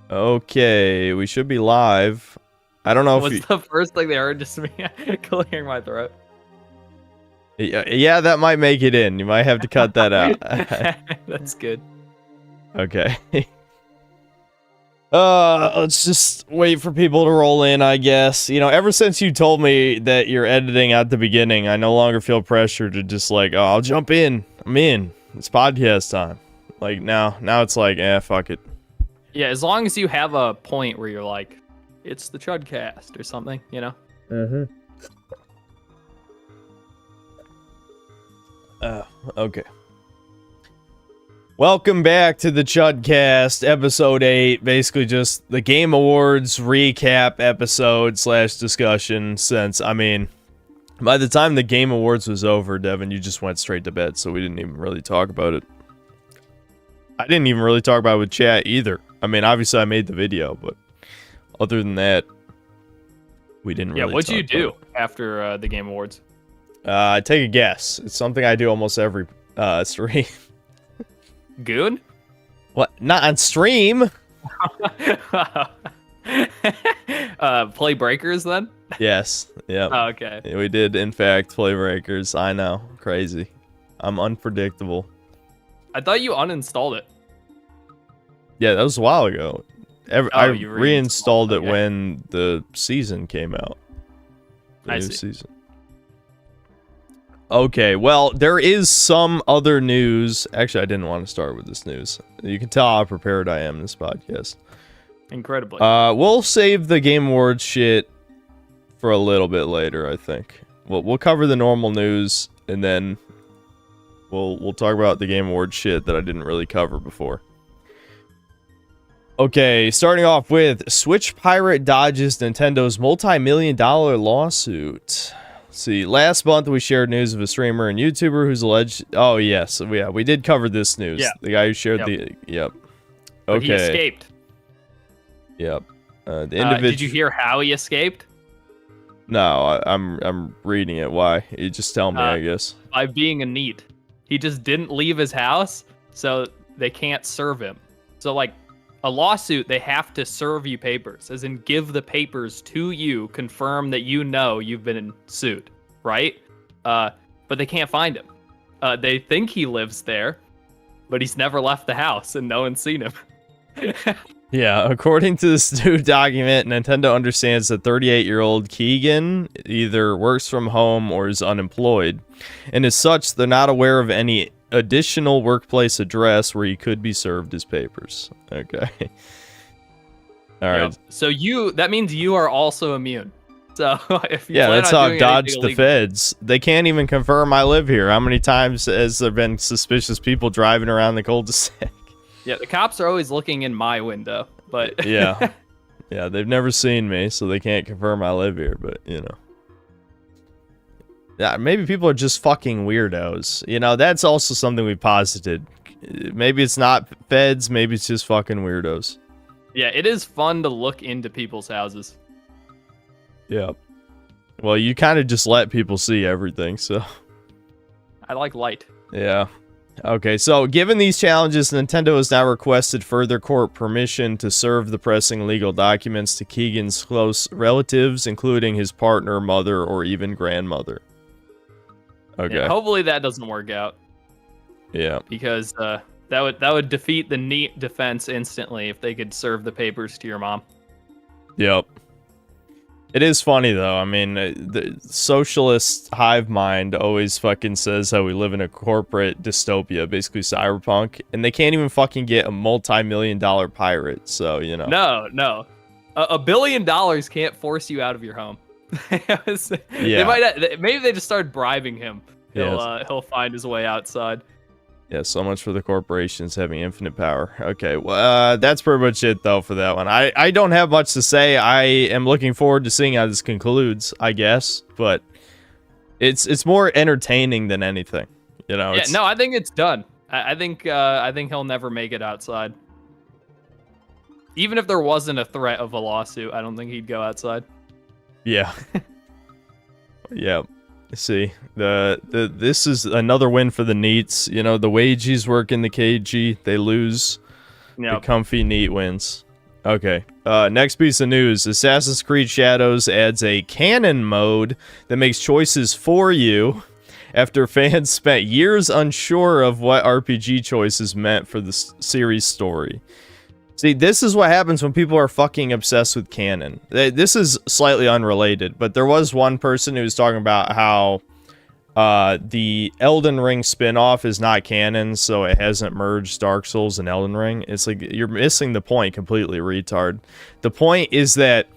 Okay, we should be live. I don't know if Was the first thing they heard just me clearing my throat? Yeah, that might make it in. You might have to cut that out. That's good. Okay. Let's just wait for people to roll in, I guess. You know, ever since you told me that you're editing at the beginning, I no longer feel pressure to just like, oh, I'll jump in. I'm in. It's podcast time. Like now it's like, fuck it. Yeah, as long as you have a point where you're like, it's the CHUDCAST or something, you know? Okay. Welcome back to the CHUDCAST, episode 8, basically just the Game Awards recap episode / discussion, since, I mean, by the time the Game Awards was over, Devin, you just went straight to bed, so we didn't even really talk about it. I didn't even really talk about it with chat either. I mean, obviously I made the video, but other than that, we didn't really what'd you do after the Game Awards? Take a guess. It's something I do almost every stream. Goon? What? Not on stream? Play Breakers then? Yes. Yeah. Oh, okay. We did, in fact, play Breakers. I know. Crazy. I'm unpredictable. I thought you uninstalled it. Yeah, that was a while ago. I you reinstalled it okay. when the season came out. The I new see. season. Okay, well, there is some other news. Actually, I didn't want to start with this news. You can tell how prepared I am in this podcast. Incredibly. We'll save the Game Awards shit for a little bit later, I think. We'll cover the normal news, and then we'll talk about the Game Awards shit that I didn't really cover before. Okay, starting off with Switch pirate dodges Nintendo's multi-million-dollar lawsuit. Let's see, last month we shared news of a streamer and YouTuber who's alleged... Oh, yes, yeah, we did cover this news. Yeah. The guy who shared Yep. Okay. But he escaped. Yep. The individual... Did you hear how he escaped? No, I'm reading it. Why? You just tell me, I guess. By being a NEET. He just didn't leave his house, so they can't serve him. So, like, a lawsuit, they have to serve you papers, as in give the papers to you, confirm that you know you've been sued, right? But they can't find him. They think he lives there, but he's never left the house and no one's seen him. Yeah, according to this new document, Nintendo understands that 38-year-old Keegan either works from home or is unemployed, and as such, they're not aware of any additional workplace address where he could be served his papers. Okay. All right. Yep. So that means you are also immune. So if you plan that's on how I've doing dodged anything the illegal- feds. They can't even confirm I live here. How many times has there been suspicious people driving around the cul-de-sac? Yeah, the cops are always looking in my window, but Yeah. Yeah, they've never seen me, so they can't confirm I live here, but, you know. Yeah, maybe people are just fucking weirdos. You know, that's also something we posited. Maybe it's not feds, maybe it's just fucking weirdos. yeah, it is fun to look into people's houses. Yeah. Well, you kind of just let people see everything, so... I like light. Yeah. Okay, so given these challenges, Nintendo has now requested further court permission to serve the pressing legal documents to Keegan's close relatives, including his partner, mother, or even grandmother. Okay. Yeah, hopefully that doesn't work out Yeah. because that would defeat the NEET defense instantly if they could serve the papers to your mom. Yep. It is funny, though. I mean, the socialist hive mind always fucking says how we live in a corporate dystopia, basically cyberpunk, and they can't even fucking get a multi-million-dollar pirate, so, you know. No. $1 billion can't force you out of your home. Yeah. Maybe they just started bribing him. He'll find his way outside. Yeah, so much for the corporations having infinite power. Okay, well, that's pretty much it, though, for that one. I don't have much to say. I am looking forward to seeing how this concludes, I guess, but it's more entertaining than anything. You know? Yeah, no, I think it's done. I think he'll never make it outside. Even if there wasn't a threat of a lawsuit, I don't think he'd go outside. Yeah. Yeah. See, this is another win for the NEETs. You know, the Wages work in the KG, they lose. The comfy neat wins. Okay. Next piece of news. Assassin's Creed Shadows adds a canon mode that makes choices for you after fans spent years unsure of what RPG choices meant for the series story. See, this is what happens when people are fucking obsessed with canon. This is slightly unrelated, but there was one person who was talking about how the Elden Ring spin-off is not canon, so it hasn't merged Dark Souls and Elden Ring. It's like, you're missing the point completely, retard. The point is that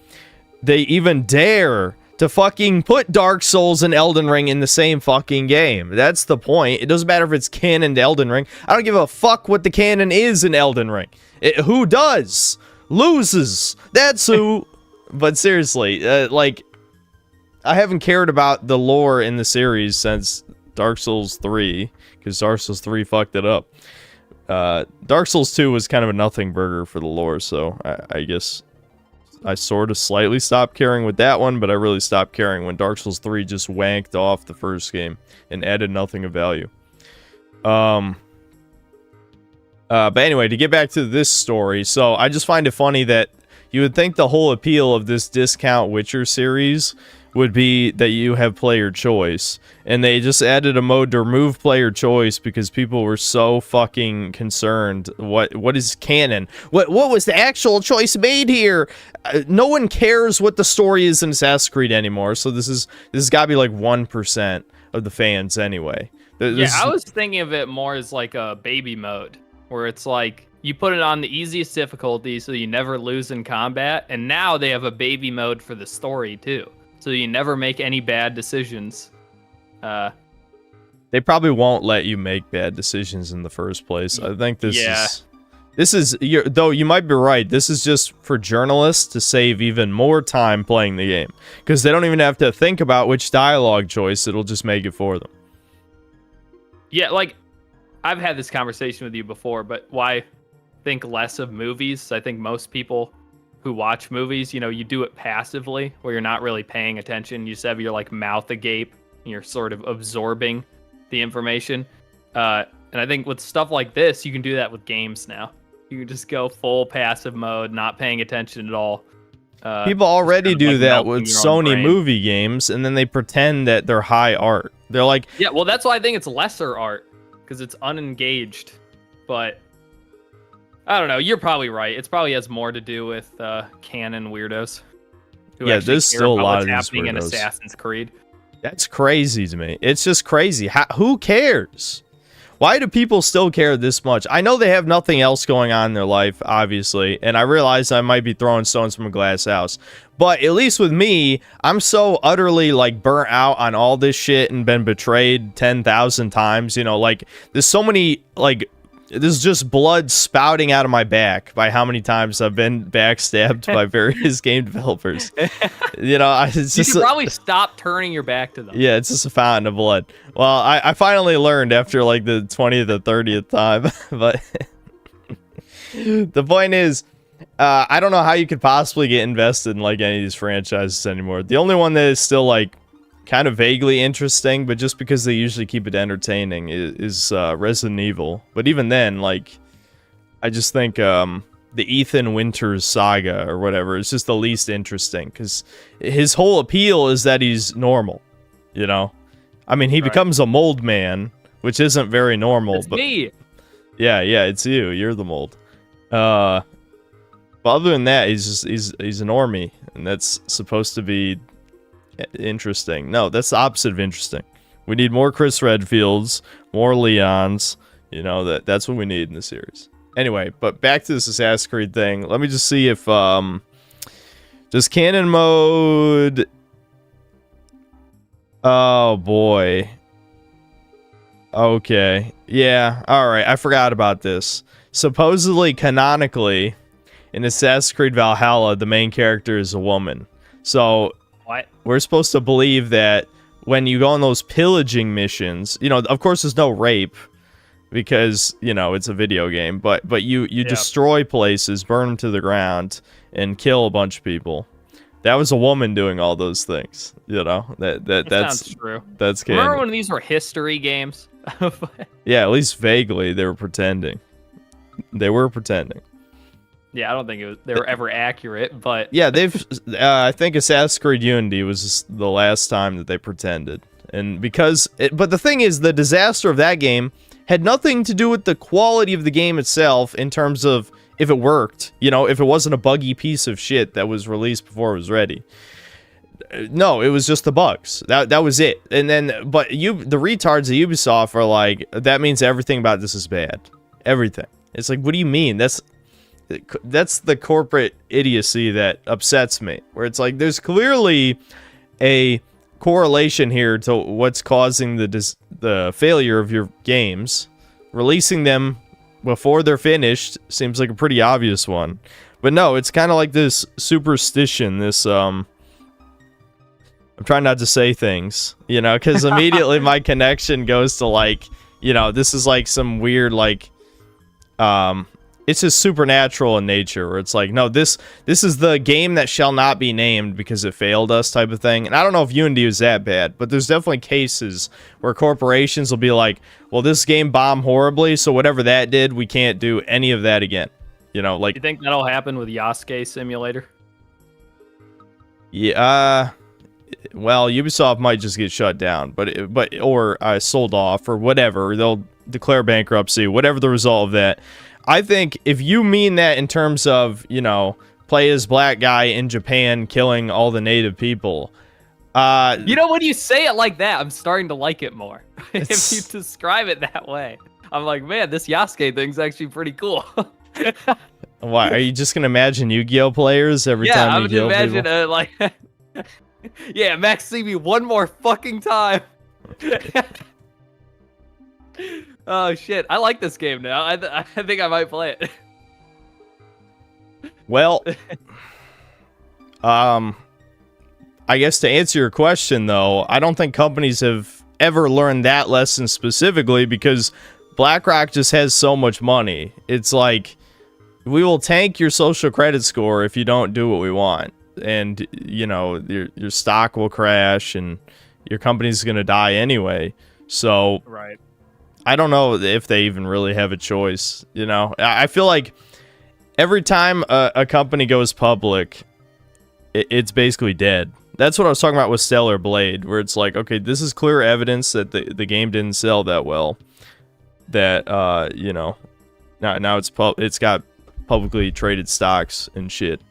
they even dare to fucking put Dark Souls and Elden Ring in the same fucking game. That's the point. It doesn't matter if it's canon to Elden Ring. I don't give a fuck what the canon is in Elden Ring. Who does? Loses. That's who. But seriously, like, I haven't cared about the lore in the series since Dark Souls 3, because Dark Souls 3 fucked it up. Dark Souls 2 was kind of a nothing burger for the lore, so I guess I sort of slightly stopped caring with that one, but I really stopped caring when Dark Souls 3 just wanked off the first game and added nothing of value. But anyway, to get back to this story, so I just find it funny that you would think the whole appeal of this discount Witcher series would be that you have player choice, and they just added a mode to remove player choice because people were so fucking concerned. What is canon? What was the actual choice made here? No one cares what the story is in Assassin's Creed anymore, so this has got to be like 1% of the fans anyway. I was thinking of it more as like a baby mode, where it's like you put it on the easiest difficulty so you never lose in combat, and now they have a baby mode for the story too, so you never make any bad decisions. They probably won't let you make bad decisions in the first place. I think this is though you might be right. This is just for journalists to save even more time playing the game, because they don't even have to think about which dialogue choice. It'll just make it for them. Yeah, like, I've had this conversation with you before, but why think less of movies? I think most people who watch movies, you do it passively, where you're not really paying attention. You just have your, like, mouth agape, and you're sort of absorbing the information. And I think with stuff like this, you can do that with games now. You can just go full passive mode, not paying attention at all. People already do that with Sony movie games, and then they pretend that they're high art. They're like... Yeah, well, that's why I think it's lesser art, because it's unengaged. But I don't know. You're probably right. It probably has more to do with canon weirdos. Yeah, there's still a lot of these happening weirdos in Assassin's Creed. That's crazy to me. It's just crazy. Who cares? Why do people still care this much? I know they have nothing else going on in their life, obviously, and I realize I might be throwing stones from a glass house. But at least with me, I'm so utterly, like, burnt out on all this shit and been betrayed 10,000 times. Like, there's so many, like, there's just blood spouting out of my back by how many times I've been backstabbed by various game developers. You should probably stop turning your back to them. Yeah, it's just a fountain of blood. Well, I finally learned after like the 20th or 30th time, but the point is, I don't know how you could possibly get invested in like any of these franchises anymore. The only one that is still like kind of vaguely interesting, but just because they usually keep it entertaining, is Resident Evil. But even then, like, I just think the Ethan Winters saga or whatever is just the least interesting, because his whole appeal is that he's normal, I mean, he becomes a mold man, which isn't very normal. It's but me. Yeah, it's you. You're the mold. But other than that, he's a normie, and that's supposed to be interesting. No, that's the opposite of interesting. We need more Chris Redfields, more Leons. That's what we need in the series. Anyway, but back to this Assassin's Creed thing. Let me just see if does canon mode... Oh boy. Okay. Yeah, alright. I forgot about this. Supposedly, canonically, in Assassin's Creed Valhalla, the main character is a woman. So what? We're supposed to believe that when you go on those pillaging missions, of course there's no rape because, it's a video game, but you destroy places, burn them to the ground, and kill a bunch of people. That was a woman doing all those things, That sounds true. That's canon. Remember when these were history games? Yeah, at least vaguely they were pretending. They were pretending. Yeah, I don't think they were ever accurate, but Yeah, they've. I think Assassin's Creed Unity was the last time that they pretended, and but the thing is, the disaster of that game had nothing to do with the quality of the game itself in terms of if it worked. If it wasn't a buggy piece of shit that was released before it was ready. No, it was just the bugs. That was it. And then, but the retards at Ubisoft are like, that means everything about this is bad. Everything. It's like, what do you mean? That's the corporate idiocy that upsets me. Where it's like, there's clearly a correlation here to what's causing the failure of your games. Releasing them before they're finished seems like a pretty obvious one. But no, it's kind of like this superstition, this, I'm trying not to say things, because immediately my connection goes to like, this is like some weird, like, it's just supernatural in nature, where it's like, no, this is the game that shall not be named because it failed us type of thing. And I don't know if Unity was that bad, but there's definitely cases where corporations will be like, well, this game bombed horribly, so whatever that did, we can't do any of that again. Like, you think that'll happen with Yasuke Simulator? Yeah, well, Ubisoft might just get shut down, or sold off or whatever. They'll declare bankruptcy, whatever the result of that. I think if you mean that in terms of, play as black guy in Japan killing all the native people. When you say it like that, I'm starting to like it more. If you describe it that way, I'm like, man, this Yasuke thing's actually pretty cool. Why? Are you just going to imagine Yu-Gi-Oh players every time you kill people? Yeah, I'm imagine yeah, Max, see me one more fucking time. Oh shit, I like this game now. I think I might play it. Well, I guess to answer your question though, I don't think companies have ever learned that lesson specifically because BlackRock just has so much money. It's like, we will tank your social credit score if you don't do what we want. And your stock will crash and your company's going to die anyway. So right. I don't know if they even really have a choice. I feel like every time a company goes public, it's basically dead. That's what I was talking about with Stellar Blade, where it's like, okay, this is clear evidence that the game didn't sell that well. That now it's got publicly traded stocks and shit.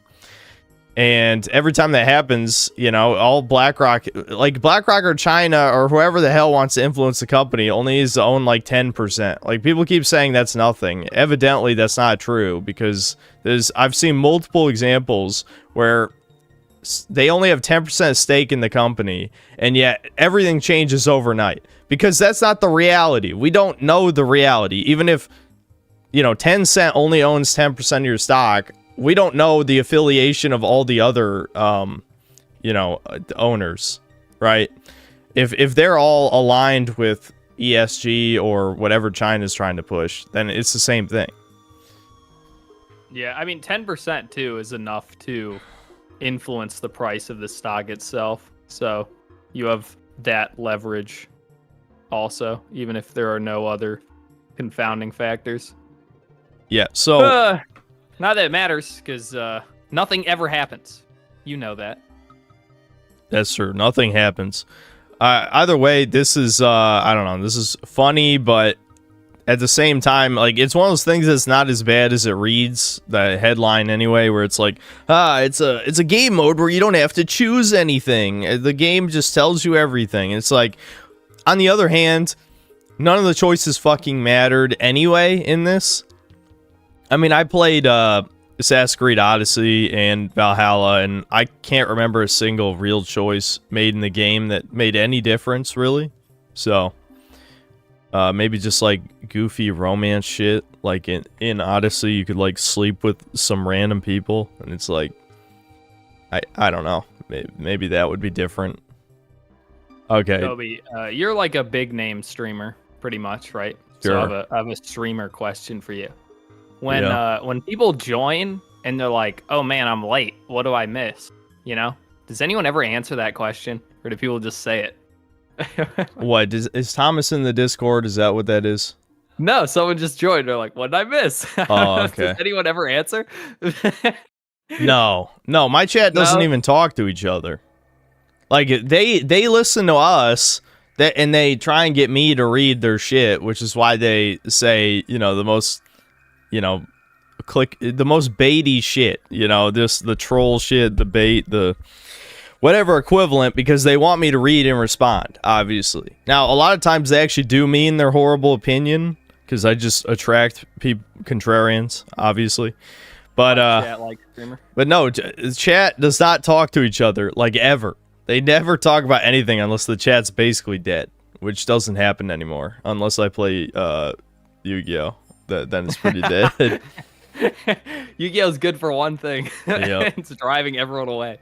And every time that happens, all BlackRock or China or whoever the hell wants to influence the company only needs to own like 10%. Like, people keep saying that's nothing. Evidently, that's not true because I've seen multiple examples where they only have 10% stake in the company, and yet everything changes overnight because that's not the reality. We don't know the reality. Even if, Tencent only owns 10% of your stock, we don't know the affiliation of all the other, owners, right? If they're all aligned with ESG or whatever China's trying to push, then it's the same thing. Yeah, I mean, 10% too is enough to influence the price of the stock itself. So you have that leverage also, even if there are no other confounding factors. Yeah, so... not that it matters, because nothing ever happens. You know that. That's true. Nothing happens. Either way, this is, I don't know, this is funny, but at the same time, like, it's one of those things that's not as bad as it reads, the headline anyway, where it's like, it's a game mode where you don't have to choose anything. The game just tells you everything. It's like, on the other hand, none of the choices fucking mattered anyway in this. I mean, I played Assassin's Creed Odyssey and Valhalla, and I can't remember a single real choice made in the game that made any difference, really. So, maybe just, like, goofy romance shit. Like, in Odyssey, you could, like, sleep with some random people, and it's like... I don't know. Maybe that would be different. Okay. Toby, you're, like, a big-name streamer, pretty much, right? Sure. So I have a streamer question for you. When people join and they're like, oh man, I'm late, what do I miss? Does anyone ever answer that question, or do people just say it? What is Thomas in the Discord? Is that what that is? No, someone just joined. They're like, what did I miss? Oh, okay. Does anyone ever answer? No, my chat doesn't No? even talk to each other. Like they listen to us, and they try and get me to read their shit, which is why they say, the most, the most baity shit, just the troll shit, the bait, the whatever equivalent, because they want me to read and respond, obviously. Now, a lot of times they actually do mean their horrible opinion, because I just attract contrarians, obviously. But but no, chat does not talk to each other, like, ever. They never talk about anything unless the chat's basically dead, which doesn't happen anymore unless I play Yu-Gi-Oh. Then it's pretty dead. Yu-Gi-Oh's good for one thing. Yep. It's driving everyone away.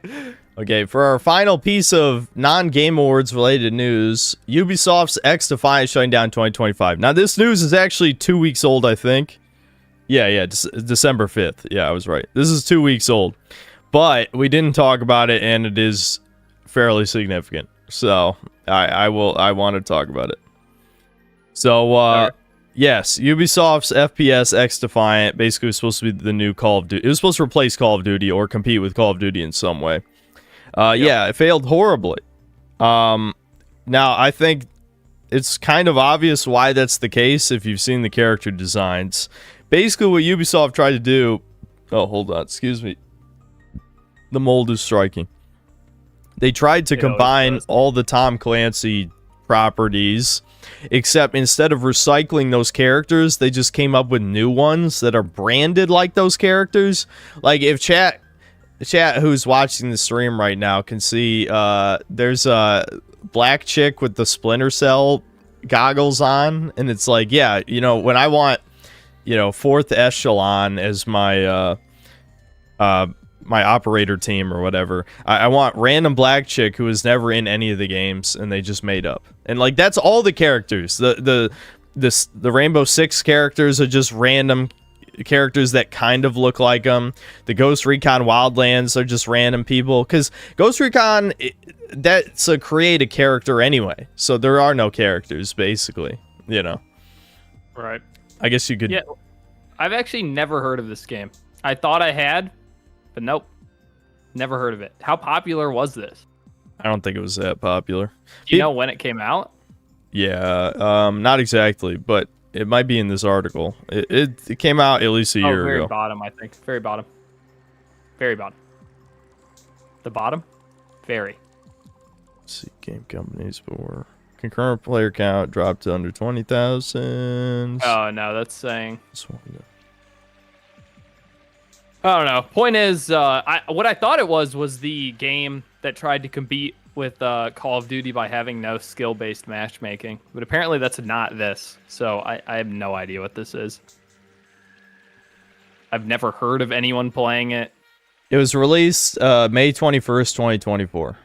Okay, for our final piece of non-Game Awards related news, Ubisoft's XDefiant shutting down 2025. Now, this news is actually 2 weeks old, I think. Yeah, December 5th. Yeah, I was right. This is 2 weeks old. But we didn't talk about it, and it is fairly significant. So, I want to talk about it. So, yes, Ubisoft's FPS XDefiant basically was supposed to be the new Call of Duty. It was supposed to replace Call of Duty or compete with Call of Duty in some way. Yeah, it failed horribly. Now, I think it's kind of obvious why that's the case if you've seen the character designs. Basically, what Ubisoft tried to do... Oh, hold on. Excuse me. The mold is striking. They tried to combine all the Tom Clancy properties, except instead of recycling those characters, they just came up with new ones that are branded like those characters. Like, if chat who's watching the stream right now can see, there's a black chick with the Splinter Cell goggles on, and it's like, yeah, when I want... fourth echelon as my my operator team or whatever. I want random black chick who was never in any of the games and they just made up. And like that's all the characters. The Rainbow Six characters are just random characters that kind of look like them. The Ghost Recon Wildlands are just random people because Ghost Recon that's a create a character anyway. So there are no characters basically, Right. I guess you could. Yeah, I've actually never heard of this game. I thought I had, but nope. Never heard of it. How popular was this? I don't think it was that popular. Do you know when it came out? Yeah, not exactly, but it might be in this article. It came out at least a year very ago. Bottom, I think. Very bottom. Very bottom. The bottom? Very. Let's see, game companies for... Concurrent player count dropped to under 20,000. Oh, no, that's saying... I don't know. Point is, what I thought it was the game that tried to compete with Call of Duty by having no skill-based matchmaking. But apparently that's not this. So I have no idea what this is. I've never heard of anyone playing it. It was released May 21st, 2024.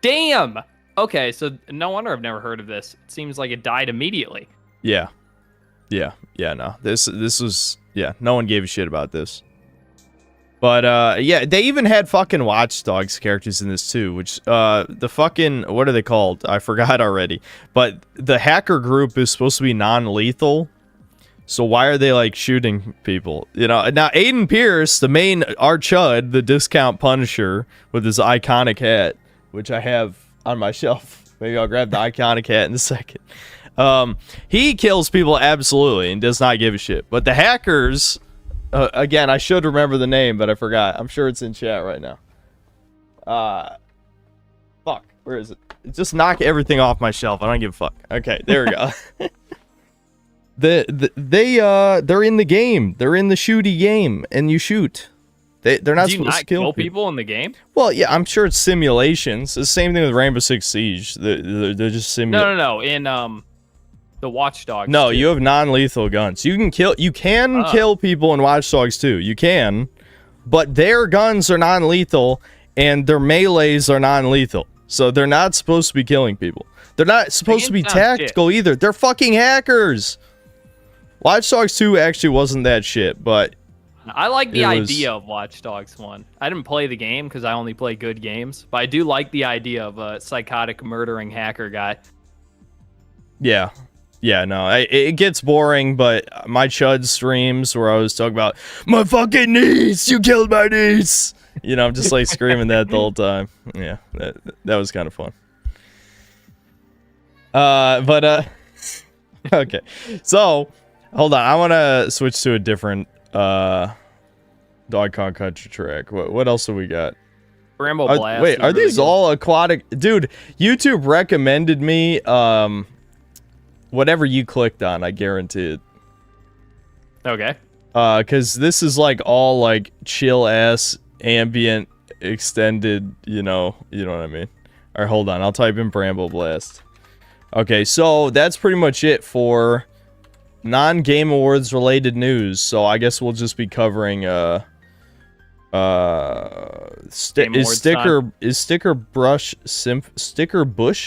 Damn! Okay, so no wonder I've never heard of this. It seems like it died immediately. Yeah, no. This was... Yeah, no one gave a shit about this. But, yeah, they even had fucking Watch Dogs characters in this, too, which, the fucking... What are they called? I forgot already. But the hacker group is supposed to be non-lethal. So why are they, like, shooting people? Now, Aiden Pierce, the main Chud, the discount Punisher, with his iconic hat, which I have on my shelf. Maybe I'll grab the iconic hat in a second. He kills people absolutely and does not give a shit. But the hackers... again, I should remember the name, but I forgot. I'm sure it's in chat right now. Fuck. Where is it? Just knock everything off my shelf. I don't give a fuck. Okay, there we go. They're in the game. They're in the shooty game, and you shoot. They're not supposed to kill people in the game. Well, yeah, I'm sure it's simulations. It's the same thing with Rainbow Six Siege. They're just simulations. No. In the Watch Dogs. No, you have non-lethal guns. You can kill people in Watch Dogs too. You can, but their guns are non-lethal and their melees are non-lethal. So they're not supposed to be killing people. They're not supposed to be tactical either. They're fucking hackers. Watch Dogs 2 actually wasn't that shit, but I like the idea of Watch Dogs 1. I didn't play the game because I only play good games, but I do like the idea of a psychotic murdering hacker guy. Yeah, yeah, no, it gets boring, but my Chud streams where I was talking about my fucking niece, you killed my niece. You know, I'm just like screaming that the whole time. Yeah, that was kind of fun. Okay. So, hold on. I want to switch to a different Dog Kong Country track. What else have we got? Bramble Blast. Wait, are really these good. all aquatic? Dude, YouTube recommended me whatever you clicked on, I guarantee it. Okay. Cuz this is like all like chill ass ambient extended, you know what I mean. All right, hold on. I'll type in Bramble Blast. Okay, so that's pretty much it for non-Game Awards related news. So I guess we'll just be covering sticker bush?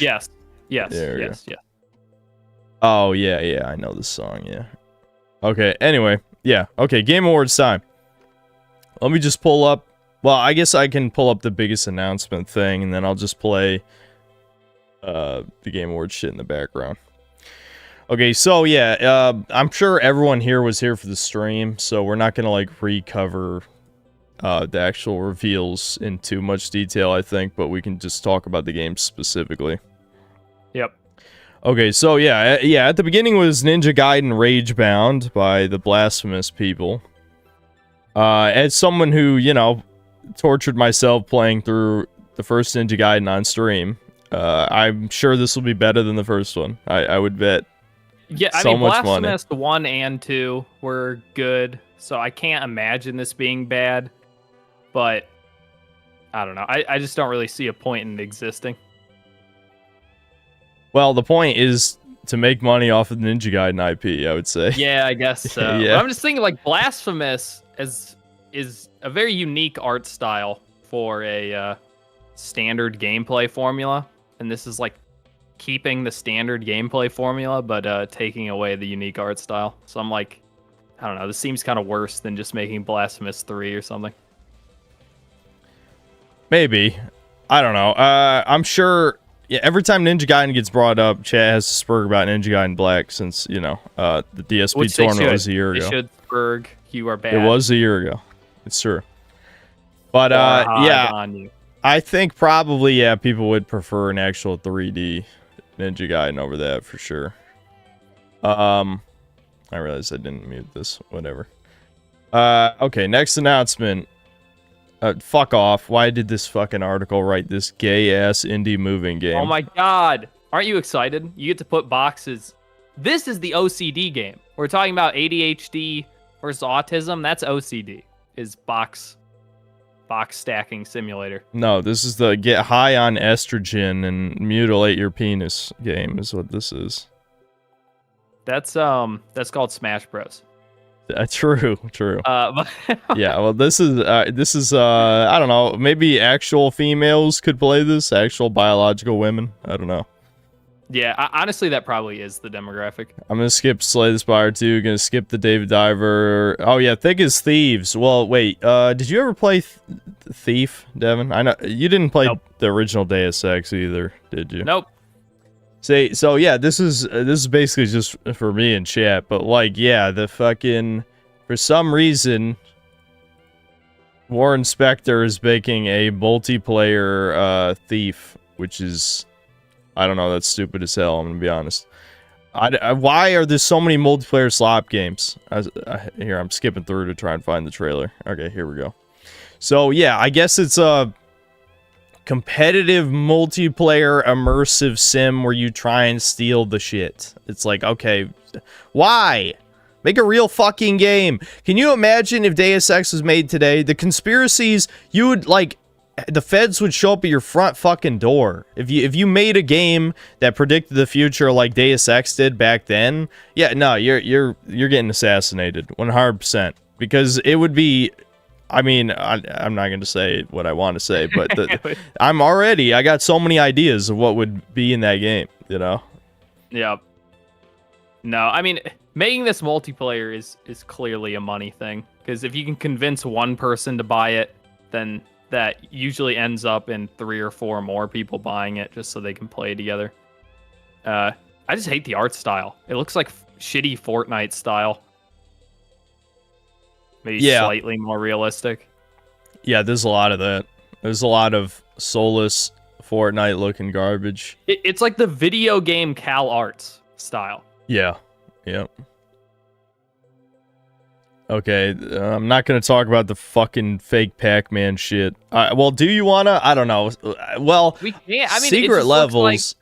Yes. There we go. Oh yeah, I know this song, yeah. Okay, anyway, yeah. Okay, Game Awards time. Let me just pull up, well, I guess I can pull up the biggest announcement thing and then I'll just play the Game Awards shit in the background. Okay, so yeah, I'm sure everyone here was here for the stream, so we're not gonna like recover the actual reveals in too much detail, I think, but we can just talk about the game specifically. Yep. Okay, so yeah, at the beginning was Ninja Gaiden Ragebound by the Blasphemous people. As someone who, you know, tortured myself playing through the first Ninja Gaiden on stream, I'm sure this will be better than the first one. I would bet. Yeah, I so mean, much money. Blasphemous 1 and 2 were good, so I can't imagine this being bad, but I don't know. I just don't really see a point in it existing. Well, the point is to make money off of the Ninja Gaiden IP, I would say. Yeah, I guess so. Yeah. But I'm just thinking, like, Blasphemous is a very unique art style for a standard gameplay formula, and this is like keeping the standard gameplay formula, but taking away the unique art style. So I'm like, I don't know. This seems kind of worse than just making Blasphemous 3 or something. Maybe. I don't know. I'm sure. Yeah, every time Ninja Gaiden gets brought up, chat has to spurg about Ninja Gaiden Black since, you know, the DSP Which tournament was a year ago. They should spurg. You are bad. It was a year ago. It's true. But, yeah, on you. I think probably, yeah, people would prefer an actual 3D Ninja Gaiden over that for sure. I realized I didn't mute this. Whatever. Okay, next announcement. Fuck off. Why did this fucking article write this gay-ass indie moving game? Oh my god. Aren't you excited? You get to put boxes. This is the OCD game. We're talking about ADHD versus autism. That's OCD. Is box stacking simulator. No, this is the get high on estrogen and mutilate your penis game is what this is. That's called Smash Bros. True. But Yeah, well, this is I don't know, maybe actual females could play this, actual biological women. I don't know. yeah, honestly, that probably is the demographic. I'm gonna skip Slay the Spire 2, gonna skip the David Diver. Oh yeah, Thick as Thieves. Well, wait, did you ever play Thief, Devin? I know you didn't play the original Deus Ex either, did you? Nope. Say, so yeah, this is basically just for me in chat, but like, yeah, the fucking, for some reason, Warren Spector is making a multiplayer Thief, which is, I don't know, that's stupid as hell, I'm gonna be honest. Why are there so many multiplayer slop games? Here, I'm skipping through to try and find the trailer. Okay, here we go. So yeah, I guess it's a competitive multiplayer immersive sim where you try and steal the shit. It's like, okay, why? Make a real fucking game. Can you imagine if Deus Ex was made today? The conspiracies, you would like, the feds would show up at your front fucking door. If you made a game that predicted the future like Deus Ex did back then, yeah, no, you're getting assassinated 100%, because it would be, I mean, I'm not going to say what I want to say, but I got so many ideas of what would be in that game, you know? Yeah. No, I mean, making this multiplayer is clearly a money thing, because if you can convince one person to buy it, then that usually ends up in 3 or 4 more people buying it just so they can play together. I I just hate the art style. It looks like shitty Fortnite style. Maybe slightly more realistic. Yeah, there's a lot of that. There's a lot of soulless Fortnite looking garbage. It's like the video game Cal Arts style. Yeah. Yep. Okay, I'm not going to talk about the fucking fake Pac-Man shit. Well, do you want to? I don't know. Well, we can't. I mean, secret levels.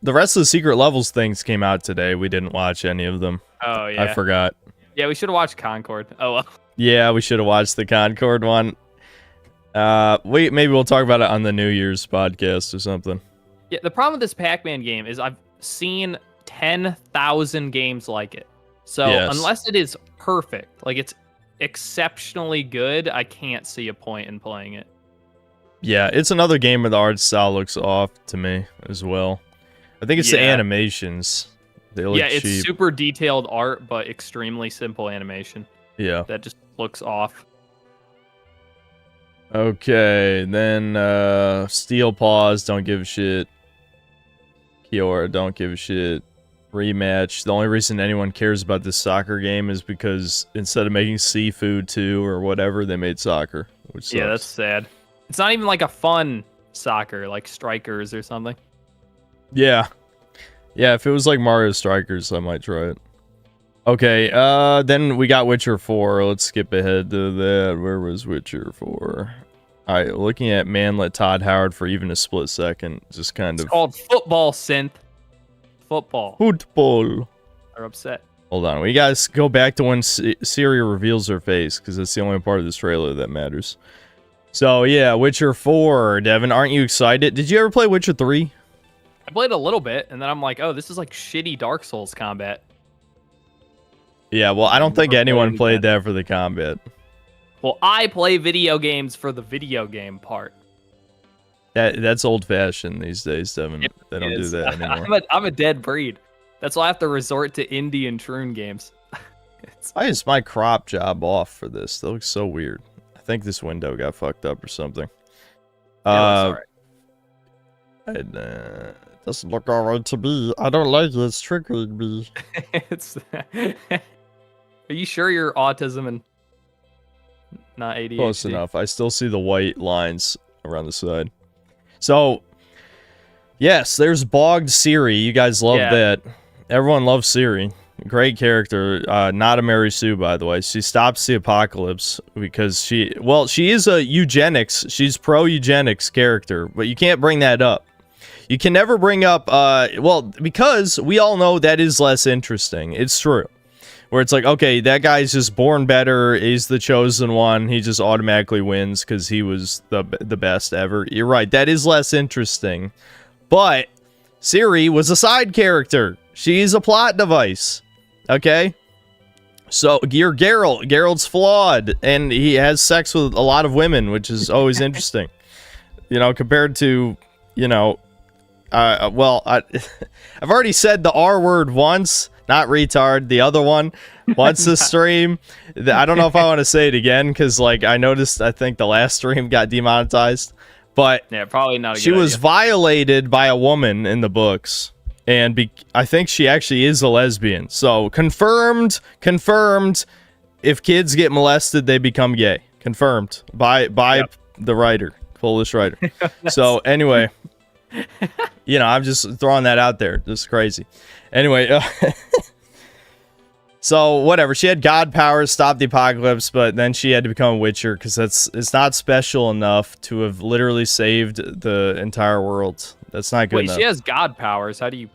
The rest of the secret levels things came out today. We didn't watch any of them. Oh, yeah. I forgot. Yeah, we should have watched Concord. Oh, well. Yeah, we should have watched the Concord one. Maybe we'll talk about it on the New Year's podcast or something. Yeah, the problem with this Pac-Man game is I've seen 10,000 games like it. So unless it is perfect, like it's exceptionally good, I can't see a point in playing it. Yeah, it's another game where the art style looks off to me as well. I think it's the animations. They look cheap. It's super detailed art, but extremely simple animation. Yeah. That just looks off. Okay, then Steel Paws, don't give a shit. Kiora, don't give a shit. Rematch. The only reason anyone cares about this soccer game is because instead of making Seafood 2 or whatever, they made soccer, which sucks. Yeah, that's sad. It's not even like a fun soccer, like Strikers or something. Yeah. Yeah, if it was like Mario Strikers, I might try it. Okay, then we got Witcher 4. Let's skip ahead to that. Where was Witcher 4? Alright, looking at Manlet Todd Howard for even a split second. Just kind of... It's called Football, Synth. Football. Football. They're upset. Hold on, we guys go back to when Siri reveals her face, because that's the only part of this trailer that matters. So, yeah, Witcher 4. Devin, aren't you excited? Did you ever play Witcher 3? I played a little bit, and then I'm like, oh, this is like shitty Dark Souls combat. Yeah, well, I don't think anyone played that for the combat. Well, I play video games for the video game part. That's old-fashioned these days, Devin. They don't do that anymore. I'm a dead breed. That's why I have to resort to indie and Troon games. Why is my crop job off for this? That looks so weird. I think this window got fucked up or something. Yeah, it doesn't look alright to me. I don't like it. It's triggering me. Are you sure you're autism and not ADHD? Close enough. I still see the white lines around the side. So, yes, there's Bogged Siri. You guys love that. Everyone loves Siri. Great character. Not a Mary Sue, by the way. She stops the apocalypse because she is a eugenics. She's pro-eugenics character, but you can't bring that up. You can never bring up, because we all know that is less interesting. It's true. Where it's like, okay, that guy's just born better. He's the chosen one. He just automatically wins because he was the best ever. You're right. That is less interesting. But Siri was a side character. She's a plot device. Okay? So, you're Geralt. Geralt's flawed. And he has sex with a lot of women, which is always interesting. You know, compared to, you know... I've already said the R word once. Not retard, the other one. Once this stream. I don't know if I want to say it again, because, like, I noticed, I think the last stream got demonetized. But yeah, probably not a she good was idea. Violated by a woman in the books. And I think she actually is a lesbian. So, confirmed. If kids get molested, they become gay. Confirmed. By the writer. Polish writer. So, anyway. You know, I'm just throwing that out there. Just crazy. Anyway, so whatever. She had god powers, stop the apocalypse, but then she had to become a Witcher because it's not special enough to have literally saved the entire world. That's not good enough. She has god powers. How do you?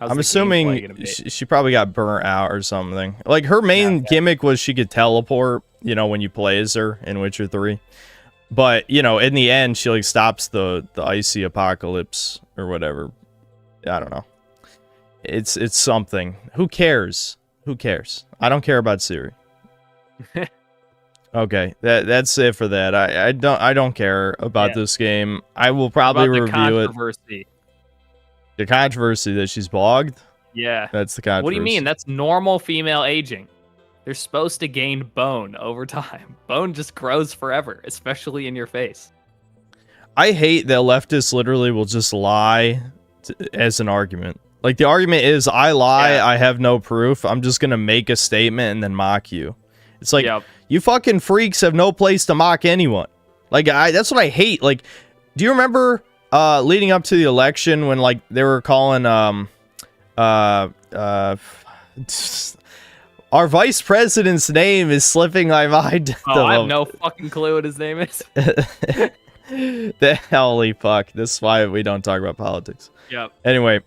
I'm assuming she probably got burnt out or something. Like her main gimmick was she could teleport. You know, when you play as her in Witcher 3. But, you know, in the end, she, like, stops the icy apocalypse or whatever. I don't know. It's something. Who cares? Who cares? I don't care about Siri. Okay, that's it for that. I don't care about this game. I will probably review it. The controversy that she's bogged? Yeah. That's the controversy. What do you mean? That's normal female aging. They're supposed to gain bone over time. Bone just grows forever, especially in your face. I hate that leftists literally will just lie as an argument. Like, the argument is, I lie, Yeah. I have no proof, I'm just gonna make a statement and then mock you. It's like, Yep. you fucking freaks have no place to mock anyone. Like, that's what I hate. Like, do you remember leading up to the election when, like, they were calling our vice president's name is slipping my mind. Oh, I have no fucking clue what his name is. The holy fuck. This is why we don't talk about politics. Yep. Anyway,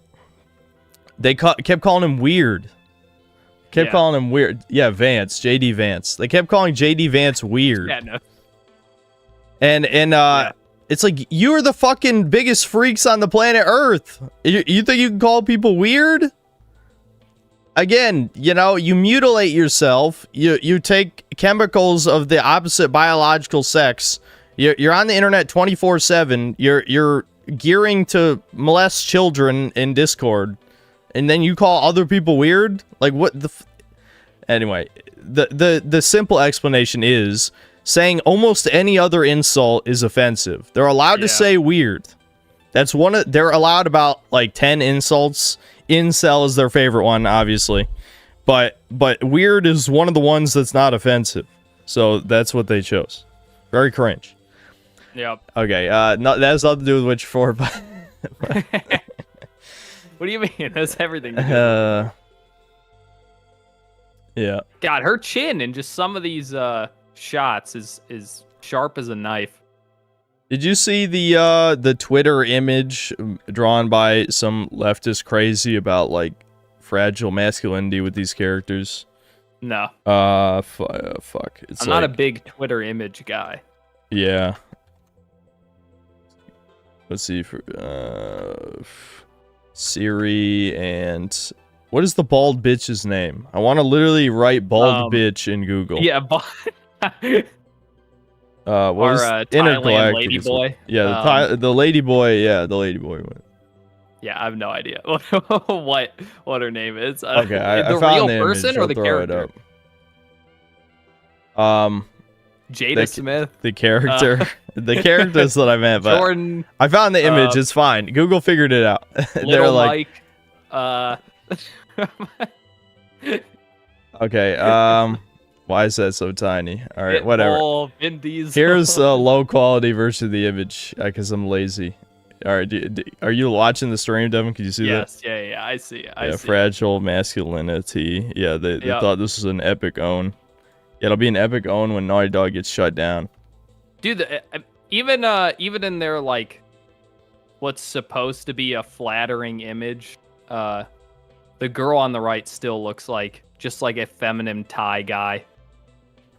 they kept calling him weird. Kept calling him weird. Yeah, Vance, JD Vance. They kept calling JD Vance weird. Yeah, no. And it's like, you are the fucking biggest freaks on the planet Earth. You think you can call people weird? Again, you know, you mutilate yourself. You take chemicals of the opposite biological sex. You're on the internet 24/7. You're gearing to molest children in Discord, and then you call other people weird? Like, what the? Anyway, the simple explanation is saying almost any other insult is offensive. They're allowed to say weird. That's they're allowed about like 10 insults. Incel is their favorite one, obviously, but weird is one of the ones that's not offensive. So that's what they chose. Very cringe. Yep. Okay. No, that has nothing to do with Witcher 4, but What do you mean? That's everything. To do. Yeah. God, her chin in just some of these shots is sharp as a knife. Did you see the Twitter image drawn by some leftist crazy about like fragile masculinity with these characters? No. Fuck. It's I'm not a big Twitter image guy. Yeah. Let's see for Siri and what is the bald bitch's name? I want to literally write bald bitch in Google. Yeah, what was Thailand lady boy? Yeah, the lady boy. Yeah, the lady boy one. Yeah, I have no idea what her name is. Okay, I the found real the person image. or I'll the throw it character? Up. Jada Smith. The character. The characters that I meant, but Jordan. I found the image. It's fine. Google figured it out. They're Little like, Mike. Okay. Why is that so tiny? All right, whatever. Pitbull, Vin Diesel. Here's a low quality version of the image because I'm lazy. All right, are you watching the stream, Devin? Can you see that? Yes, yeah, I see it. I see fragile masculinity. Yeah, they thought this was an epic own. Yeah, it'll be an epic own when Naughty Dog gets shut down. Dude, even in their like, what's supposed to be a flattering image, the girl on the right still looks like just like a feminine Thai guy.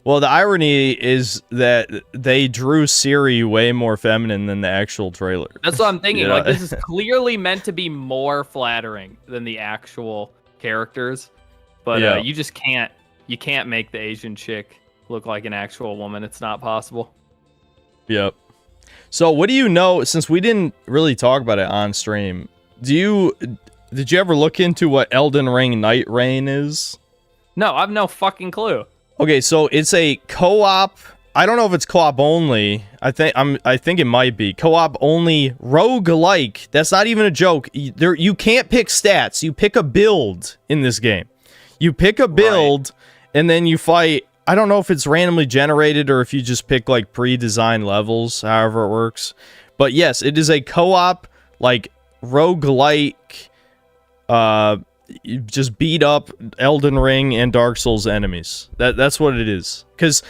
Well, the irony is that they drew Siri way more feminine than the actual trailer. That's what I'm thinking. You know? Like, this is clearly meant to be more flattering than the actual characters, but you just can't. You can't make the Asian chick look like an actual woman. It's not possible. Yep. So, what do you know? Since we didn't really talk about it on stream, did you ever look into what Elden Ring Night Rain is? No, I have no fucking clue. Okay, so it's a co-op. I don't know if it's co-op only. I think it might be co-op only roguelike. That's not even a joke. You can't pick stats. You pick a build in this game. You pick a build, and then you fight. I don't know if it's randomly generated or if you just pick like pre-designed levels. However it works, but yes, it is a co-op like roguelike. You just beat up Elden Ring and Dark Souls enemies. That's what it is. Because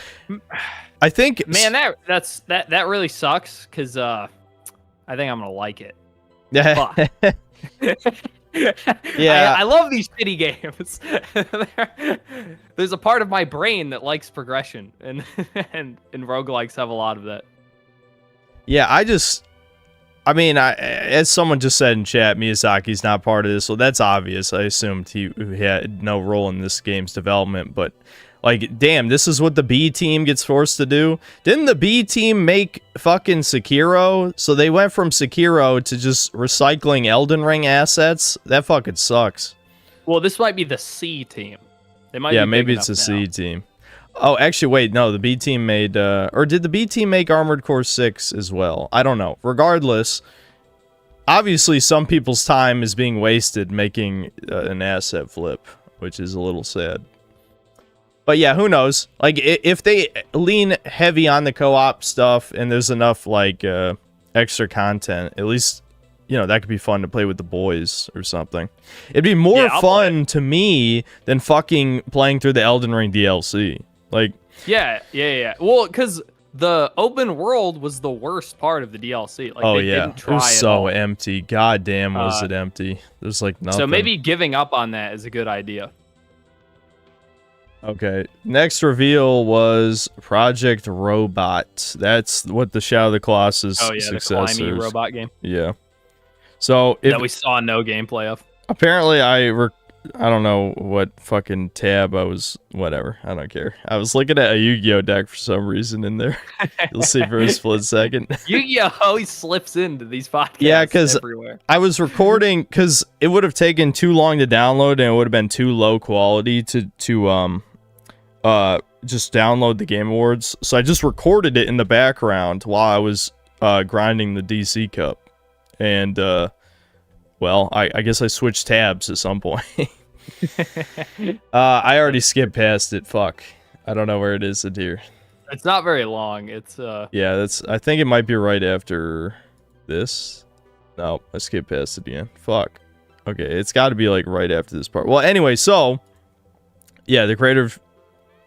I think, man, that really sucks. Because I think I'm gonna like it. Yeah, I love these shitty games. There's a part of my brain that likes progression, and roguelikes have a lot of that. Yeah, I mean, as someone just said in chat, Miyazaki's not part of this, so that's obvious. I assumed he had no role in this game's development, but, like, damn, this is what the B team gets forced to do? Didn't the B team make fucking Sekiro? So they went from Sekiro to just recycling Elden Ring assets? That fucking sucks. Well, this might be the C team. They might be maybe it's a C team. Oh, actually, wait, no, the B team made, or did the B team make Armored Core 6 as well? I don't know. Regardless, obviously some people's time is being wasted making an asset flip, which is a little sad. But yeah, who knows? Like, if they lean heavy on the co-op stuff and there's enough, like, extra content, at least, you know, that could be fun to play with the boys or something. It'd be more fun to me than fucking playing through the Elden Ring DLC. Like... Yeah. Well, because the open world was the worst part of the DLC. Like, they didn't try it was so empty. God damn, was it empty. There's, like, nothing. So maybe giving up on that is a good idea. Okay, next reveal was Project Robot. That's what the Shadow of the Colossus successor is. The climbing robot game. Yeah. So that we saw no gameplay of. Apparently, I don't know what fucking tab I was. Whatever, I don't care. I was looking at a Yu-Gi-Oh deck for some reason in there. You'll see for a split second. Yu-Gi-Oh always slips into these podcasts. Yeah, because everywhere. I was recording because it would have taken too long to download and it would have been too low quality to just download the Game Awards. So I just recorded it in the background while I was grinding the DC Cup. And, well, I guess I switched tabs at some point. I already skipped past it. Fuck. I don't know where it is in here. It's not very long. It's, Yeah, I think it might be right after this. No, I skipped past it again. Fuck. Okay, it's got to be, like, right after this part. Well, anyway, so... Yeah, the creator of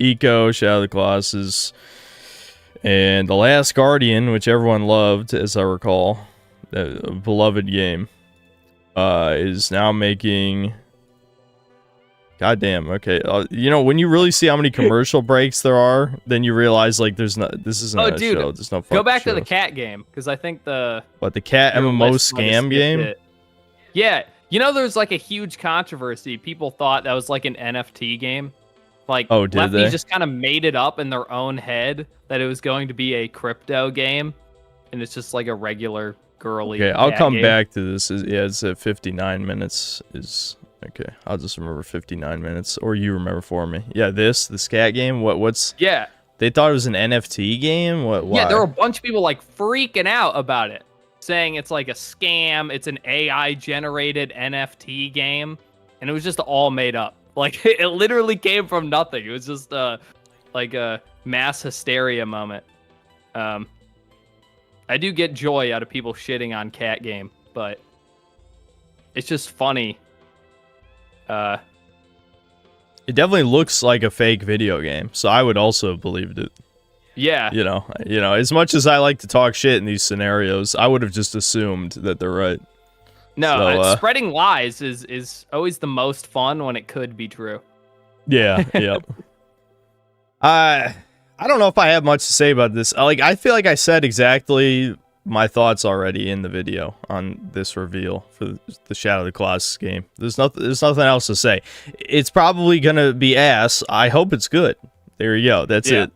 Eco, Shadow of the Colossus, and The Last Guardian, which everyone loved, as I recall, a beloved game, is now making... Goddamn, okay. You know, when you really see how many commercial breaks there are, then you realize, like, this isn't a show. There's no fucking go back show. to the cat game, because I think the cat MMO scam game? Yeah. You know, there's, like, a huge controversy. People thought that was, like, an NFT game. Like, Lefty just kind of made it up in their own head that it was going to be a crypto game, and it's just like a regular girly. Okay, I'll come back to this. It's at 59 minutes. Okay, I'll just remember 59 minutes, or you remember for me. Yeah, the scat game. What's? Yeah. They thought it was an NFT game. Why? Yeah, there were a bunch of people like freaking out about it, saying it's like a scam. It's an AI generated NFT game, and it was just all made up. Like, it literally came from nothing. It was just, like a mass hysteria moment. I do get joy out of people shitting on cat game, but it's just funny. It definitely looks like a fake video game, so I would also have believed it. Yeah. You know, as much as I like to talk shit in these scenarios, I would have just assumed that they're right. No, spreading lies is always the most fun when it could be true. Yeah, yep. I don't know if I have much to say about this. I feel like I said exactly my thoughts already in the video on this reveal for the Shadow of the Colossus game. There's nothing else to say. It's probably gonna be ass. I hope it's good. There you go. That's it.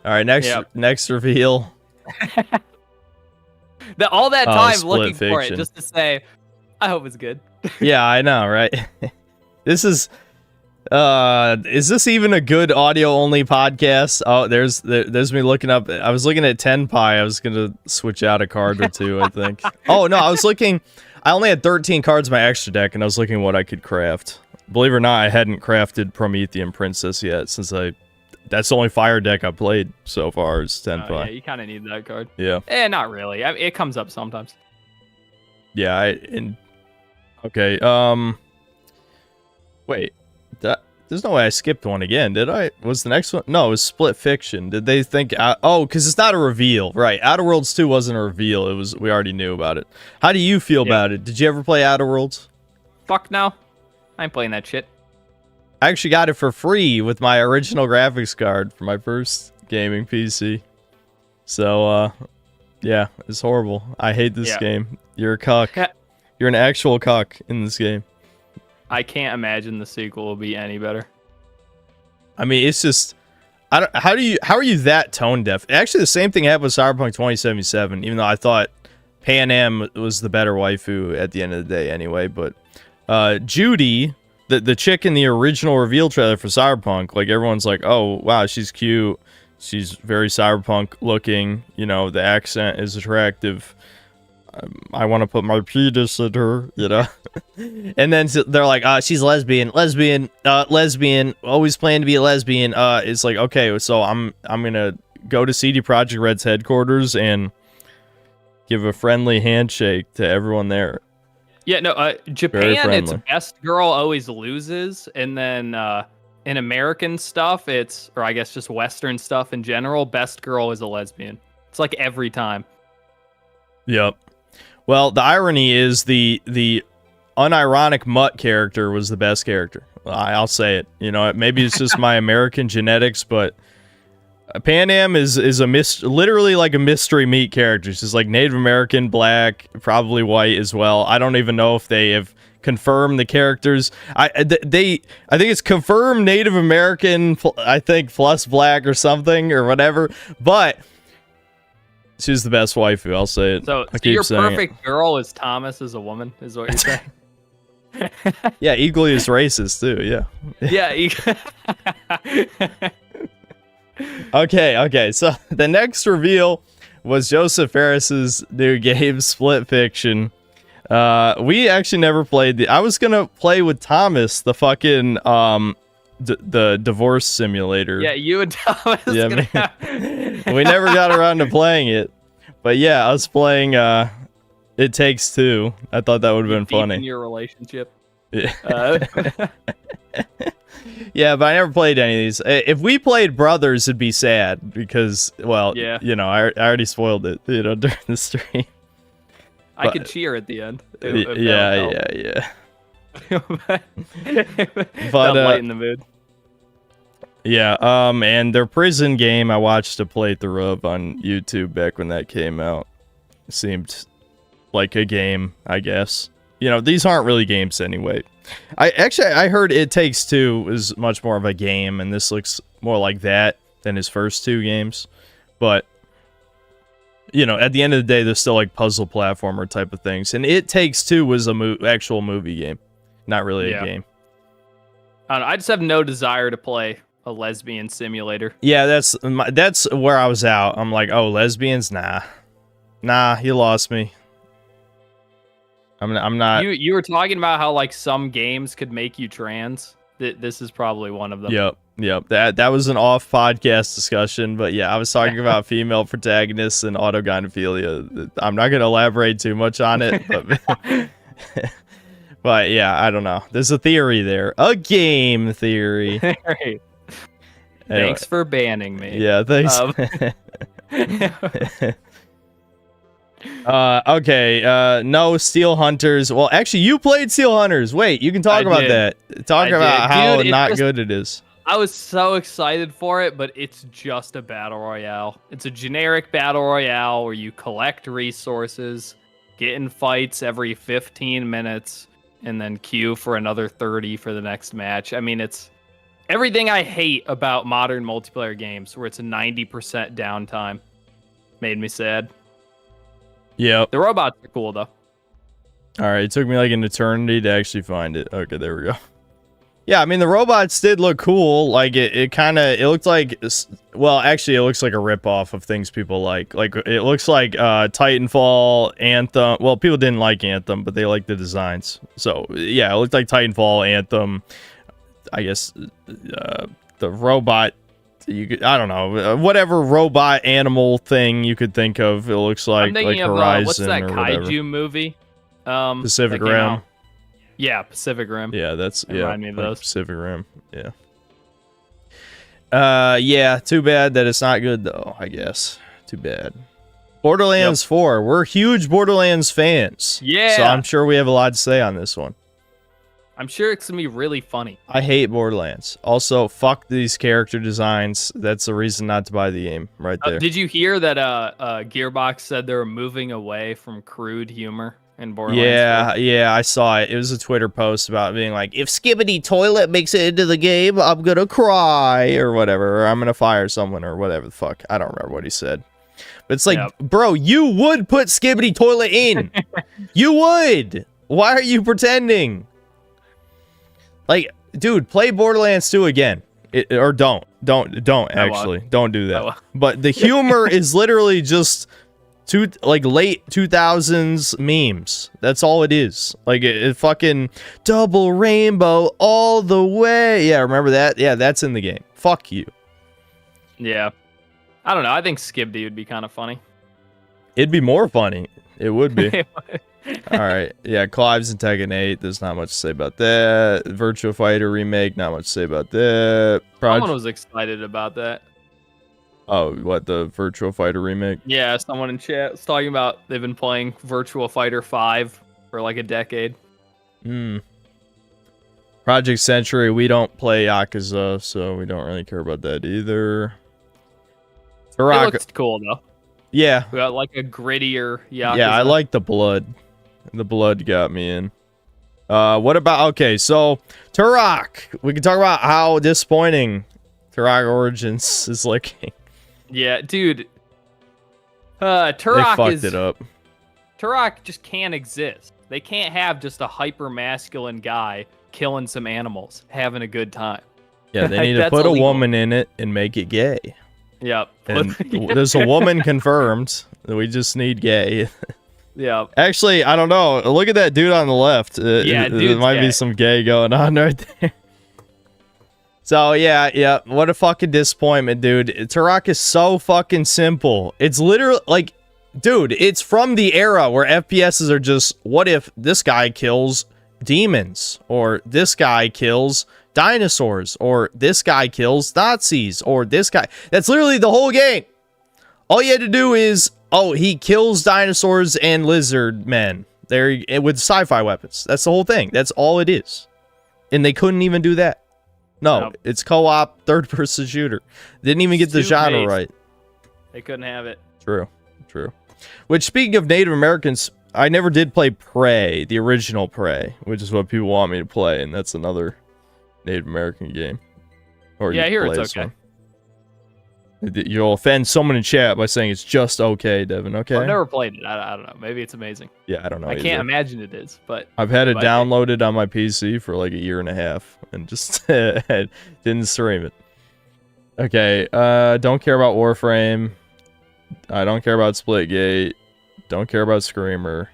All right, next reveal. All that time looking for it just to say, I hope it's good. Yeah, I know, right? This is this even a good audio-only podcast? Oh, there's me looking up. I was looking at 10 Pi. I was gonna switch out a card or two, I think. Oh, no, I was looking... I only had 13 cards in my extra deck, and I was looking at what I could craft. Believe it or not, I hadn't crafted Promethean Princess yet, since that's the only fire deck I played so far is 10 Pi. Yeah, you kind of need that card. Yeah. Not really. I mean, it comes up sometimes. Yeah, okay, wait, there's no way I skipped one again, did I? Was the next one? No, it was Split Fiction. Did they think, because it's not a reveal, right? Outer Worlds 2 wasn't a reveal, we already knew about it. How do you feel about it? Did you ever play Outer Worlds? Fuck no, I ain't playing that shit. I actually got it for free with my original graphics card for my first gaming PC. So, yeah, it's horrible. I hate this game. You're a cuck. You're an actual cuck in this game. I can't imagine the sequel will be any better. I mean, it's just... how are you that tone deaf? Actually, the same thing happened with Cyberpunk 2077, even though I thought Pan Am was the better waifu at the end of the day anyway, but Judy, the chick in the original reveal trailer for Cyberpunk, like, everyone's like, oh, wow, she's cute. She's very cyberpunk looking. You know, the accent is attractive. I want to put my penis in her, you know. And then they're like, she's lesbian, always planned to be a lesbian. It's like, okay, so I'm gonna go to CD Projekt Red's headquarters and give a friendly handshake to everyone there. Yeah, no, Japan, it's best girl always loses, and then in American stuff, or I guess just Western stuff in general, best girl is a lesbian. It's like every time. Yep. Well, the irony is the unironic mutt character was the best character. I'll say it. You know, maybe it's just my American genetics, but Pan Am is literally like a mystery meat character. She's like Native American, black, probably white as well. I don't even know if they have confirmed the characters. I think it's confirmed Native American, I think, plus black or something or whatever. But she's the best waifu, I'll say it. So your perfect girl is Thomas as a woman, is what you're saying? Yeah, equally as racist, too, yeah. Yeah. Okay, so the next reveal was Joseph Ferris's new game, Split Fiction. We actually never played I was gonna play with Thomas, the fucking, the divorce simulator. Yeah, you and Thomas. Yeah, we never got around to playing it, but yeah, us playing It Takes Two. I thought that would have been funny. In your relationship. Yeah. Yeah, but I never played any of these. If we played Brothers, it'd be sad because, well, yeah. You know, I already spoiled it, you know, during the stream. I could cheer at the end. Yeah. But lighten the mood. Yeah, and their prison game, I watched a playthrough of on YouTube back when that came out. It seemed like a game, I guess. You know, these aren't really games anyway. I heard It Takes Two is much more of a game, and this looks more like that than his first two games. But, you know, at the end of the day, they're still like puzzle platformer type of things. And It Takes Two was a actual movie game, not really a game. I don't know, I just have no desire to play a lesbian simulator. Yeah, that's where I was out. I'm like, oh, lesbians? Nah, you lost me. I'm not. You were talking about how like some games could make you trans. This is probably one of them. Yep. That was an off podcast discussion, but yeah, I was talking about female protagonists and autogynephilia. I'm not going to elaborate too much on it, but but yeah, I don't know. There's a theory there, a game theory. Anyway. Thanks for banning me. Yeah, thanks. Okay, no Steel Hunters. Well, actually, you played Steel Hunters. Wait, you can talk about that. Talk about how not good it is. I was so excited for it, but it's just a battle royale. It's a generic battle royale where you collect resources, get in fights every 15 minutes, and then queue for another 30 for the next match. I mean, it's everything I hate about modern multiplayer games, where it's a 90% downtime. Made me sad. Yeah. The robots are cool, though. All right, it took me like an eternity to actually find it. Okay, there we go. Yeah, I mean, the robots did look cool. Like, it looked like, well, actually, it looks like a ripoff of things people like. Like, it looks like Titanfall, Anthem. Well, people didn't like Anthem, but they liked the designs. So, yeah, it looked like Titanfall, Anthem. I guess the robot, I don't know, whatever robot animal thing you could think of. It looks like, I'm thinking of Horizon what's that or kaiju whatever. Movie? Pacific Rim. Yeah, Pacific Rim. Yeah, that's Remind me of those. Pacific Rim. Yeah. Yeah. Too bad that it's not good though. I guess. Too bad. Borderlands 4. We're huge Borderlands fans. Yeah. So I'm sure we have a lot to say on this one. I'm sure it's gonna be really funny. I hate Borderlands. Also, fuck these character designs. That's the reason not to buy the game, right there. Did you hear that? Gearbox said they're moving away from crude humor in Borderlands 4? Yeah, I saw it. It was a Twitter post about being like, if Skibbity Toilet makes it into the game, I'm gonna cry or whatever, or I'm gonna fire someone or whatever the fuck. I don't remember what he said. But it's like, bro, you would put Skibbity Toilet in. You would. Why are you pretending? Like, dude, play Borderlands 2 again. Or don't actually. Don't do that. But the humor is literally just late 2000s memes. That's all it is. Like it fucking double rainbow all the way. Yeah, remember that? Yeah, that's in the game. Fuck you. Yeah. I don't know. I think Skibidi would be kind of funny. It'd be more funny. It would be. All right. Yeah, Clive's in Tekken 8. There's not much to say about that. Virtua Fighter remake. Not much to say about that. Someone was excited about that. Oh, what, the Virtua Fighter remake? Yeah, someone in chat was talking about they've been playing Virtua Fighter 5 for like a decade. Project Century, we don't play Yakuza, so we don't really care about that either. It looks cool, though. Yeah. We got like a grittier Yakuza. Yeah, I like the blood. The blood got me in. What about... Okay, so Turok. We can talk about how disappointing Turok Origins is looking. Yeah, dude. Turok they fucked it up. Turok just can't exist. They can't have just a hyper-masculine guy killing some animals, having a good time. Yeah, they need to put illegal. A woman in it and make it gay. Yep. And there's a woman confirmed. We just need gay. Yeah. Actually, I don't know. Look at that dude on the left. Yeah, there might be some gay going on right there. So, yeah. What a fucking disappointment, dude. Turok is so fucking simple. It's literally, like, dude, it's from the era where FPSs are just, what if this guy kills demons? Or this guy kills dinosaurs? Or this guy kills Nazis? Or this guy... That's literally the whole game. All you had to do is, oh, he kills dinosaurs and lizard men. There, with sci-fi weapons. That's the whole thing. That's all it is. And they couldn't even do that. No, nope. It's co-op, third-person shooter. Didn't even get the genre right. They couldn't have it. True. Which, speaking of Native Americans, I never did play Prey, the original Prey, which is what people want me to play, and that's another Native American game. Or yeah, I hear it's okay. One. You'll offend someone in chat by saying it's just okay, Devin, okay? I've never played it. I don't know. Maybe it's amazing. Yeah, I don't know I can't imagine it is, but... I've had it downloaded on my PC for like a year and a half and just didn't stream it. Okay, don't care about Warframe. I don't care about Splitgate. Don't care about Screamer.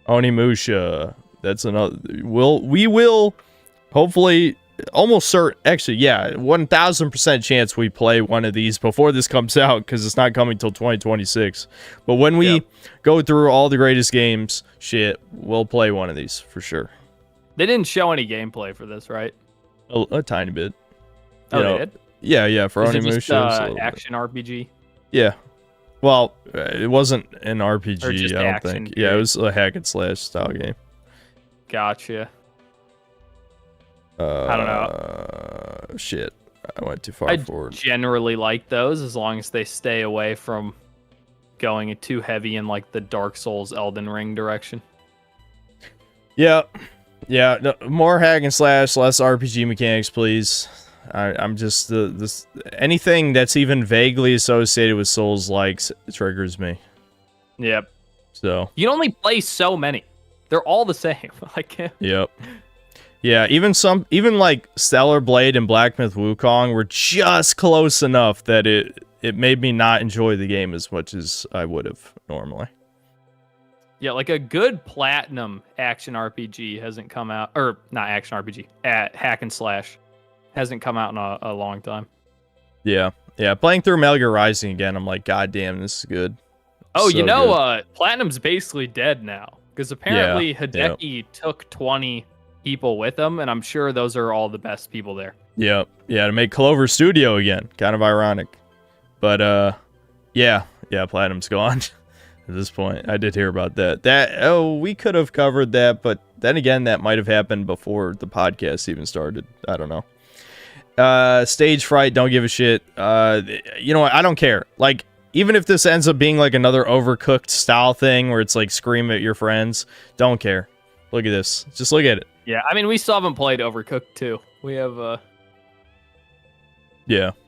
Onimusha. That's another... We will hopefully... Almost certain, actually, yeah, 1,000% chance we play one of these before this comes out because it's not coming till 2026. But when we go through all the greatest games, shit, we'll play one of these for sure. They didn't show any gameplay for this, right? A tiny bit. Oh, they did? Yeah, for Onimusha. Is it just action RPG? Yeah. Well, it wasn't an RPG, I don't think. Game. Yeah, it was a hack and slash style game. Gotcha. I don't know. Shit. I went too far forward. I generally like those as long as they stay away from going too heavy in like the Dark Souls Elden Ring direction. Yeah. No, more hack and slash, less RPG mechanics, please. I'm just this anything that's even vaguely associated with Souls likes triggers me. Yep. So you can only play so many. They're all the same. Yep. Yeah, even like Stellar Blade and Black Myth Wukong were just close enough that it made me not enjoy the game as much as I would have normally. Yeah, like a good platinum action RPG hasn't come out, or not action RPG, hack and slash hasn't come out in a long time. Yeah, playing through Metal Gear Rising again, I'm like, god damn, this is good. Oh, so Platinum's basically dead now because apparently Hideki took 20 people with them, and I'm sure those are all the best people there. Yeah, to make Clover Studio again. Kind of ironic. But, yeah, Platinum's gone at this point. I did hear about that. We could have covered that, but then again, that might have happened before the podcast even started. I don't know. Stage fright, don't give a shit. You know what? I don't care. Like, even if this ends up being like another Overcooked style thing where it's like scream at your friends, don't care. Look at this. Just look at it. Yeah, I mean, we still haven't played Overcooked 2. We have,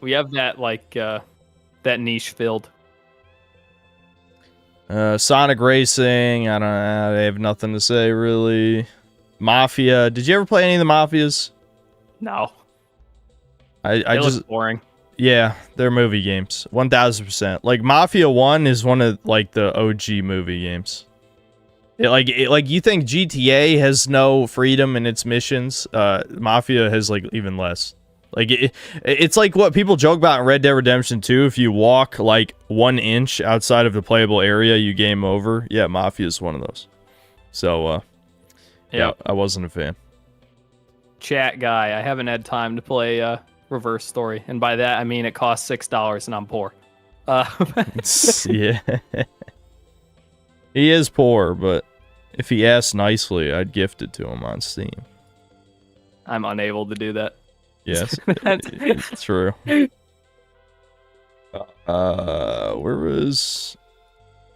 we have that, like, that niche filled. Sonic Racing, I don't know, I have nothing to say, really. Mafia, did you ever play any of the Mafias? No. I just boring. Yeah, they're movie games. 1000%. Like Mafia 1 is one of like the OG movie games. Like you think GTA has no freedom in its missions? Mafia has like even less. Like it's like what people joke about in Red Dead Redemption 2. If you walk like 1 inch outside of the playable area, you game over. Yeah, Mafia is one of those. So yeah, I wasn't a fan. Chat guy, I haven't had time to play Reverse Story, and by that I mean it costs $6 and I'm poor. Yeah, he is poor, but if he asked nicely, I'd gift it to him on Steam. I'm unable to do that. Yes, it's true. Where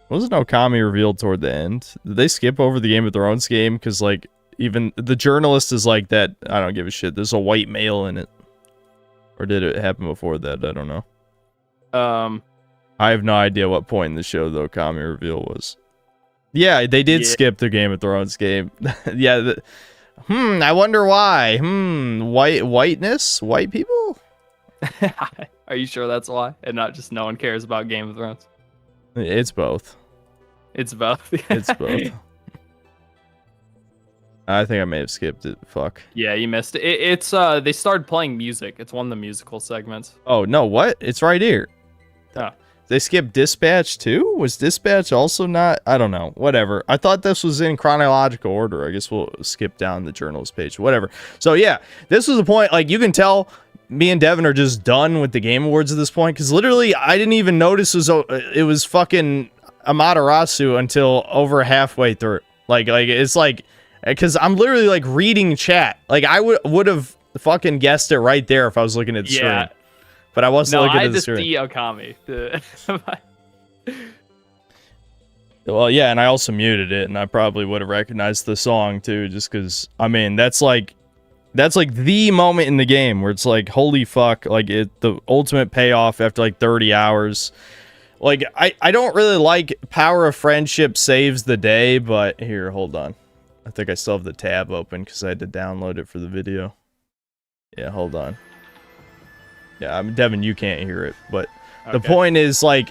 wasn't Okami revealed toward the end? Did they skip over the Game of Thrones game? Because like even the journalist is like that. I don't give a shit. There's a white male in it, or did it happen before that? I don't know. I have no idea what point in the show the Okami reveal was. Yeah, they did skip the Game of Thrones game. Yeah. I wonder why. Whiteness? White people? Are you sure that's why? And not just no one cares about Game of Thrones? It's both. It's both. It's both. I think I may have skipped it. Fuck. Yeah, you missed it. It's they started playing music. It's one of the musical segments. Oh, no, what? It's right here. Oh. They skipped Dispatch too? Was Dispatch also not? I don't know. Whatever. I thought this was in chronological order. I guess we'll skip down the journalist page. Whatever. So yeah, this was the point. Like you can tell me and Devin are just done with the Game Awards at this point. Because literally I didn't even notice it was fucking Amaterasu until over halfway through. Like it's like, because I'm literally like reading chat. Like I would have fucking guessed it right there if I was looking at the screen. But I wasn't looking at the screen. No, I just see Okami. Well, yeah, and I also muted it, and I probably would have recognized the song, too, just because, I mean, that's like the moment in the game where it's like, holy fuck, like, the ultimate payoff after, like, 30 hours. Like, I don't really like Power of Friendship saves the day, but here, hold on. I think I still have the tab open, because I had to download it for the video. Yeah, hold on. Yeah, Devin, you can't hear it, but the point is, like,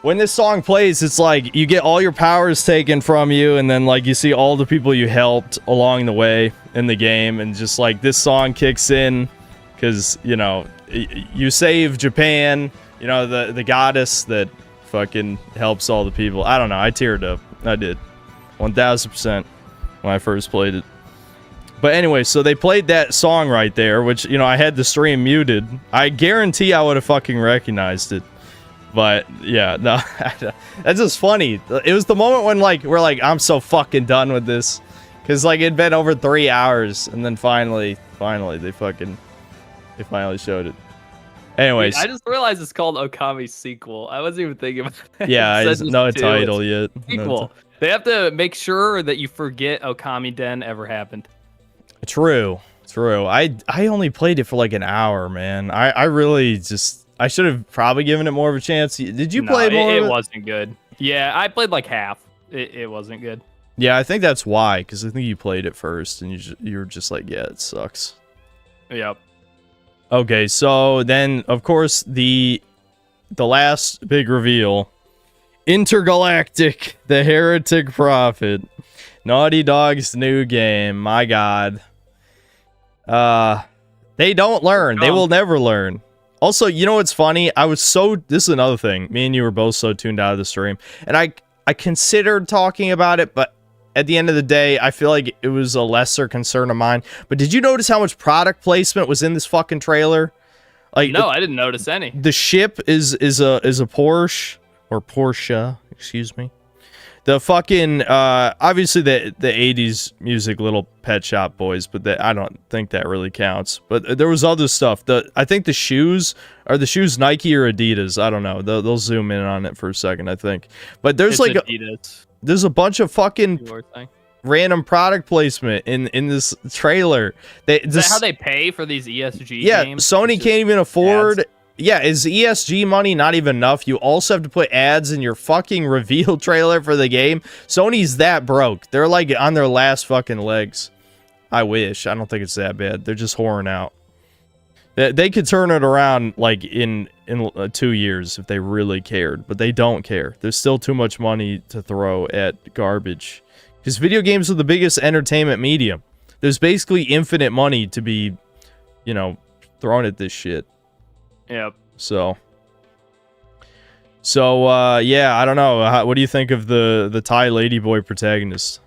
when this song plays, it's like, you get all your powers taken from you, and then, like, you see all the people you helped along the way in the game, and just, like, this song kicks in, because, you know, you save Japan, you know, the goddess that fucking helps all the people. I don't know, I teared up. I did. 1000% when I first played it. But anyway, so they played that song right there, which, you know, I had the stream muted. I guarantee I would have fucking recognized it. But, yeah, no, that's just funny. It was the moment when, like, we're like, I'm so fucking done with this. Because, like, it'd been over 3 hours, and then finally, they finally showed it. Anyways. I just realized it's called Okami sequel. I wasn't even thinking about that. Yeah, it's no title yet. Sequel. They have to make sure that you forget Okami Den ever happened. True. I only played it for like an hour, man. I really just, I should have probably given it more of a chance. Did you play more? It wasn't good. Yeah, I played like half. It wasn't good. Yeah, I think that's why, because I think you played it first, and you were just like, yeah, it sucks. Yep. Okay, so then, of course, the last big reveal, Intergalactic, the Heretic Prophet, Naughty Dog's new game. My God. They don't learn. They will never learn. Also, you know what's funny? This is another thing. Me and you were both so tuned out of the stream, and I considered talking about it, but at the end of the day, I feel like it was a lesser concern of mine. But did you notice how much product placement was in this fucking trailer? Like, no, I didn't notice any. The ship is a Porsche, or Porsche, excuse me. The fucking obviously the 80s music, Little Pet Shop Boys, but I don't think that really counts. But there was other stuff. I think the shoes are Nike or Adidas. I don't know. They'll zoom in on it for a second, I think. But there's like there's a bunch of fucking random product placement in this trailer. Is that how they pay for these ESG games? Yeah, Sony can't even afford ads. Yeah, is ESG money not even enough? You also have to put ads in your fucking reveal trailer for the game. Sony's that broke. They're like on their last fucking legs. I wish. I don't think it's that bad. They're just whoring out. They could turn it around like in 2 years if they really cared, but they don't care. There's still too much money to throw at garbage. Because video games are the biggest entertainment medium. There's basically infinite money to be, thrown at this shit. Yep. So yeah, I don't know. What do you think of the Thai ladyboy protagonist?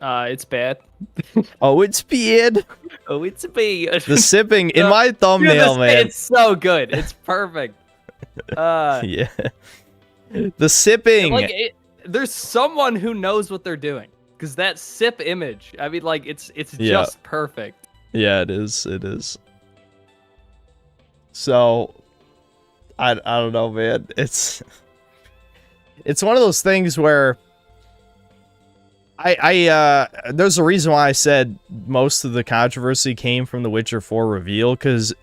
It's bad. Oh, it's bad. Oh, it's bad. The sipping in my thumbnail, man. It's so good. It's perfect. Yeah. The sipping. Like, there's someone who knows what they're doing. Because that sip image, I mean, like, it's just perfect. Yeah, it is. It is. So, I don't know, man. It's one of those things where there's a reason why I said most of the controversy came from the Witcher 4 reveal, because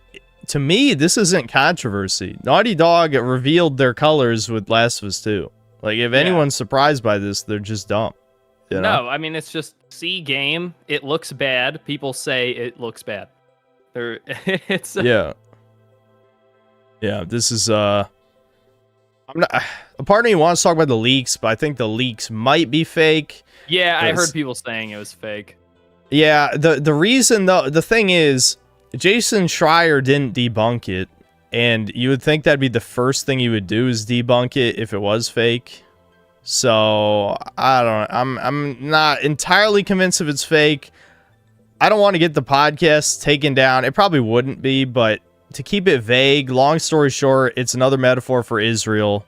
to me, this isn't controversy. Naughty Dog revealed their colors with Last of Us 2. Like, if anyone's surprised by this, they're just dumb. No, I mean, it's just game. It looks bad. People say it looks bad. It's yeah. This is I'm not. A part of me wants to talk about the leaks, but I think the leaks might be fake. Yeah, I heard people saying it was fake. Yeah, the reason though, the thing is, Jason Schreier didn't debunk it, and you would think that'd be the first thing he would do is debunk it if it was fake. So I don't know. I'm not entirely convinced if it's fake. I don't want to get the podcast taken down. It probably wouldn't be, but to keep it vague, long story short, it's another metaphor for Israel,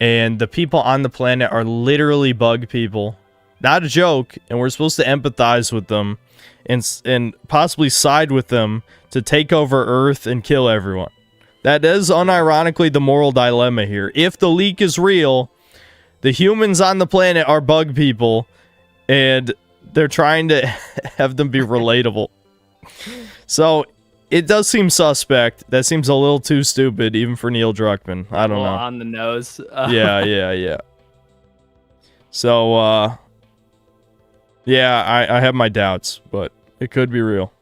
and the people on the planet are literally bug people. Not a joke, and we're supposed to empathize with them and possibly side with them to take over Earth and kill everyone. That is unironically the moral dilemma here. If the leak is real, the humans on the planet are bug people, and they're trying to have them be relatable. So, it does seem suspect. That seems a little too stupid, even for Neil Druckmann. I don't know. On the nose. Yeah. So, yeah, I have my doubts, but it could be real.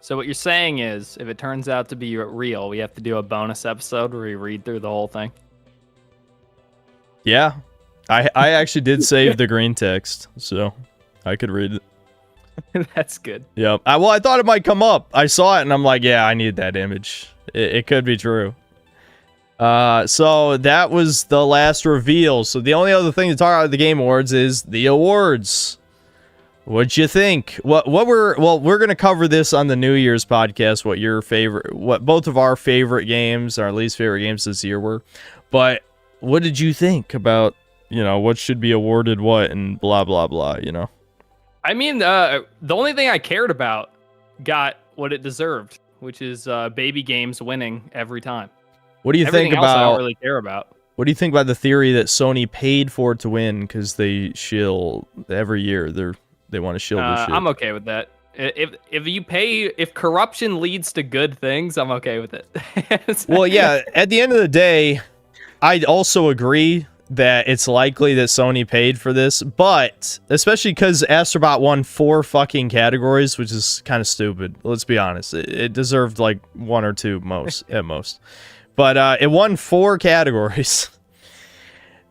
So what you're saying is, if it turns out to be real, we have to do a bonus episode where we read through the whole thing? Yeah. I actually did save the green text, so I could read it. That's good. Yep. I thought it might come up. I saw it, and I'm like, yeah, I need that image. It could be true. So that was the last reveal. So the only other thing to talk about at the Game Awards is the awards. What'd you think? We're gonna cover this on the New Year's podcast. What both of our favorite games, our least favorite games this year were. But what did you think about, what should be awarded what and blah, blah, blah, I mean, the only thing I cared about got what it deserved, which is baby games winning every time. What do you think else about? I don't really care about. What do you think about the theory that Sony paid for it to win because they shill every year? They want to shill this shit. I'm okay with that. If corruption leads to good things, I'm okay with it. Well, yeah. At the end of the day, I'd also agree that it's likely that Sony paid for this, but especially because Astrobot won 4 fucking categories, which is kind of stupid. Let's be honest. It deserved like 1 or 2 at most. But it won 4 categories.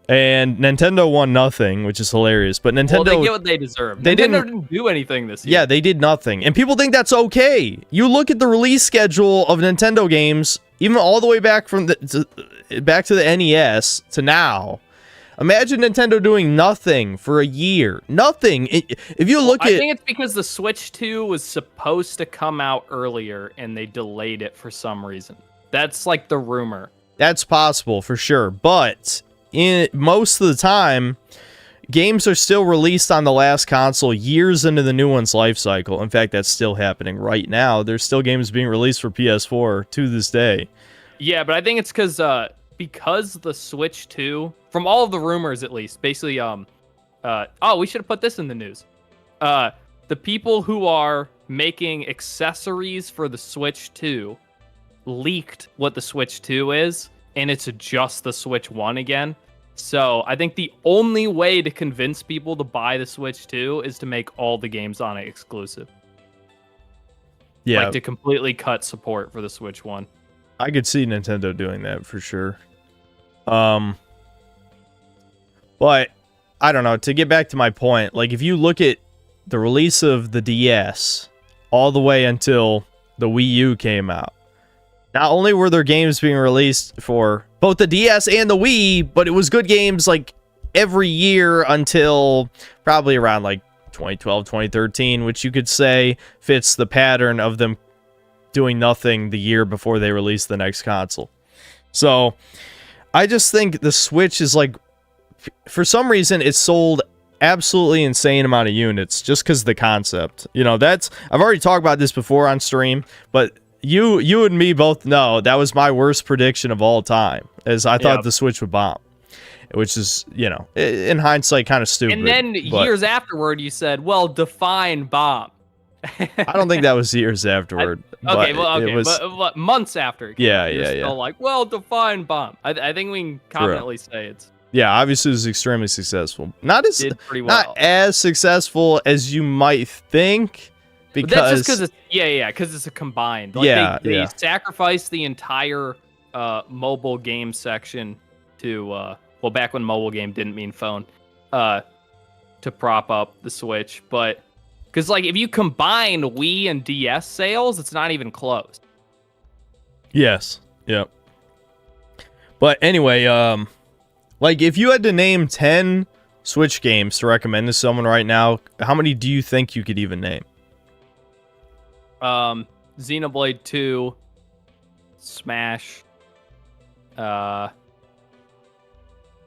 And Nintendo won nothing, which is hilarious. But Nintendo... Well, they get what they deserve. Nintendo didn't do anything this year. Yeah, they did nothing. And people think that's okay. You look at the release schedule of Nintendo games, even all the way back back to the NES to now. Imagine Nintendo doing nothing for a year. Nothing. If you look at... I think it's because the Switch 2 was supposed to come out earlier, and they delayed it for some reason. That's like the rumor. That's possible, for sure. But most of the time, games are still released on the last console years into the new one's life cycle. In fact, that's still happening right now. There's still games being released for PS4 to this day. Yeah, but I think it's because the Switch 2, from all of the rumors at least, basically, we should have put this in the news. The people who are making accessories for the Switch 2 leaked what the Switch 2 is, and it's just the Switch 1 again. So I think the only way to convince people to buy the Switch 2 is to make all the games on it exclusive. Yeah, Like to completely cut support for the Switch one. I could see Nintendo doing that for sure. But I don't know, to get back to my point, like if you look at the release of the DS all the way until the Wii U came out, not only were there games being released for both the DS and the Wii, but it was good games like every year until probably around like 2012, 2013, which you could say fits the pattern of them doing nothing the year before they release the next console. So I just think the Switch is like, for some reason, it's sold absolutely insane amount of units just because of the concept. You know, I've already talked about this before on stream, but you and me both know that was my worst prediction of all time, as I thought the Switch would bomb, which is, you know, in hindsight kind of stupid. And then years afterward, you said, well, define bomb. I don't think that was years afterward. But months after. Yeah. Still like, well, define bomb. I think we can confidently say it's. Yeah, obviously it was extremely successful. Not as successful as you might think, because but that's just because because it's a combined. Like they sacrificed the entire mobile game section to back when mobile game didn't mean phone, to prop up the Switch, but because like if you combine Wii and DS sales, it's not even close. Yes. Yep. But anyway, like, if you had to name 10 Switch games to recommend to someone right now, how many do you think you could even name? Xenoblade 2, Smash, Mario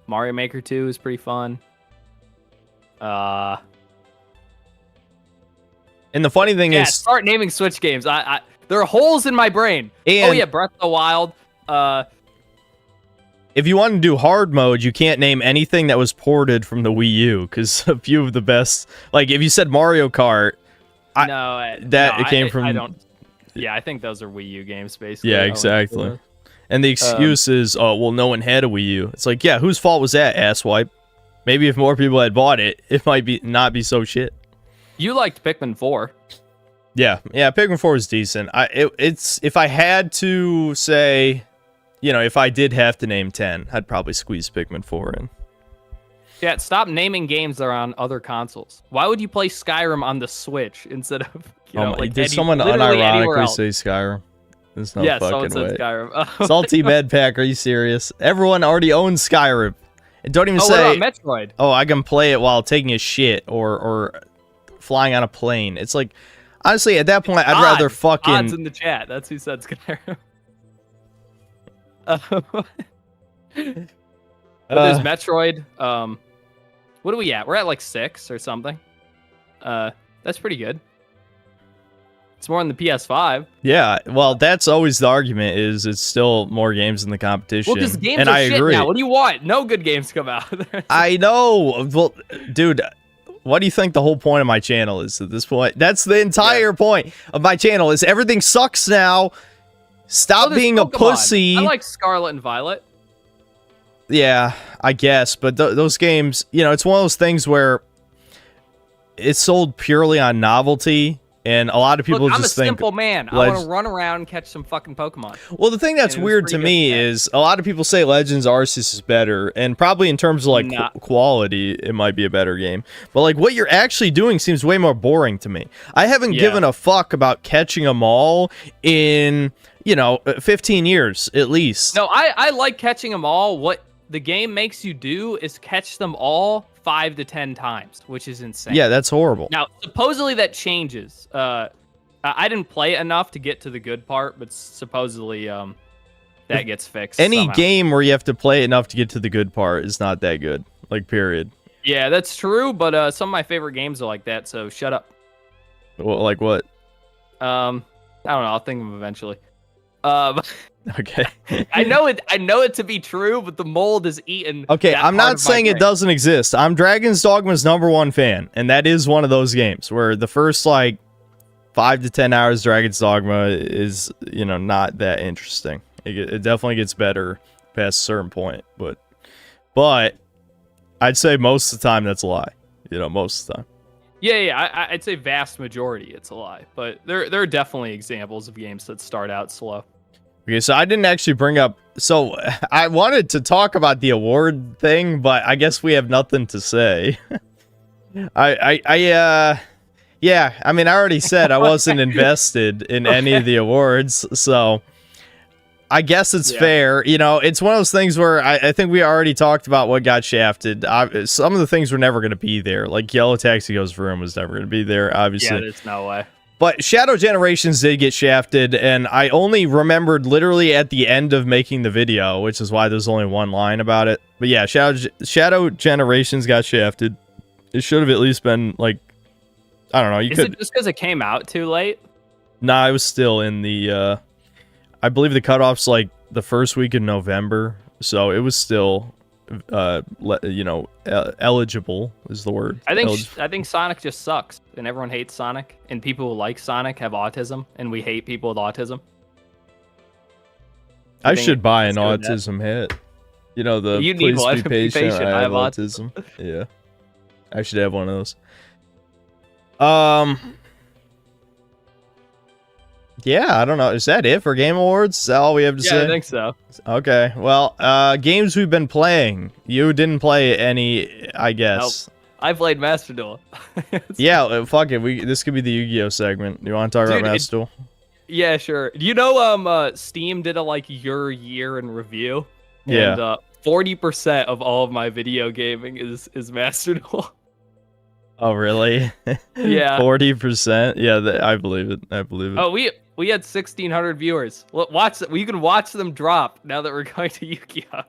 Maker 2 is pretty fun. And the funny thing is... start naming Switch games. There are holes in my brain. And Breath of the Wild, if you want to do hard mode, you can't name anything that was ported from the Wii U, because a few of the best, like if you said Mario Kart, it came from. I don't. Yeah, I think those are Wii U games, basically. Yeah, exactly. And the excuse is, oh, well, no one had a Wii U. It's like, yeah, whose fault was that, asswipe? Maybe if more people had bought it, it might not be so shit. You liked Pikmin 4. Yeah, Pikmin 4 is decent. It's if I had to say. You know, if I did have to name 10, I'd probably squeeze Pikmin 4 in. Yeah, stop naming games that are on other consoles. Why would you play Skyrim on the Switch instead of, did someone unironically say Skyrim? There's no fucking way. Skyrim. Salty Medpack, are you serious? Everyone already owns Skyrim. And don't even say, what about Metroid? Oh, I can play it while taking a shit or flying on a plane. It's like, honestly, at that point, I'd rather fucking... Odds in the chat. That's who said Skyrim. There's Metroid. What are we at? We're at like 6 or something. That's pretty good. It's more on the PS5. Yeah, well, that's always the argument, is it's still more games in the competition. Well, because games and are I shit agree. now. What do you want? No good games come out. I know. Well, dude, what do you think the whole point of my channel is at this point? That's the entire point of my channel, is everything sucks now. Stop being a pussy. I like Scarlet and Violet. Yeah, I guess, but those games, you know, it's one of those things where it's sold purely on novelty, and a lot of people just think... I'm a simple man. I want to run around and catch some fucking Pokemon. Well, the thing that's weird to me is a lot of people say Legends Arceus is better, and probably in terms of like quality, it might be a better game. But like what you're actually doing seems way more boring to me. I haven't given a fuck about catching them all in... 15 years at least. No, I like catching them all. What the game makes you do is catch them all 5 to 10 times, which is insane. Yeah, that's horrible. Now, supposedly that changes. I didn't play enough to get to the good part, but supposedly that gets fixed. Any game where you have to play enough to get to the good part is not that good. Like, period. Yeah, that's true, but some of my favorite games are like that, so shut up. Well, like what? I don't know. I'll think of them eventually. Okay. I know it to be true, but the mold is eaten. Okay, I'm not saying it doesn't exist. I'm Dragon's Dogma's #1 fan, and that is one of those games where the first like 5 to 10 hours Dragon's Dogma is, not that interesting. It definitely gets better past a certain point, but I'd say most of the time that's a lie. Most of the time. Yeah. I'd say vast majority it's a lie, but there are definitely examples of games that start out slow. Okay, so I didn't actually bring up. So I wanted to talk about the award thing, but I guess we have nothing to say. Yeah. I mean, I already said I wasn't invested in any of the awards, so I guess it's fair. You know, it's one of those things where I think we already talked about what got shafted. Some of the things were never going to be there. Like Yellow Taxi Goes Room was never going to be there, obviously. Yeah, there's no way. But Shadow Generations did get shafted, and I only remembered literally at the end of making the video, which is why there's only one line about it. But yeah, Shadow Generations got shafted. It should have at least been, like, I don't know. Is it just because it came out too late? Nah, it was still in the, I believe the cutoff's, like, the first week in November, so it was still, eligible is the word. I think Sonic just sucks, and everyone hates Sonic, and people who like Sonic have autism, and we hate people with autism. I should buy an autism hit. You know, the you need please one. be patient, I have autism. Yeah. I should have one of those. Yeah, I don't know. Is that it for Game Awards? Is that all we have to say? Yeah, I think so. Okay. Well, games we've been playing. You didn't play any, I guess. Nope. I played Master Duel. Yeah, fuck it. This could be the Yu-Gi-Oh segment. You want to talk about Master Duel? Yeah, sure. Do you know Steam did a your year in review? Yeah. And 40% of all of my video gaming is Master Duel. Oh, really? Yeah. 40%? Yeah, I believe it. I believe it. Oh, we had 1,600 viewers. You can watch them drop now that we're going to Yu-Gi-Oh.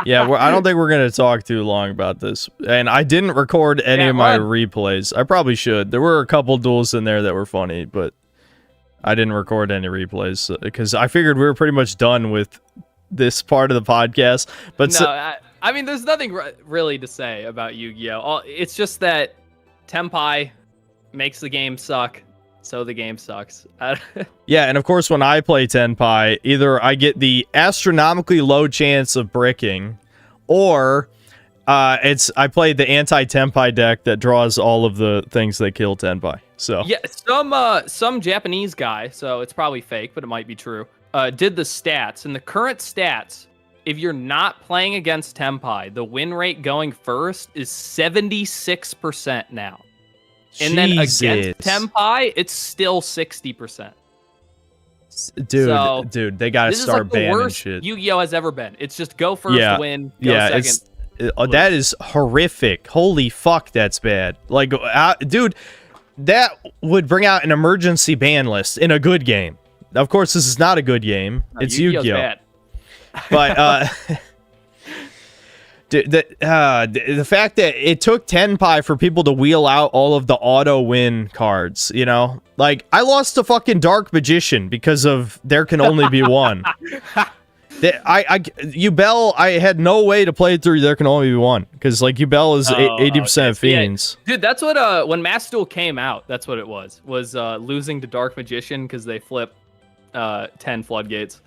Yeah, I don't think we're going to talk too long about this. And I didn't record any of my replays. I probably should. There were a couple duels in there that were funny, but I didn't record any replays because I figured we were pretty much done with this part of the podcast. But no, I mean, there's nothing really to say about Yu-Gi-Oh. It's just that Tenpai makes the game suck, so the game sucks. Yeah, and of course, when I play Tenpai, either I get the astronomically low chance of bricking, or I play the anti-Tenpai deck that draws all of the things that kill Tenpai. So yeah, some Japanese guy, so it's probably fake, but it might be true. Did the stats, and the current stats, if you're not playing against Tenpai, the win rate going first is 76% now. And then against Tenpai, it's still 60%. Dude, they gotta start banning shit. This is the worst Yu-Gi-Oh has ever been. It's just go first, win, go second. That is horrific. Holy fuck, that's bad. Like, dude, that would bring out an emergency ban list in a good game. Of course, this is not a good game. No, it's Yu-Gi-Oh. Bad. But the fact that it took Tenpai for people to wheel out all of the auto win cards, you know, like I lost to fucking Dark Magician because of there can only be one. Yubel, I had no way to play through there can only be one because like Yubel is 80% fiends. Yeah. Dude, that's what when Master Duel came out, that's what it was losing to Dark Magician because they flip 10 floodgates.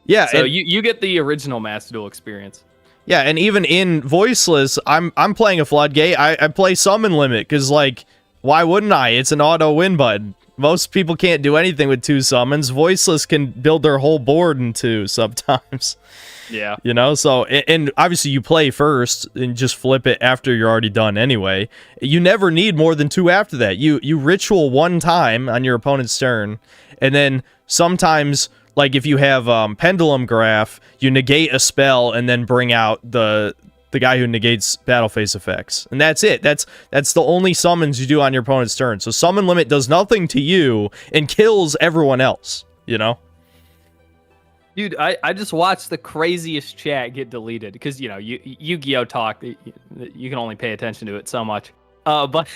Yeah, so you get the original Master Duel experience. Yeah, and even in voiceless, I'm playing a floodgate. I play summon limit because like why wouldn't I? It's an auto win button. Most people can't do anything with 2 summons. Voiceless can build their whole board in 2 sometimes. Yeah. You know, so and obviously you play first and just flip it after you're already done anyway. You never need more than 2 after that. You ritual 1 time on your opponent's turn, and then sometimes like if you have Pendulum Graph, you negate a spell and then bring out the guy who negates battle phase effects. And that's it. That's the only summons you do on your opponent's turn. So summon limit does nothing to you and kills everyone else, you know? Dude, I just watched the craziest chat get deleted because, you know, Yu-Gi-Oh talk, you can only pay attention to it so much. But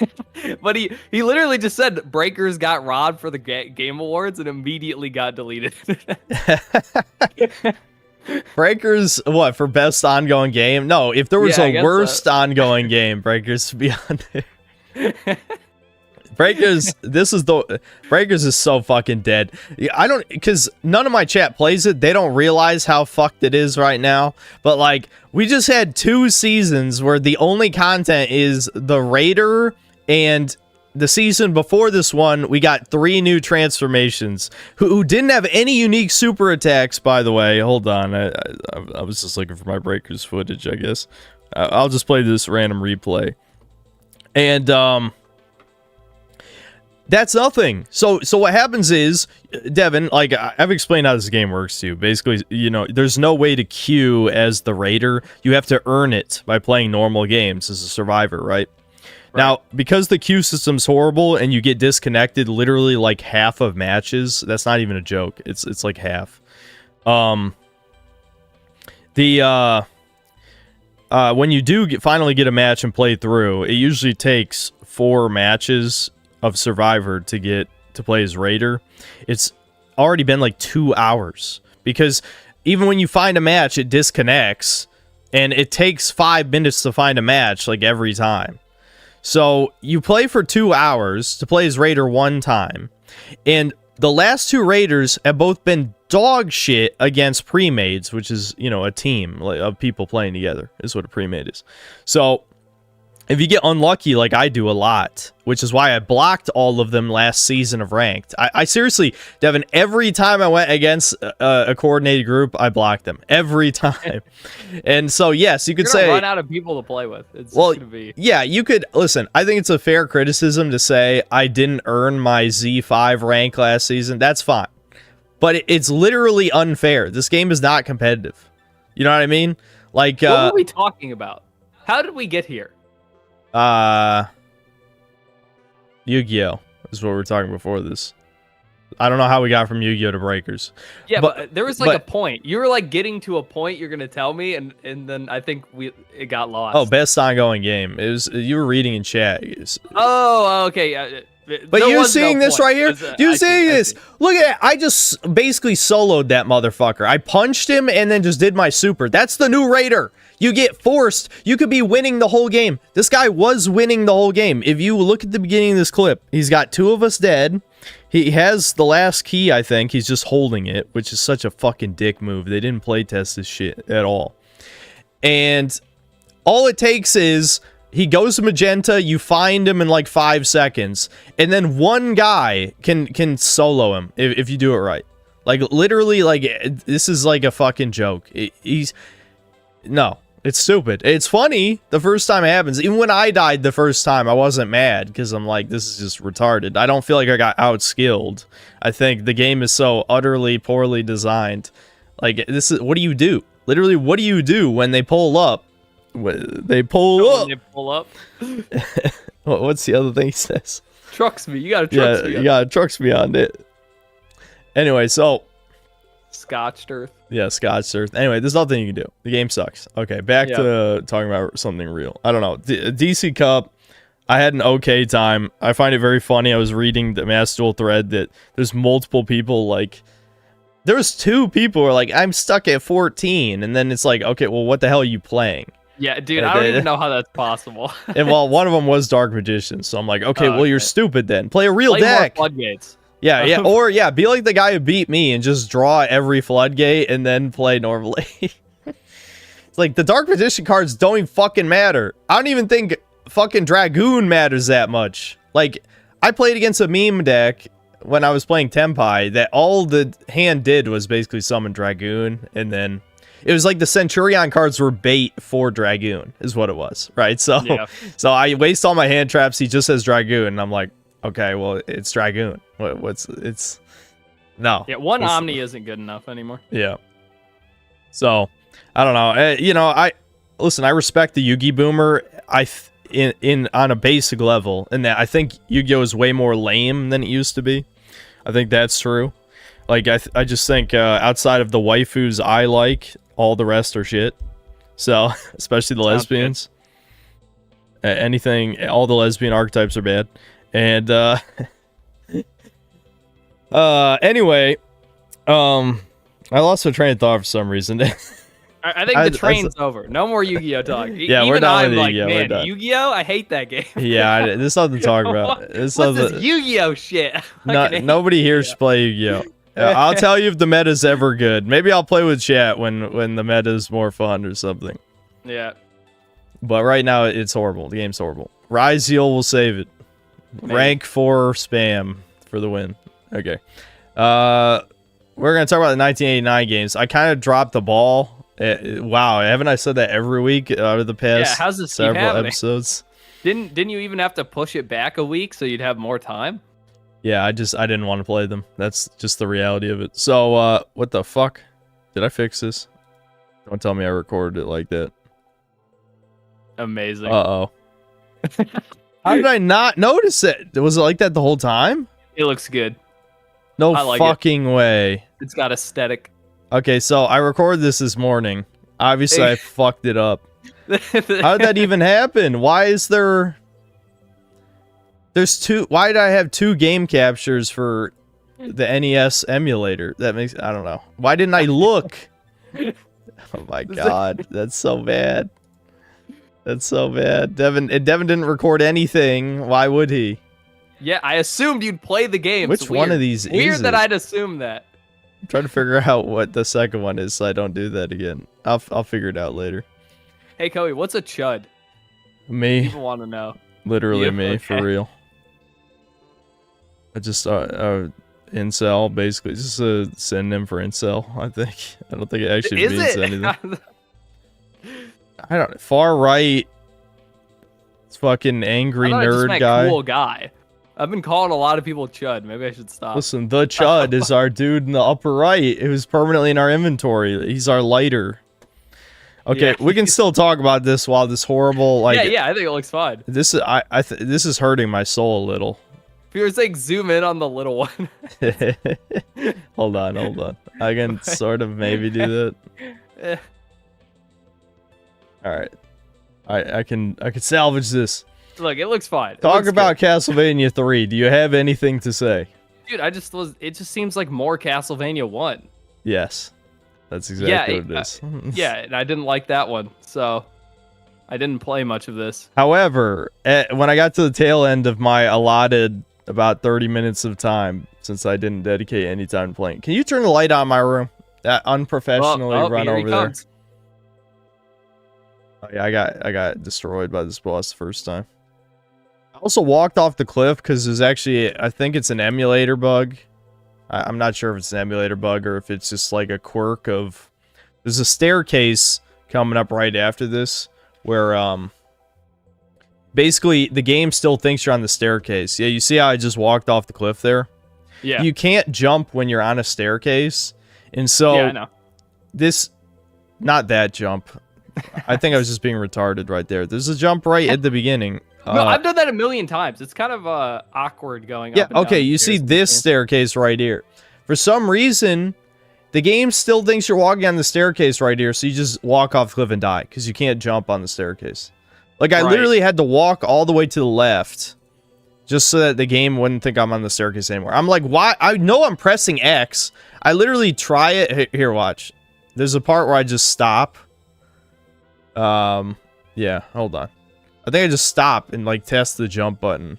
he literally just said Breakers got robbed for the Game Awards and immediately got deleted. Breakers, what, for best ongoing game? No, if there was a worst ongoing game, Breakers would be on there. Breakers, Breakers is so fucking dead. Because none of my chat plays it. They don't realize how fucked it is right now. But, like, we just had 2 seasons where the only content is the Raider And the season before this one, we got 3 new transformations who didn't have any unique super attacks, by the way. Hold on. I was just looking for my breakers footage, I guess. I'll just play this random replay. And that's nothing. So what happens is, Devin, like, I've explained how this game works to you. Basically, you know, there's no way to queue as the raider. You have to earn it by playing normal games as a survivor, right? Now, because the queue system's horrible and you get disconnected literally like half of matches, that's not even a joke. It's like half. When you do finally get a match and play through, it usually takes 4 matches of Survivor to play as Raider. It's already been like 2 hours because even when you find a match, it disconnects and it takes 5 minutes to find a match like every time. So you play for 2 hours to play as Raider 1 time, and the last 2 Raiders have both been dog shit against pre-mades, which is, you know, a team of people playing together is what a pre-made is. So if you get unlucky like I do a lot, which is why I blocked all of them last season of Ranked. I seriously, Devin, every time I went against a coordinated group, I blocked them. Every time. And so, yes, you could say... run out of people to play with. It's just gonna be... Yeah, you could... Listen, I think it's a fair criticism to say I didn't earn my Z5 rank last season. That's fine. But it's literally unfair. This game is not competitive. You know what I mean? Like... What are we talking about? How did we get here? Yu-Gi-Oh! Is what we were talking before this. I don't know how we got from Yu-Gi-Oh! To Breakers. Yeah, but there was like a point. You were like getting to a point you're gonna tell me, and then I think it got lost. Oh, best ongoing game. It was you were reading in chat. Oh, okay. But you seeing this right here? You seeing this? Look at it. I just basically soloed that motherfucker. I punched him and then just did my super. That's the new Raider. You get forced. You could be winning the whole game. This guy was winning the whole game. If you look at the beginning of this clip, he's got 2 of us dead. He has the last key, I think. He's just holding it, which is such a fucking dick move. They didn't playtest this shit at all. And all it takes is he goes to magenta, you find him in like 5 seconds, and then one guy can solo him if you do it right. Like, literally, like, this is like a fucking joke. No. It's stupid. It's funny the first time it happens. Even when I died the first time, I wasn't mad because I'm like, this is just retarded. I don't feel like I got outskilled. I think the game is so utterly poorly designed. Like, this is, what do you do? Literally, what do you do when they pull up? They pull up. When they pull up. What's the other thing he says? Trucks me. You gotta trucks me. Yeah, you gotta trucks me on it. Anyway, so. Scotched Earth. Yeah, Scotched Earth. Anyway, there's nothing you can do. The game sucks. Okay, back to talking about something real. I don't know. DC Cup, I had an okay time. I find it very funny. I was reading the Mass Duel thread that there's multiple people, like... There was 2 people who are like, I'm stuck at 14. And then it's like, okay, well, what the hell are you playing? Yeah, dude, I don't even know how that's possible. And well, one of them was Dark Magician. So I'm like, okay, well, you're stupid then. Play a real deck. More floodgates. Yeah, or be like the guy who beat me and just draw every floodgate and then play normally. It's like, the Dark Magician cards don't even fucking matter. I don't even think fucking Dragoon matters that much. Like, I played against a meme deck when I was playing Tenpai that all the hand did was basically summon Dragoon, and then it was like the Centurion cards were bait for Dragoon, is what it was, right? So, so I waste all my hand traps, he just says Dragoon, and I'm like, okay, well, it's Dragoon. No. Yeah, one Omni isn't good enough anymore. Yeah. So, I don't know. You know, I respect the Yugi Boomer. On a basic level, and that I think Yu-Gi-Oh is way more lame than it used to be. I think that's true. Like, I just think outside of the waifus I like, all the rest are shit. So, especially the lesbians. Anything, all the lesbian archetypes are bad. And anyway, I lost my train of thought for some reason. I think the train's over. No more Yu-Gi-Oh talk. Yeah, we're done with Yu-Gi-Oh. Man, Yu-Gi-Oh, I hate that game. Yeah, there's nothing to talk about. What's this Yu-Gi-Oh shit? Nobody here should play Yu-Gi-Oh. I'll tell you if the meta's ever good. Maybe I'll play with chat when the meta's more fun or something. Yeah. But right now, it's horrible. The game's horrible. Ryzeal will save it. Maybe. Rank 4 spam for the win. Okay. We're going to talk about the 1989 games. I kind of dropped the ball. Wow, haven't I said that every week out of the past how's this keep several happening? episodes? Didn't you even have to push it back a week so you'd have more time? Yeah, I didn't want to play them. That's just the reality of it. So, what the fuck? Did I fix this? Don't tell me I recorded it like that. Amazing. Uh-oh. How did I not notice it? Was it like that the whole time? It looks good. No I like fucking way. It's got aesthetic. Okay, so I recorded this morning. Obviously, I fucked it up. How did that even happen? Why is there... There's two... Why did I have 2 game captures for the NES emulator? That makes... I don't know. Why didn't I look? Oh my god. That's so bad. That's so bad. Devin didn't record anything. Why would he? Yeah, I assumed you'd play the game. Which one of these is weird that it? I'd assume that. I'm trying to figure out what the second one is so I don't do that again. I'll figure it out later. Hey, Cody, what's a chud? Me. People want to know. Literally You? me, Okay. for real. I just, incel, basically. Just a synonym for incel, I think. I don't think it actually Is means it? anything. I don't... Far right. It's fucking angry I thought it just nerd meant guy. cool guy. I've been calling a lot of people chud. Maybe I should stop. Listen, the Chud is our dude in the upper right who's permanently in our inventory. He's our lighter. Okay, Yeah. we can still talk about this while this horrible, like... yeah, I think it looks fine. This is... this is hurting my soul a little. If you were saying zoom in on the little one. hold on. I can sort of maybe do that. Eh, All right, I can salvage this. Look, it looks fine. It Talk looks about good. Castlevania 3. Do you have anything to say? Dude, it just seems like more Castlevania 1. Yes, that's exactly Yeah, what it is. Yeah, and I didn't like that one, so I didn't play much of this. However, when I got to the tail end of my allotted about 30 minutes of time, since I didn't dedicate any time to playing, can you turn the light on in my room? That unprofessionally run here he over there. comes. Oh, yeah, I got destroyed by this boss the first time. I also walked off the cliff because there's actually, I think it's an emulator bug. I'm not sure if it's an emulator bug or if it's just like a quirk of... There's a staircase coming up right after this where, basically, the game still thinks you're on the staircase. Yeah, you see how I just walked off the cliff there? Yeah. You can't jump when you're on a staircase. And so, Yeah, I know. this... Not that jump. I think I was just being retarded right there. There's a jump right at the beginning. No, I've done that a million times. It's kind of awkward going Yeah, up and down okay, the you stairs see in this game. staircase right here. For some reason, the game still thinks you're walking on the staircase right here, so you just walk off the cliff and die, because you can't jump on the staircase. Like, I Right. literally had to walk all the way to the left, just so that the game wouldn't think I'm on the staircase anymore. I'm like, why? I know I'm pressing X. I literally try it. Here, watch. There's a part where I just stop. Yeah, hold on. I think I just stop and, like, test the jump button.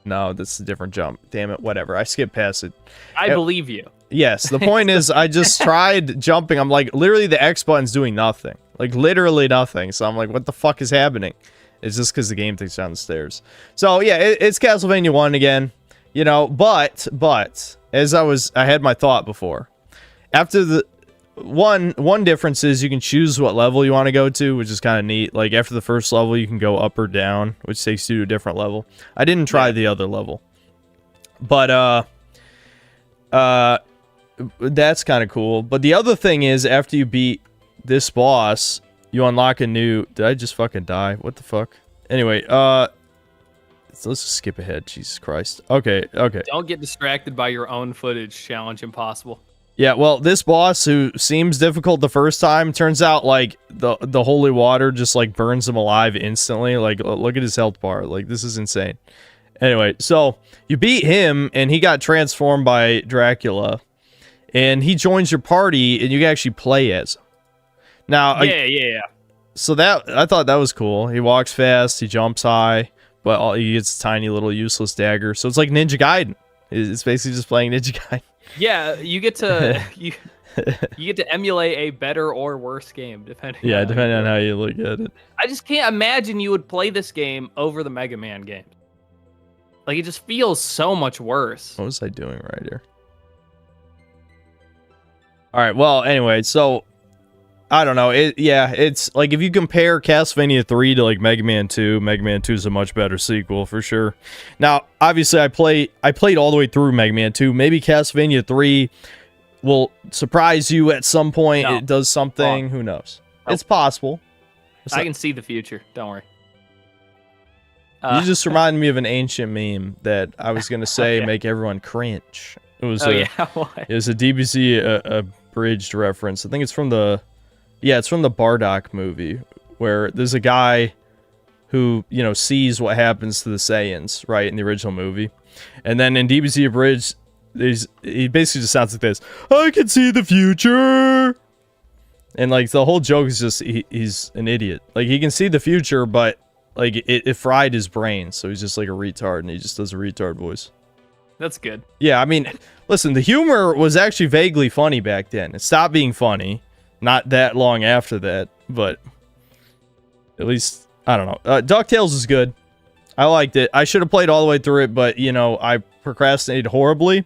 No, that's a different jump. Damn it, whatever. I skipped past it. I believe you. Yes, the point is, I just tried jumping. I'm like, literally, the X button's doing nothing. Like, literally nothing. So I'm like, what the fuck is happening? It's just because the game thinks down the stairs. So, yeah, it's Castlevania 1 again. You know, but, as I had my thought before. After the... One difference is you can choose what level you want to go to, which is kind of neat. Like, after the first level, you can go up or down, which takes you to a different level. I didn't try the other level. But, that's kind of cool. But the other thing is, after you beat this boss, you unlock a new... Did I just fucking die? What the fuck? Anyway, so let's just skip ahead. Jesus Christ. Okay. Don't get distracted by your own footage. Challenge impossible. Yeah, well, this boss, who seems difficult the first time, turns out, like, the holy water just, like, burns him alive instantly. Like, look at his health bar. Like, this is insane. Anyway, so, you beat him, and he got transformed by Dracula. And he joins your party, and you can actually play as him. Now, Yeah. so I thought that was cool. He walks fast, he jumps high, but he gets a tiny little useless dagger. So it's like Ninja Gaiden. It's basically just playing Ninja Gaiden. Yeah, you get to you get to emulate a better or worse game depending. Yeah, depending on how you look at it. I just can't imagine you would play this game over the Mega Man games. Like, it just feels so much worse. What was I doing right here? All right. Well, anyway, so I don't know. It's like if you compare Castlevania 3 to like Mega Man 2, Mega Man 2 is a much better sequel for sure. Now, obviously, I played all the way through Mega Man 2. Maybe Castlevania 3 will surprise you at some point. No. It does something. Wrong. Who knows? Nope. It's possible. I can see the future. Don't worry. You just reminded me of an ancient meme that I was gonna say yeah. make everyone cringe. It was What? It was a DBZ abridged reference. I think it's from the Bardock movie where there's a guy who, you know, sees what happens to the Saiyans, right, in the original movie. And then in DBZ abridged, he basically just sounds like this. I can see the future. And like the whole joke is just he's an idiot. Like he can see the future, but like it fried his brain, so he's just like a retard, and he just does a retard voice. That's good. Yeah, I mean, listen, the humor was actually vaguely funny back then. It stopped being funny not that long after that, but at least, I don't know. DuckTales is good. I liked it. I should have played all the way through it, but, you know, I procrastinated horribly.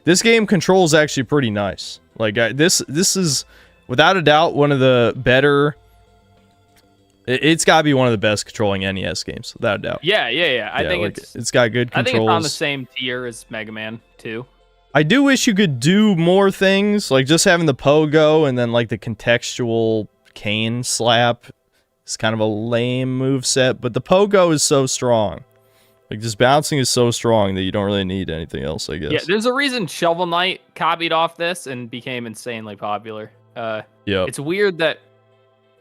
This game controls actually pretty nice. Like, this is, without a doubt, one of the better... It's got to be one of the best controlling NES games, without a doubt. Yeah. I think like, it's got good controls. I think it's on the same tier as Mega Man 2. I do wish you could do more things, like just having the pogo and then like the contextual cane slap is kind of a lame move set, but the pogo is so strong. Like just bouncing is so strong that you don't really need anything else, I guess. Yeah, there's a reason Shovel Knight copied off this and became insanely popular. It's weird that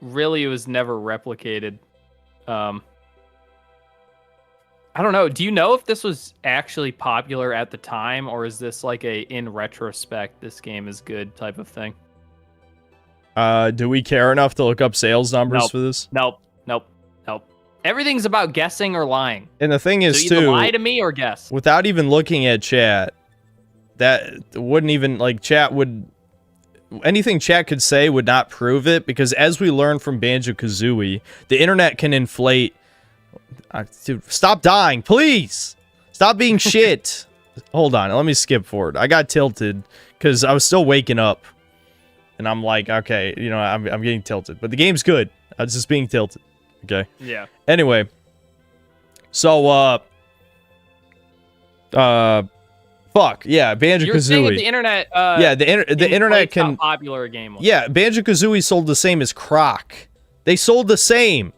really it was never replicated. I don't know. Do you know if this was actually popular at the time, or is this like a in retrospect this game is good type of thing? Do we care enough to look up sales numbers for this? Nope. Everything's about guessing or lying. And the thing is, so either too, lie to me or guess. Without even looking at chat, that wouldn't even, like, chat would... Anything chat could say would not prove it, because as we learned from Banjo-Kazooie, the internet can inflate... Dude, stop dying, please! Stop being shit! Hold on, let me skip forward. I got tilted, because I was still waking up. And I'm like, okay, you know, I'm getting tilted. But the game's good. I was just being tilted. Okay? Yeah. Anyway. So, fuck, yeah, Banjo-Kazooie. You're saying the internet, yeah, the internet can... how popular a game was. Yeah, Banjo-Kazooie sold the same as Croc. They sold the same.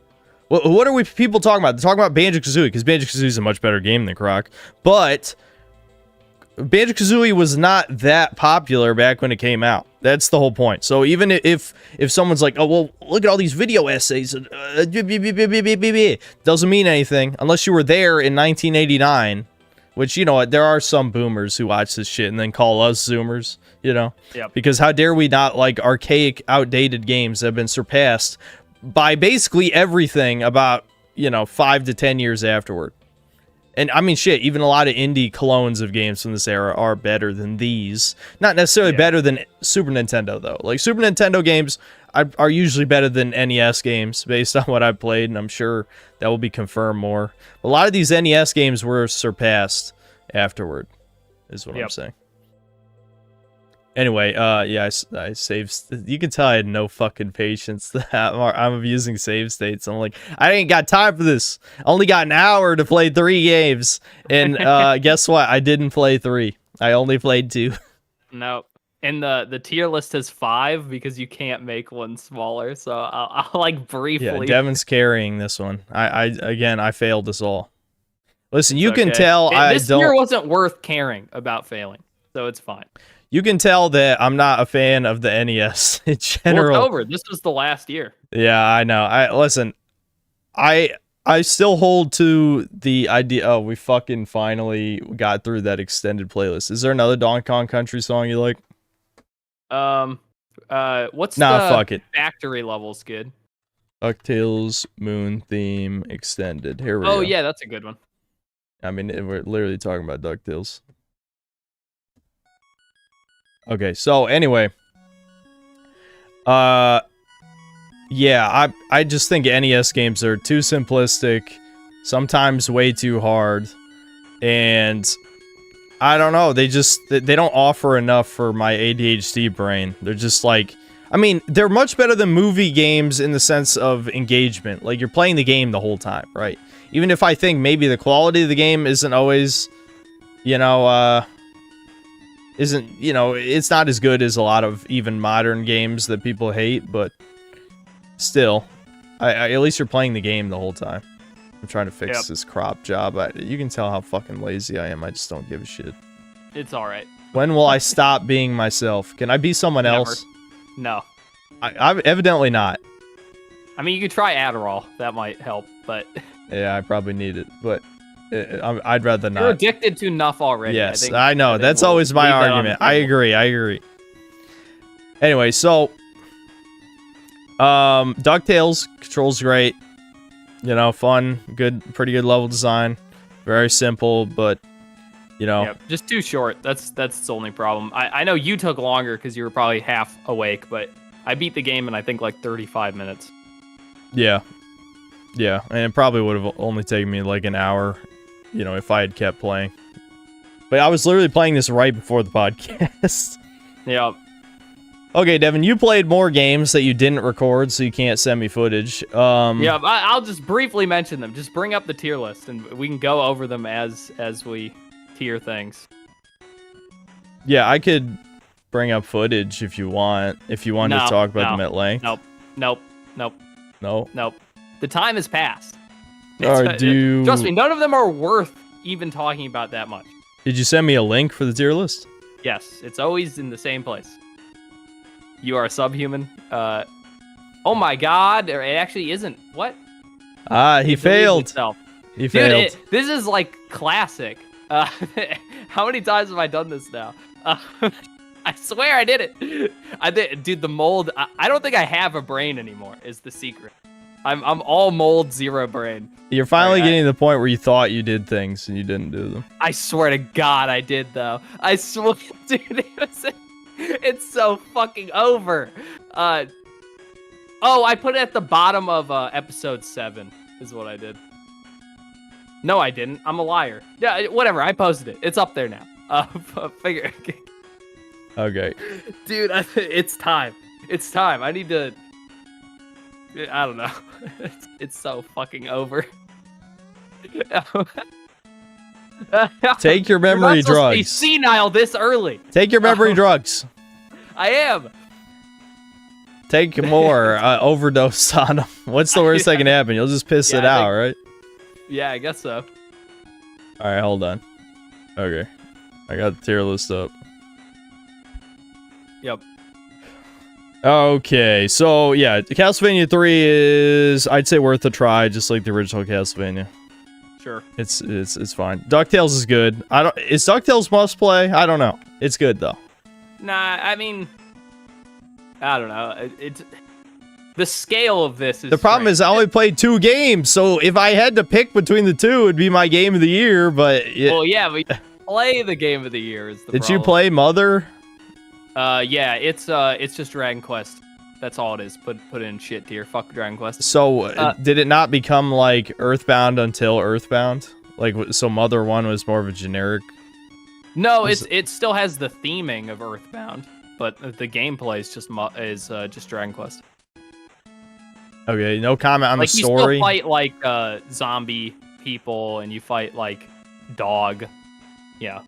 What are people talking about? They're talking about Banjo-Kazooie, because Banjo-Kazooie is a much better game than Croc. But Banjo-Kazooie was not that popular back when it came out. That's the whole point. So even if someone's like, oh, well, look at all these video essays, doesn't mean anything unless you were there in 1989, which, you know what, there are some boomers who watch this shit and then call us Zoomers, you know? Yep. Because how dare we not like archaic, outdated games that have been surpassed by basically everything about, you know, 5 to 10 years afterward. And, I mean, shit, even a lot of indie clones of games from this era are better than these. Not necessarily better than Super Nintendo, though. Like, Super Nintendo games are usually better than NES games, based on what I've played, and I'm sure that will be confirmed more. A lot of these NES games were surpassed afterward, is what I'm saying. Anyway, yeah, I saved... You can tell I had no fucking patience. I'm abusing save states. I'm like, I ain't got time for this. I only got an hour to play 3 games. And guess what? I didn't play 3. I only played 2. No. And the tier list has 5 because you can't make one smaller. So I'll like briefly... Yeah, Devin's carrying this one. Again, I failed us all. Listen, you can tell this tier wasn't worth caring about failing. So it's fine. You can tell that I'm not a fan of the NES in general. Well, it's over. This was the last year. Yeah, I know. Listen, I still hold to the idea. Oh, we fucking finally got through that extended playlist. Is there another Donkey Kong Country song you like? What's fuck it. Factory levels good? DuckTales Moon Theme Extended. Here we go. Oh yeah, that's a good one. I mean, we're literally talking about DuckTales. Okay, so anyway, yeah, I just think NES games are too simplistic, sometimes way too hard, and I don't know. They don't offer enough for my ADHD brain. They're just like, I mean, they're much better than movie games in the sense of engagement. Like, you're playing the game the whole time, right? Even if I think maybe the quality of the game isn't always, you know, it's not as good as a lot of even modern games that people hate, but still, at least you're playing the game the whole time. I'm trying to fix this crop job. You can tell how fucking lazy I am. I just don't give a shit. It's alright. When will I stop being myself? Can I be someone else? No. I'm evidently not. I mean, you could try Adderall. That might help, but... Yeah, I probably need it, but I'd rather not. You're addicted to enough already. Yes, I know. That's always my argument. I agree. Anyway, so... DuckTales controls great. You know, fun, good, pretty good level design. Very simple, but, you know. Yeah, just too short. That's the only problem. I know you took longer because you were probably half awake, but I beat the game in, I think, like 35 minutes. Yeah. Yeah, and it probably would have only taken me like an hour, you know, if I had kept playing. But I was literally playing this right before the podcast. Yeah. Okay, Devin, you played more games that you didn't record, so you can't send me footage. Yeah, I'll just briefly mention them. Just bring up the tier list, and we can go over them as we tier things. Yeah, I could bring up footage if you want. If you wanted to talk about them at length. Nope. No? The time has passed. Trust me, none of them are worth even talking about that much. Did you send me a link for the tier list? Yes, it's always in the same place. You are a subhuman. Oh my god, it actually isn't. What? He failed. He failed. Dude, this is like classic. How many times have I done this now? I swear I did it. Dude, the mold. I don't think I have a brain anymore. Is the secret. I'm all mold, zero brain. You're finally getting to the point where you thought you did things and you didn't do them. I swear to God, I did though. I swear, dude. It's so fucking over. Oh, I put it at the bottom of episode 7 is what I did. No, I didn't. I'm a liar. Yeah, whatever. I posted it. It's up there now. Figure. Okay. Dude, it's time. It's time. I need to... I don't know. It's so fucking over. Take your memory drugs. You're not supposed to be senile this early. Take your memory drugs. I am. Take more. Overdose on them. What's the worst that can happen? You'll just piss it out, right? Yeah, I guess so. All right, hold on. Okay. I got the tier list up. Yep. Okay, so yeah, Castlevania 3 is, I'd say, worth a try, just like the original Castlevania. Sure. It's fine. DuckTales is good. Is DuckTales must play? I don't know. It's good though. Nah, I mean, I don't know. It's the scale of this is. The problem is I only played 2 games, so if I had to pick between the 2, it'd be my game of the year. But well, yeah, but play the game of the year is the. Did problem. you play Mother? Yeah, it's just Dragon Quest. That's all it is. Put in shit tier. Fuck Dragon Quest. So did it not become like Earthbound until Earthbound? Like, so Mother 1 was more of a generic. No, it still has the theming of Earthbound, but the gameplay is just Dragon Quest. Okay, no comment on the story. You still fight like zombie people, and you fight like dog. Yeah,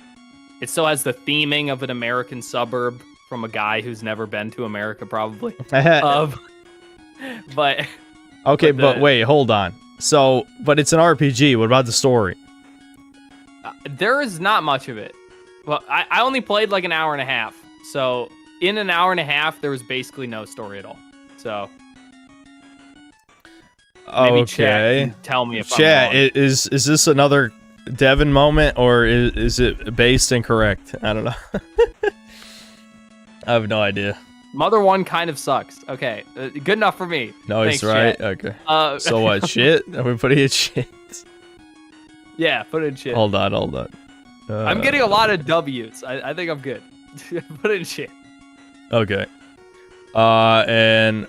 it still has the theming of an American suburb from a guy who's never been to America, probably. But okay, but wait, hold on. So, but it's an RPG. What about the story? There is not much of it. Well, I only played like an hour and a half. So in an hour and a half, there was basically no story at all. So maybe chat and tell me if I'm wrong. Is this another Devin moment, or is it based incorrect? I don't know. I have no idea. Mother 1 kind of sucks. Okay, good enough for me. No, Thanks, he's right. chat. Okay. So what? Shit? Are we putting in shit? Yeah, put in shit. Hold on. I'm getting a lot of W's. I think I'm good. Put in shit. Okay. And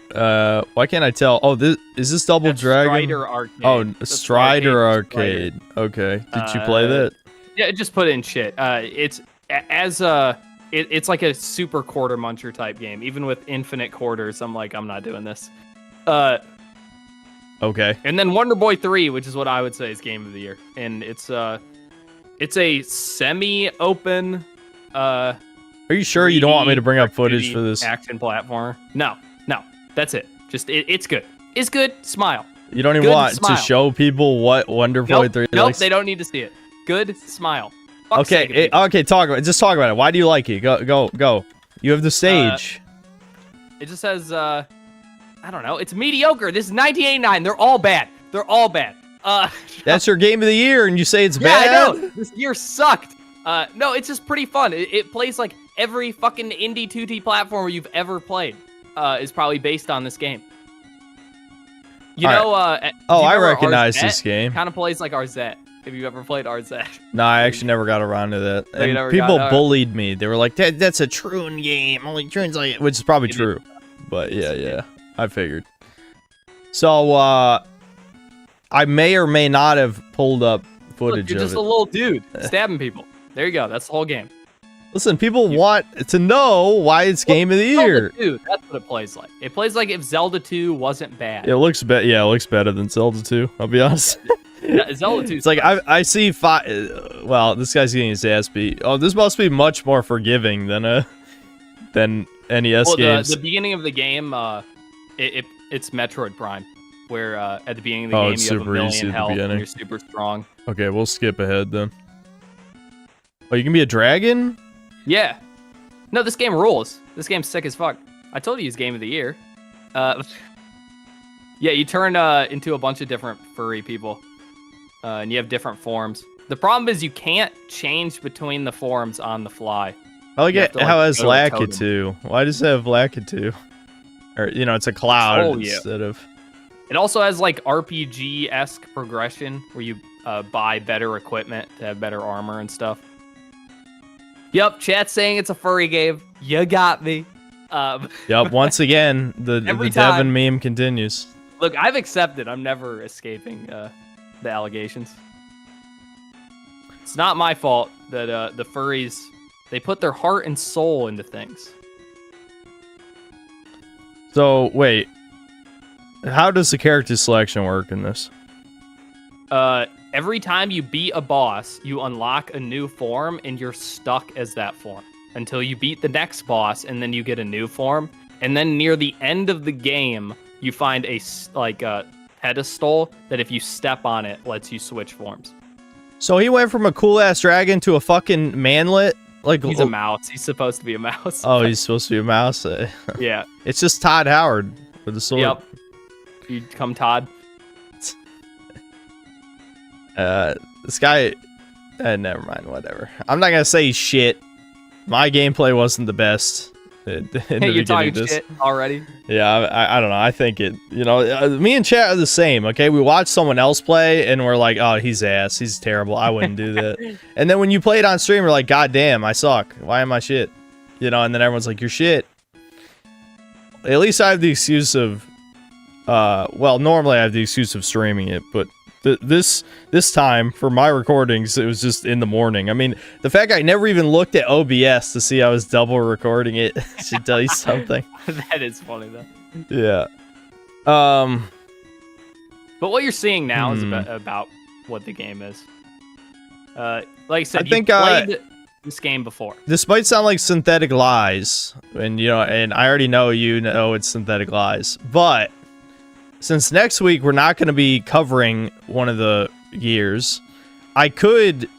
why can't I tell? Oh, is this Double Dragon? Strider Arcade. Oh, Strider Arcade. Okay. Did you play that? Yeah, just put in shit. It's it's like a super quarter muncher type game. Even with infinite quarters, I'm like, I'm not doing this. Okay. And then Wonder Boy 3, which is what I would say is game of the year, and it's a semi-open. Are you sure you don't want me to bring up footage for this action platformer? No, that's it. Just it's good. It's good. Smile. You don't even want to show people what Wonder Boy 3 Nope, likes? they don't need to see it. Good. Smile. Okay, talk about it. Why do you like it? Go. You have the stage. It just says, I don't know. It's mediocre. This is 1989. They're all bad. That's your game of the year, and you say it's bad? Yeah, I know. This year sucked. No, it's just pretty fun. It plays like every fucking indie 2D platformer you've ever played is probably based on this game. You know, I recognize this game. Kind of plays like RZ. Have you ever played RZ? No, I actually never got around to that. And people bullied me. They were like, that's a Troon game. Only Troon's like it. Which is probably true. But yeah. I figured. So, I may or may not have pulled up footage of it. You're just a little dude stabbing people. There you go. That's the whole game. Listen, people want to know why it's game of the year. Zelda 2, that's what it plays like. It plays like if Zelda 2 wasn't bad. It looks it looks better than Zelda 2, I'll be honest. Yeah, Zelda 2. It's like I see well, this guy's getting his ass beat. Oh, this must be much more forgiving than NES games. The beginning of the game, it's Metroid Prime, where at the beginning of the game you have a million health and you're super strong. Okay, we'll skip ahead then. Oh, you can be a dragon? Yeah. No, this game rules. This game's sick as fuck. I told you it's game of the year. Yeah, you turn into a bunch of different furry people. And you have different forms. The problem is you can't change between the forms on the fly. I like it how it has Lakitu. Why does it have Lakitu? Or, it's a cloud instead of... It also has, like, RPG-esque progression, where you buy better equipment to have better armor and stuff. Yep, chat's saying it's a furry game. You got me. Yep, once again, the Devin meme continues. Look, I've accepted. I'm never escaping the allegations. It's not my fault that the furries, they put their heart and soul into things. So, wait. How does the character selection work in this? Every time you beat a boss, you unlock a new form, and you're stuck as that form until you beat the next boss, and then you get a new form. And then near the end of the game, you find a pedestal that if you step on it, lets you switch forms. So he went from a cool-ass dragon to a fucking manlet? Like he's a mouse. He's supposed to be a mouse. Oh, he's supposed to be a mouse? Yeah. It's just Todd Howard with a sword. Yep. You come Todd. This guy... never mind, whatever. I'm not gonna say shit. My gameplay wasn't the best. Hey, you're talking shit already? Yeah, I don't know. I think it... me and chat are the same, okay? We watch someone else play, and we're like, oh, he's ass. He's terrible. I wouldn't do that. And then when you play it on stream, we're like, god damn, I suck. Why am I shit? And then everyone's like, you're shit. At least I have the excuse of... well, normally I have the excuse of streaming it, but... This time, for my recordings, it was just in the morning. I mean, the fact I never even looked at OBS to see I was double recording it should tell you something. That is funny, though. Yeah. But what you're seeing now is about what the game is. Like I said, you played this game before. This might sound like Synthetic Lies, and I already know it's Synthetic Lies, but... Since next week we're not going to be covering one of the years, I could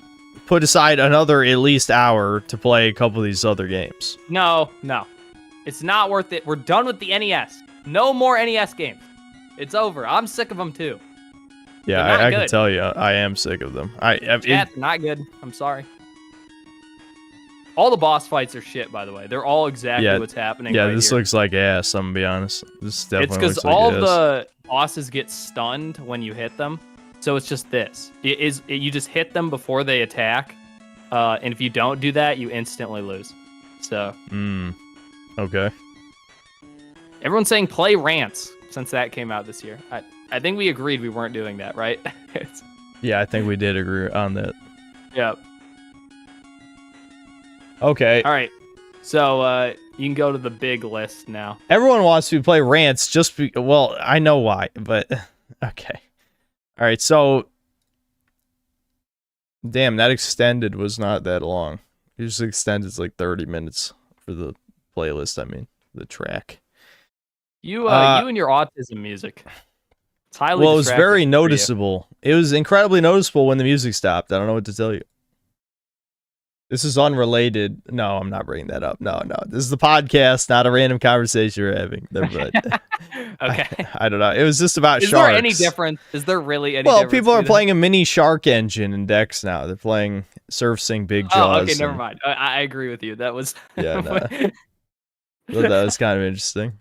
put aside another at least hour to play a couple of these other games. No. It's not worth it. We're done with the NES. No more NES games. It's over. I'm sick of them too. Yeah, I can tell you, I am sick of them. Chat, not good. I'm sorry. All the boss fights are shit, by the way. They're all exactly what's happening. Yeah, right this here. looks like ass. I'm gonna be honest. This definitely. It's because all the bosses get stunned when you hit them, so it's just this. You just hit them before they attack, and if you don't do that, you instantly lose. So. Okay. Everyone's saying play Rants since that came out this year. I think we agreed we weren't doing that, right? Yeah, I think we did agree on that. Yeah. Okay. All right. So you can go to the big list now. Everyone wants to play rants well, I know why, but okay. All right, so damn, that extended was not that long. Usually extended like 30 minutes for the playlist, I mean, the track. You and your autism music. It's highly Well, it was distracting very for you. noticeable. It was incredibly noticeable when the music stopped. I don't know what to tell you. This is unrelated. No, I'm not bringing that up. No. This is the podcast, not a random conversation we're having. Okay. I don't know. It was just about Is sharks. there any difference? Is there really any Well, difference? people are playing a mini shark engine in Dex now. They're playing surfacing big jaws. Oh, okay, never mind. I agree with you. That was... Yeah, no. Well, that was kind of interesting.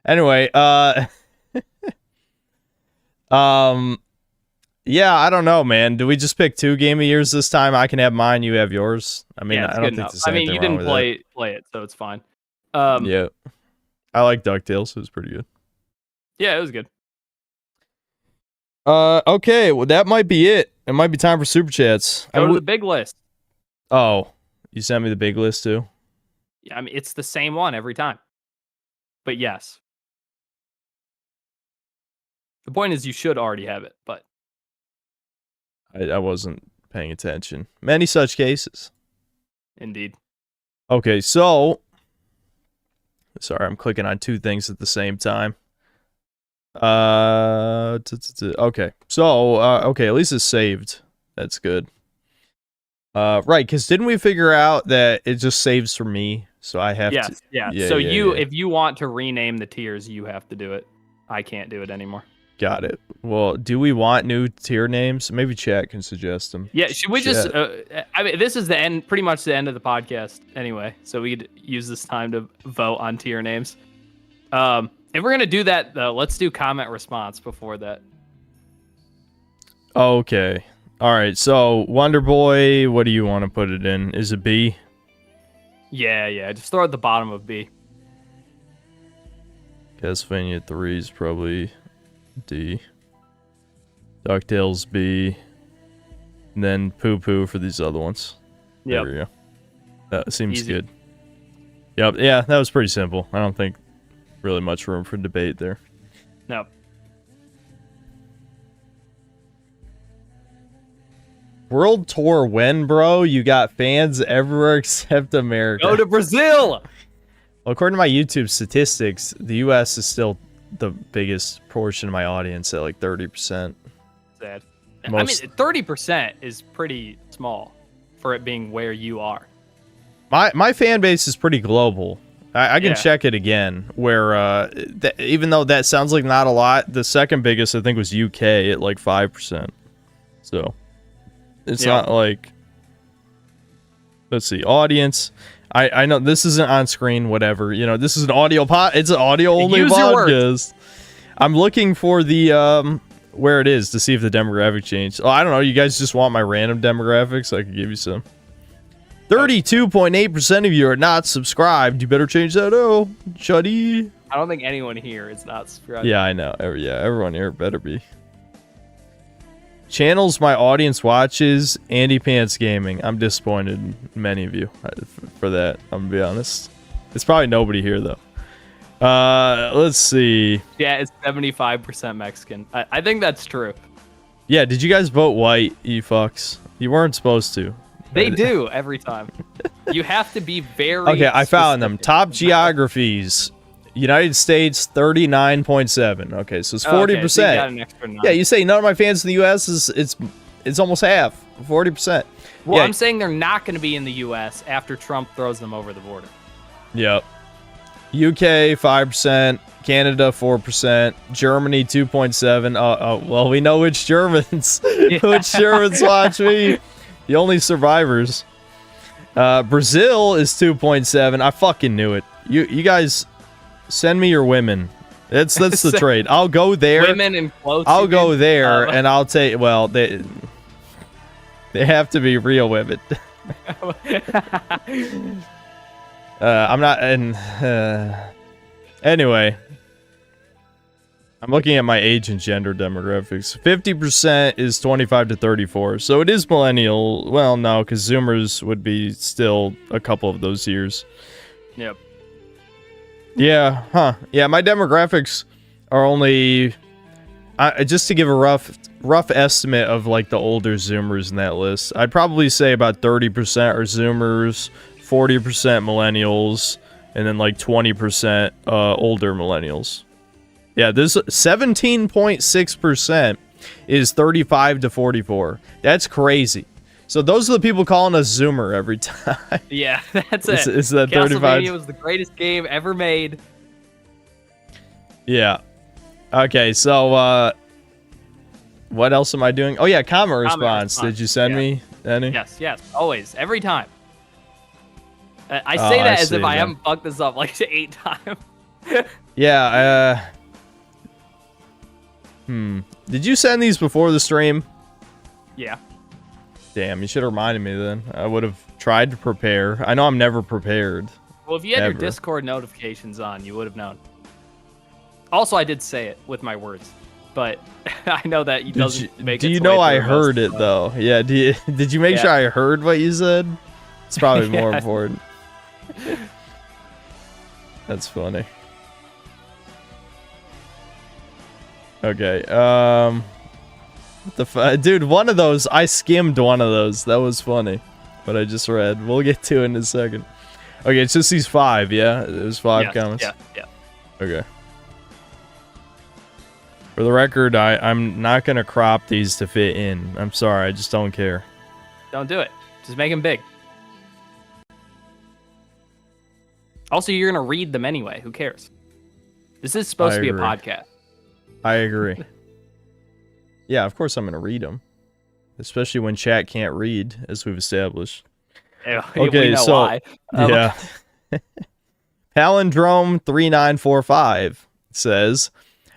Anyway, yeah, I don't know, man. Do we just pick 2 game of years this time? I can have mine, you have yours. I mean, yeah, I don't think there's I mean, anything you wrong didn't with play it, so it's fine. Yeah. I like DuckTales. It was pretty good. Yeah, it was good. Okay, well, that might be it. It might be time for Super Chats. Go to the big list. Oh, you sent me the big list, too? Yeah, I mean, it's the same one every time. But yes. The point is you should already have it, but... I wasn't paying attention. Many such cases. Indeed. Okay, so... Sorry, I'm clicking on 2 things at the same time. Okay, so, okay, at least it's saved. That's good. Right, because didn't we figure out that it just saves for me? So I have to... Yeah. So if you want to rename the tiers, you have to do it. I can't do it anymore. Got it. Well, do we want new tier names? Maybe chat can suggest them. Yeah, should we just... I mean, this is the end, pretty much the end of the podcast anyway, so we'd use this time to vote on tier names. If we're going to do that, though, let's do comment response before that. Okay. All right, so Wonder Boy, what do you want to put it in? Is it B? Yeah, just throw it at the bottom of B. Castlevania 3 is probably D. DuckTales B. And then Poo Poo for these other ones. Yep. There we go. That seems Easy. good. Yep, yeah, that was pretty simple. I don't think really much room for debate there. No. World tour when, bro? You got fans everywhere except America. Go to Brazil! Well, according to my YouTube statistics, the U.S. is still the biggest portion of my audience at like 30%. Sad. I mean, 30% is pretty small for it being where you are. My fan base is pretty global. I can check it again, where even though that sounds like not a lot, the second biggest I think was UK at like 5%. So it's not like, let's see, audience. I know this isn't on screen, whatever. You know, this is an audio it's an audio only podcast. I'm looking for the where it is to see if the demographic changed. Oh, I don't know. You guys just want my random demographics? I could give you some. 32.8% of you are not subscribed. You better change that. Oh, Chuddy. I don't think anyone here is not subscribed. Yeah, I know. Everyone here better be. Channels my audience watches, Andy Pants Gaming. I'm disappointed in many of you for that. I'm gonna be honest. It's probably nobody here though. Let's see. Yeah, it's 75% Mexican. I think that's true. Yeah, did you guys vote white, you fucks? You weren't supposed to. They do every time. You have to be very Okay, I found them. specific. Top geographies. United States 39.7. Okay, so it's 40%. Okay, so you got an extra 9. Yeah, you say none of my fans in the US is it's almost half. 40%. Well, yeah. I'm saying they're not going to be in the US after Trump throws them over the border. Yep. UK 5%, Canada 4%, Germany 2.7. Well, we know which Germans which Germans watch me. The only survivors. Brazil is 2.7. I fucking knew it. You guys send me your women. That's the trade. I'll go there. Women in clothes. I'll go there and I'll take. Well, they have to be real women. I'm not. And anyway, I'm looking at my age and gender demographics. 50% is 25 to 34. So it is millennial. Well, no, because Zoomers would be still a couple of those years. Yep. Yeah, huh. Yeah, my demographics are only... just to give a rough estimate of like the older Zoomers in that list, I'd probably say about 30% are Zoomers, 40% millennials, and then like 20% older millennials. Yeah, this 17.6% is 35 to 44. That's crazy. So those are the people calling us Zoomer every time. Yeah, that's it. Is that 35? Castlevania was the greatest game ever made. Yeah. Okay, so what else am I doing? Oh yeah, comment response. Did you send me any? Yes, always, every time. I say that as if I haven't fucked this up like 8 times. Yeah. Did you send these before the stream? Yeah. Damn, you should have reminded me then. I would have tried to prepare. I know I'm never prepared. Well, if you had your Discord notifications on, you would have known. Also, I did say it with my words, but I know that you doesn't make it. Do you know I heard it though? Yeah. Did you make sure I heard what you said? It's probably more important. That's funny. Okay. Dude, one of those, I skimmed one of those. That was funny. But I just read. We'll get to it in a second. Okay, it's just these 5, yeah? It was 5 comments? Yeah. Okay. For the record, I'm not going to crop these to fit in. I'm sorry, I just don't care. Don't do it. Just make them big. Also, you're going to read them anyway. Who cares? This is supposed to be a podcast. I agree. Yeah, of course I'm going to read them. Especially when chat can't read, as we've established. Okay, so why. Yeah. Palindrome 3945 says,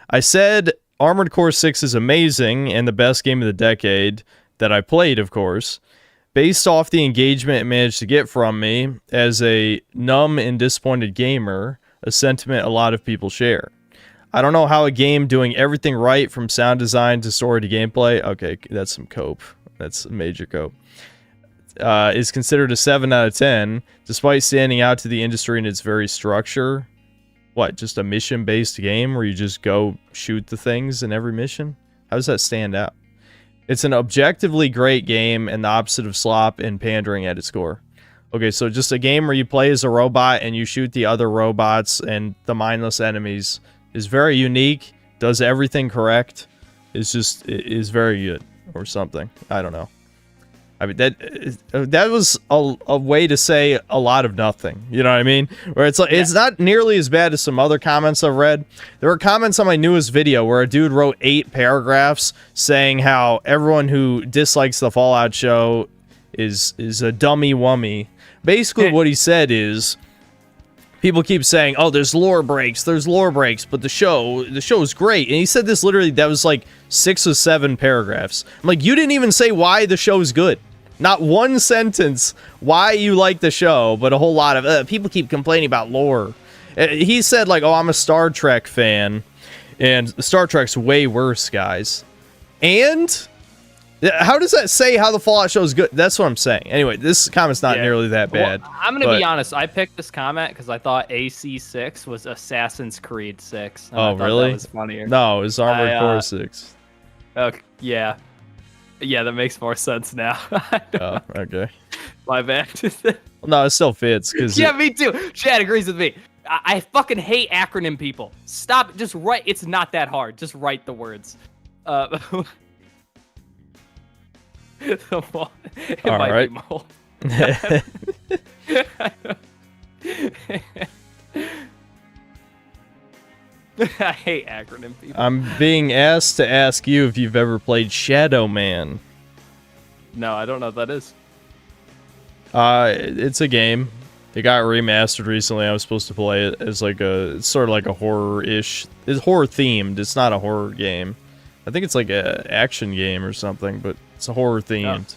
I said Armored Core 6 is amazing and the best game of the decade that I played, of course. Based off the engagement it managed to get from me as a numb and disappointed gamer, a sentiment a lot of people share. I don't know how a game doing everything right from sound design to story to gameplay, okay, that's some cope. That's a major cope. Is considered a 7 out of 10, despite standing out to the industry in its very structure. What, just a mission-based game where you just go shoot the things in every mission? How does that stand out? It's an objectively great game and the opposite of slop and pandering at its core. Okay, so just a game where you play as a robot and you shoot the other robots and the mindless enemies is very unique, does everything correct, is very good, or something. I don't know. I mean, that was a way to say a lot of nothing. You know what I mean? Where it's like, it's not nearly as bad as some other comments I've read. There were comments on my newest video where a dude wrote 8 paragraphs saying how everyone who dislikes the Fallout show is a dummy wummy. Basically, what he said is, people keep saying, "Oh, there's lore breaks, but the show is great." And he said this literally, that was like 6 or 7 paragraphs. I'm like, you didn't even say why the show is good. Not one sentence why you like the show, but a whole lot of people keep complaining about lore. He said like, "Oh, I'm a Star Trek fan," and Star Trek's way worse, guys. And how does that say how the Fallout show is good? That's what I'm saying. Anyway, this comment's not nearly that bad. Well, I'm going to be honest. I picked this comment because I thought AC6 was Assassin's Creed 6. Oh, really? That was funnier. No, it's Armored Core 6. Okay, yeah. Yeah, that makes more sense now. Oh, okay. My bad. Well, no, it still fits. Yeah, me too. Chad agrees with me. I fucking hate acronym people. Stop. Just write. It's not that hard. Just write the words. It All might right. be mold. I hate acronym people. I'm being asked to ask you if you've ever played Shadow Man. No, I don't know what that is. It's a game. It got remastered recently. I was supposed to play it as like it's sort of like a horror-ish. It's horror themed. It's not a horror game. I think it's like a action game or something, but it's a horror themed.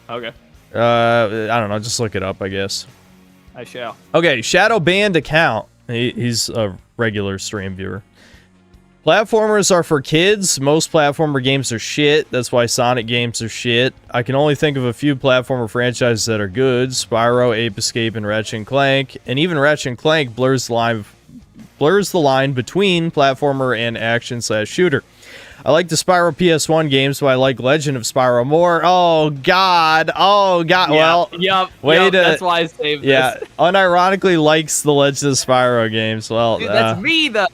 Oh. Okay. I don't know. Just look it up, I guess. I shall. Okay, shadow banned account. He's a regular stream viewer. Platformers are for kids. Most platformer games are shit. That's why Sonic games are shit. I can only think of a few platformer franchises that are good. Spyro, Ape Escape, and Ratchet and Clank. And even Ratchet and Clank blurs the line between platformer and action/shooter. I like the Spyro PS1 games, but I like Legend of Spyro more. Oh God. That's why I saved this. Unironically likes the Legend of Spyro games. Well, dude, that's me though.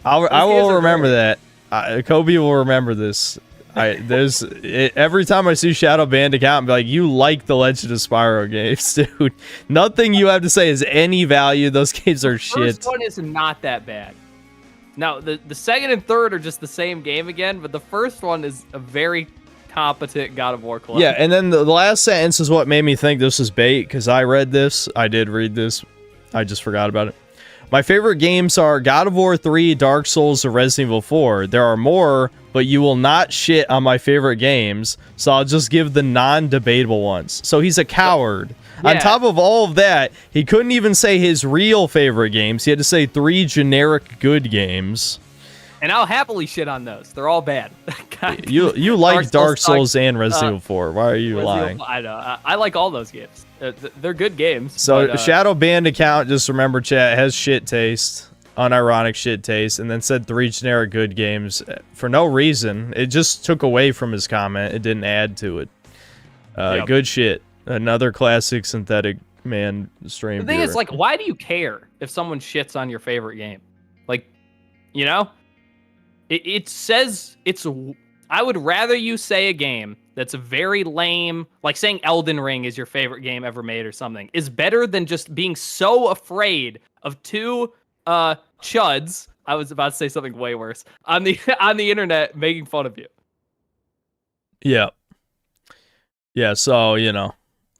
I will remember that. Kobe will remember this. Every time I see Shadow Band account, I'm like, you like the Legend of Spyro games, dude. Nothing you have to say is any value. Those games are shit. The first one is not that bad. Now, the second and third are just the same game again, but the first one is a very competent God of War clone. Yeah, and then the last sentence is what made me think this was bait, because I read this. I did read this. I just forgot about it. My favorite games are God of War 3, Dark Souls, and Resident Evil 4. There are more, but you will not shit on my favorite games, so I'll just give the non-debatable ones. So he's a coward. Yeah. On top of all of that, he couldn't even say his real favorite games. He had to say 3 generic good games. And I'll happily shit on those. They're all bad. You like Dark Souls and Resident Evil 4. Why are you lying? I know. I like all those games. They're good games. So but, Shadow Band account, just remember, chat, has shit taste. Unironic shit taste. And then said 3 generic good games for no reason. It just took away from his comment. It didn't add to it. Good shit. Another classic synthetic man stream. The thing is, like, why do you care if someone shits on your favorite game? Like, you know? It says it's... I would rather you say a game that's very lame, like saying Elden Ring is your favorite game ever made or something, is better than just being so afraid of 2 chuds, I was about to say something way worse, on the internet making fun of you. Yeah. Yeah, so, you know,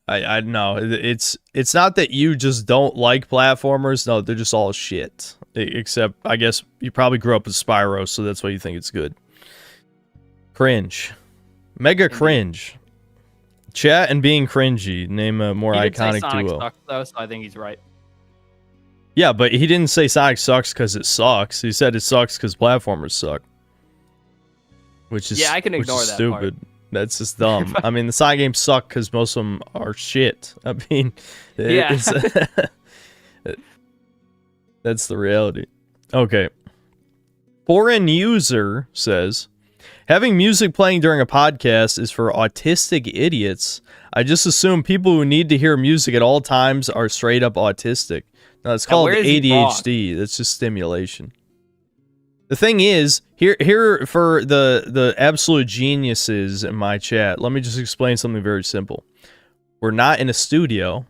I know. It's not that you just don't like platformers. No, they're just all shit. Except, I guess, you probably grew up with Spyro, so that's why you think it's good. Cringe. Mega cringe. Chat and being cringy. Name a more iconic Sonic duo. Sucks, though, so I think he's right. Yeah, but he didn't say Sonic sucks because it sucks. He said it sucks because platformers suck. Which is I can ignore that stupid. Part. That's just dumb. I mean, the Sonic games suck because most of them are shit. I mean, it's that's the reality. Okay. Foreign user says, having music playing during a podcast is for autistic idiots. I just assume people who need to hear music at all times are straight up autistic. No, it's called ADHD. That's just stimulation. The thing is, here for the absolute geniuses in my chat, let me just explain something very simple. We're not in a studio.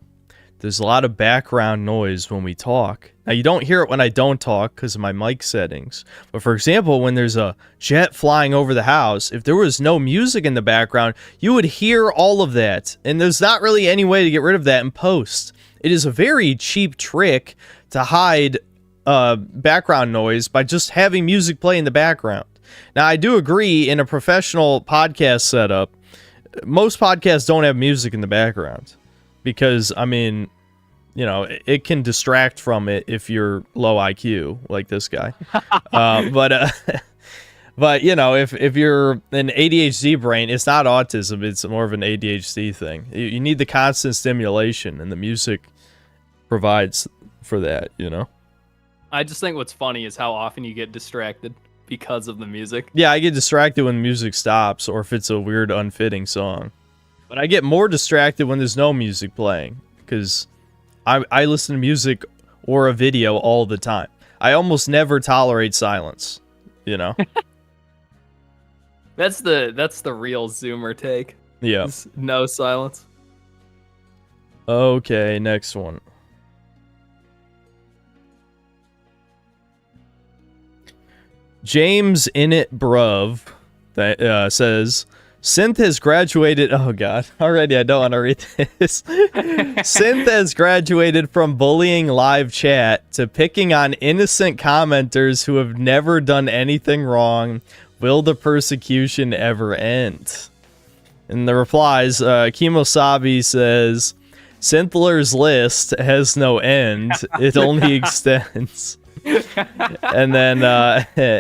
There's a lot of background noise when we talk. Now, you don't hear it when I don't talk because of my mic settings. But for example, when there's a jet flying over the house, if there was no music in the background, you would hear all of that. And there's not really any way to get rid of that in post. It is a very cheap trick to hide background noise by just having music play in the background. Now, I do agree, in a professional podcast setup, most podcasts don't have music in the background. Because, I mean, you know, it can distract from it if you're low IQ, like this guy. But you know, if you're an ADHD brain, it's not autism. It's more of an ADHD thing. You need the constant stimulation, and the music provides for that, you know? I just think what's funny is how often you get distracted because of the music. Yeah, I get distracted when the music stops, or if it's a weird, unfitting song. But I get more distracted when there's no music playing, because I listen to music or a video all the time. I almost never tolerate silence, you know? That's the real Zoomer take. Yeah. No silence. Okay, next one. James Init Bruv says, Synth has graduated... Oh, God. Already, I don't want to read this. Synth has graduated from bullying live chat to picking on innocent commenters who have never done anything wrong. Will the persecution ever end? In the replies, Kimosabi says, Synthler's list has no end. It only extends. And then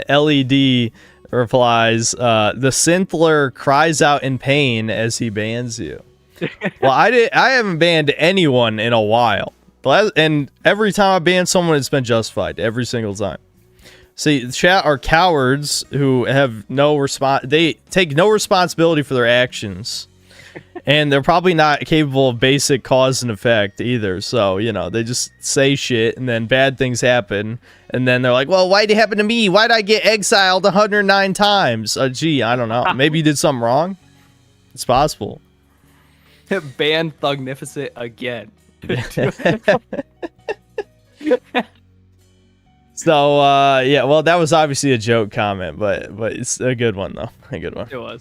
LED replies, the synthler cries out in pain as he bans you. Well, I haven't banned anyone in a while. And every time I ban someone, it's been justified. Every single time. See, the chat are cowards who have no response. They take no responsibility for their actions. And they're probably not capable of basic cause and effect either. So, you know, they just say shit and then bad things happen. And then they're like, well, why'd it happen to me? Why'd I get exiled 109 times? Gee, I don't know. Maybe you did something wrong. It's possible. Ban Thugnificent again. So, yeah, well, that was obviously a joke comment, but it's a good one, though. A good one. It was.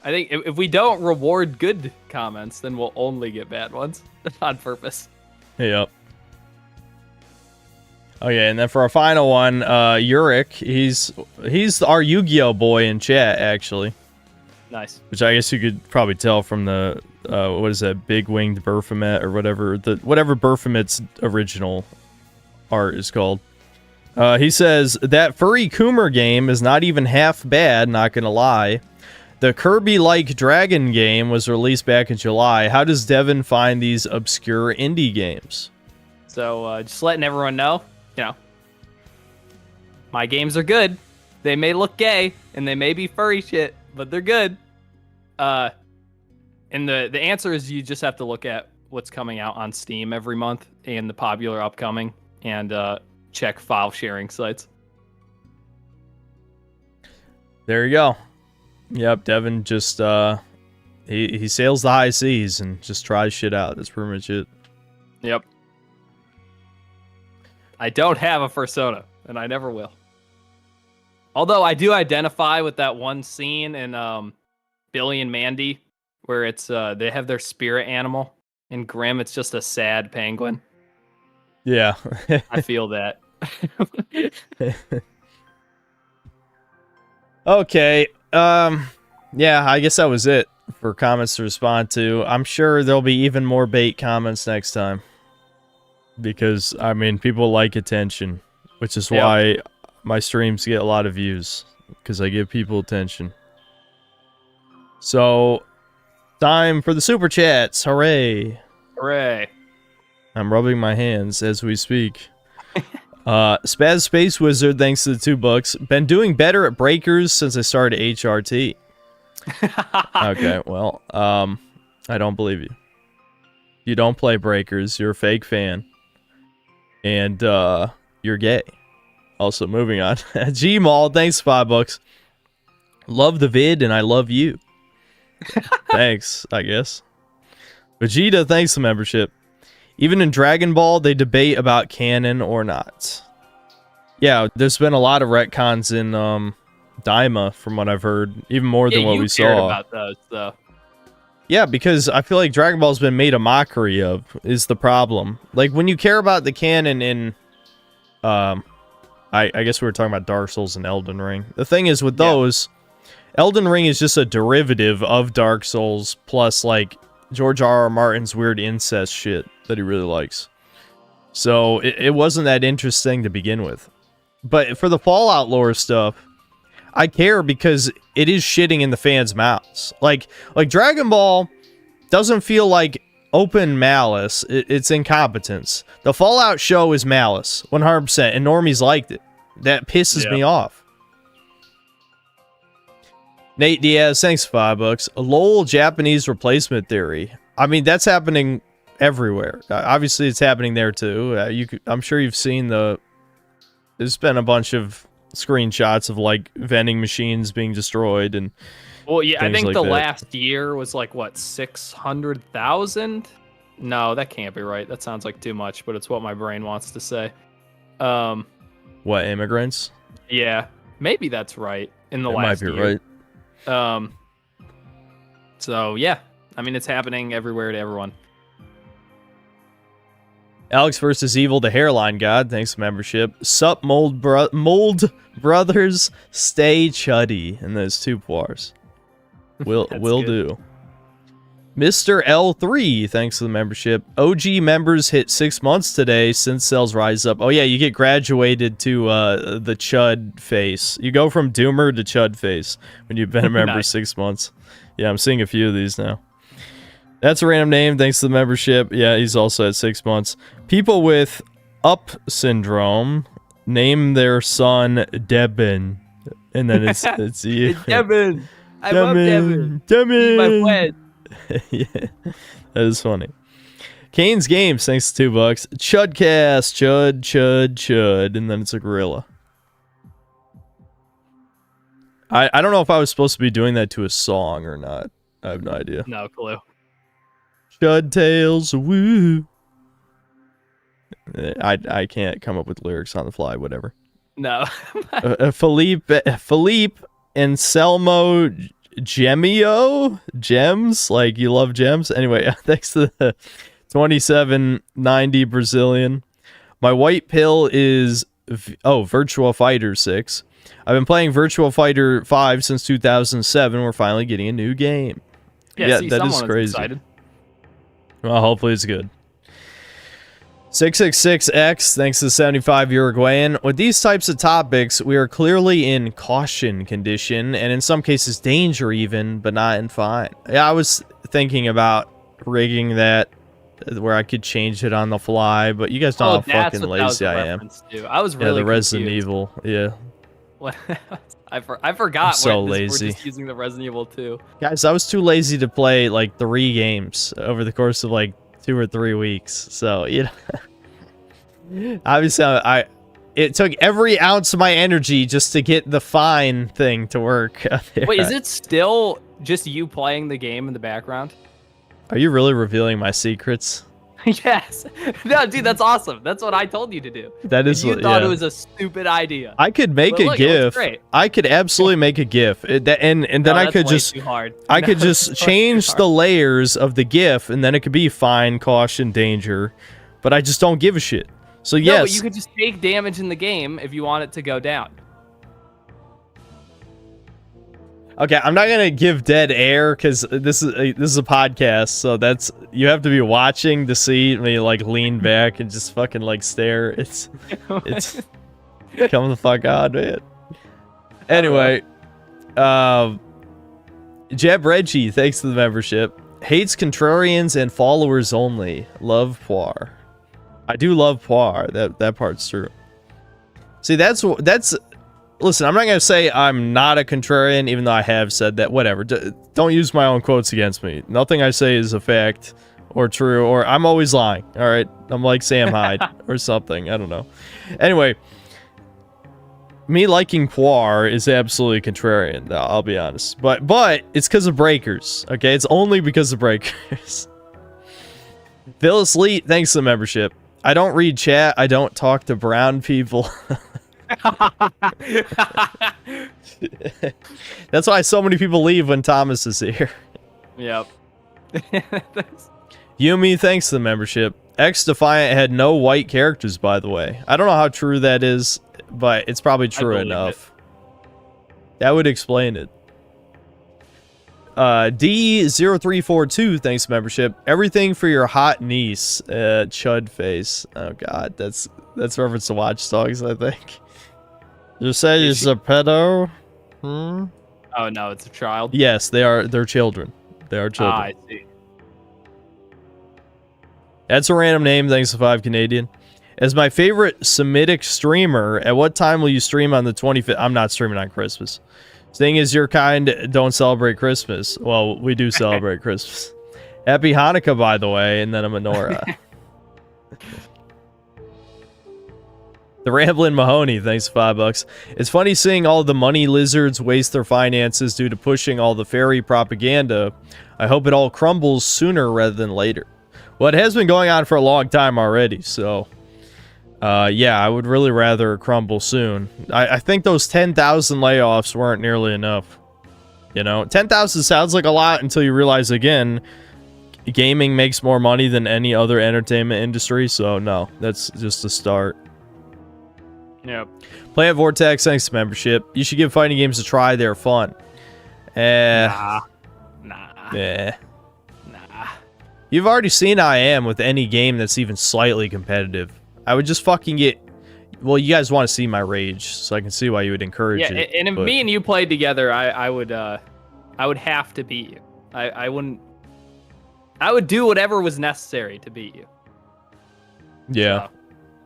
I think if we don't reward good comments, then we'll only get bad ones on purpose. Yep. Okay, and then for our final one, Yurik, he's our Yu-Gi-Oh boy in chat, actually. Nice. Which I guess you could probably tell from the what is that, big winged Baphomet or whatever Baphomet's original art is called. He says that furry Coomer game is not even half bad, not gonna lie. The Kirby-like Dragon game was released back in July. How does Devin find these obscure indie games? So just letting everyone know, you know, my games are good. They may look gay and they may be furry shit, but they're good. And the answer is you just have to look at what's coming out on Steam every month and the popular upcoming, and check file sharing sites. There you go. Yep, Devin just he sails the high seas and just tries shit out. That's pretty much it. Yep. I don't have a persona, and I never will. Although I do identify with that one scene in Billy and Mandy where it's they have their spirit animal, and Grim, it's just a sad penguin. Yeah. I feel that. Okay. Yeah, I guess that was it for comments to respond to. I'm sure there'll be even more bait comments next time. Because, I mean, people like attention. Which is why my streams get a lot of views. Because I give people attention. So, time for the super chats. Hooray. Hooray. I'm rubbing my hands as we speak. Spaz Space Wizard, thanks to the $2. Been doing better at breakers since I started HRT. Okay, well, I don't believe you. You don't play breakers. You're a fake fan. And, you're gay. Also, moving on. Gmaul, thanks $5. Love the vid, and I love you. Thanks, I guess. Vegeta, thanks for the membership. Even in Dragon Ball, they debate about canon or not. Yeah, there's been a lot of retcons in Daima, from what I've heard. Even more than what we saw. About those, though. Yeah, because I feel like Dragon Ball's been made a mockery of, is the problem. Like, when you care about the canon in... I guess we were talking about Dark Souls and Elden Ring. The thing is, with those, Elden Ring is just a derivative of Dark Souls, plus, like, George R.R. Martin's weird incest shit that he really likes. So, it wasn't that interesting to begin with. But for the Fallout lore stuff, I care because it is shitting in the fans' mouths. Like Dragon Ball doesn't feel like open malice. It's incompetence. The Fallout show is malice, 100%, and normies liked it. That pisses me off. Nate Diaz, thanks for $5. A lol Japanese replacement theory. I mean, that's happening everywhere. Obviously, it's happening there too. I'm sure you've seen there's been a bunch of screenshots of like vending machines being destroyed and. Well, yeah, I think like the that. last year was like what, 600,000? No, that can't be right. That sounds like too much, but it's what my brain wants to say. What, immigrants? Yeah, maybe that's right. In the It last might be year. right. So yeah, I mean, it's happening everywhere to everyone. Alex versus Evil, the hairline god. Thanks for membership. Sup, Mold Brothers. Stay chuddy. And those two pours. Will good. do. Mr. L3, thanks for the membership. OG members hit 6 months today since sales rise up. Oh yeah, you get graduated to the Chud face. You go from Doomer to Chud face when you've been a member Nice. 6 months. Yeah, I'm seeing a few of these now. That's a random name, thanks to the membership. Yeah, he's also at 6 months. People with UP syndrome name their son Devin. And then it's you. It's Devin. I love Devin. He's my friend. Yeah, that is funny. Kane's Games, thanks to $2. Chudcast, chud, and then it's a gorilla. I don't know if I was supposed to be doing that to a song or not. I have no idea. No clue. Chud Tales, woo. I can't come up with lyrics on the fly, whatever. No. Philippe and Selmo Gemio? Gems? Like, you love gems? Anyway, thanks to the 2790 Brazilian. My white pill is, Virtua Fighter 6. I've been playing Virtua Fighter 5 since 2007. We're finally getting a new game. Yeah, that is crazy. Excited. Well, hopefully it's good. 666X, thanks to the 75 Uruguayan. With these types of topics, we are clearly in caution condition, and in some cases danger even, but not in fine. Yeah, I was thinking about rigging that where I could change it on the fly, but you guys know how fucking lazy I am. I was really the Resident confused. Evil, yeah. I forgot. So we're lazy. just using the Resident Evil 2. Guys, I was too lazy to play like 3 games over the course of like 2 or 3 weeks. So, you know, obviously it took every ounce of my energy just to get the fine thing to work. Wait, is it still just you playing the game in the background? Are you really revealing my secrets? Yes. No, dude, that's awesome. That's what I told you to do. That is And you thought yeah. it was a stupid idea. I could make But a look, it GIF. looks great. I could absolutely make a GIF. And then No, I that's could way just too hard. I No, could that's just way change too the hard. layers of the GIF, and then it could be fine, caution, danger. But I just don't give a shit. So No, yes, but you could just take damage in the game if you want it to go down. okay, I'm not gonna give dead air because this is a podcast, so that's you have to be watching to see me like lean back and just fucking like stare. It's come the fuck on, man. Anyway, Jeb Reggie, thanks to the membership. Hates contrarians and followers only. Love Poir. I do love Poir. That part's true. See, that's. Listen, I'm not going to say I'm not a contrarian, even though I have said that. Whatever. Don't use my own quotes against me. Nothing I say is a fact or true, or I'm always lying. All right? I'm like Sam Hyde or something. I don't know. Anyway, me liking Poir is absolutely contrarian. I'll be honest. But it's because of breakers. Okay? It's only because of breakers. Phyllis Lee, thanks for the membership. I don't read chat. I don't talk to brown people. That's why so many people leave when Thomas is here. Yep. Yumi, thanks to the membership. XDefiant had no white characters, by the way. I don't know how true that is, but it's probably true enough. That would explain it. D0342, thanks to membership. Everything for your hot niece, Chud face. Oh god, that's reference to Watch Dogs, I think. You say he's a pedo? Hmm? Oh no, it's a child. Yes, they're children. They are children. Ah, I see. That's a random name, thanks to 5 Canadian. As my favorite Semitic streamer, at what time will you stream on the 25th? I'm not streaming on Christmas. Seeing as your kind don't celebrate Christmas. Well, we do celebrate Christmas. Happy Hanukkah, by the way, and then a menorah. The Ramblin' Mahoney, thanks for $5. It's funny seeing all the money lizards waste their finances due to pushing all the fairy propaganda. I hope it all crumbles sooner rather than later. Well, it has been going on for a long time already, so... yeah, I would really rather crumble soon. I think those 10,000 layoffs weren't nearly enough. You know, 10,000 sounds like a lot until you realize, again, gaming makes more money than any other entertainment industry, so no, that's just a start. Yep. Play at Vortex, thanks to membership. You should give fighting games a try, they're fun. Nah. Yeah. Nah. You've already seen how I am with any game that's even slightly competitive. I would just fucking get... Well, you guys want to see my rage, so I can see why you would encourage it. Yeah, and if me and you played together, I would have to beat you. I wouldn't... I would do whatever was necessary to beat you. Yeah. So,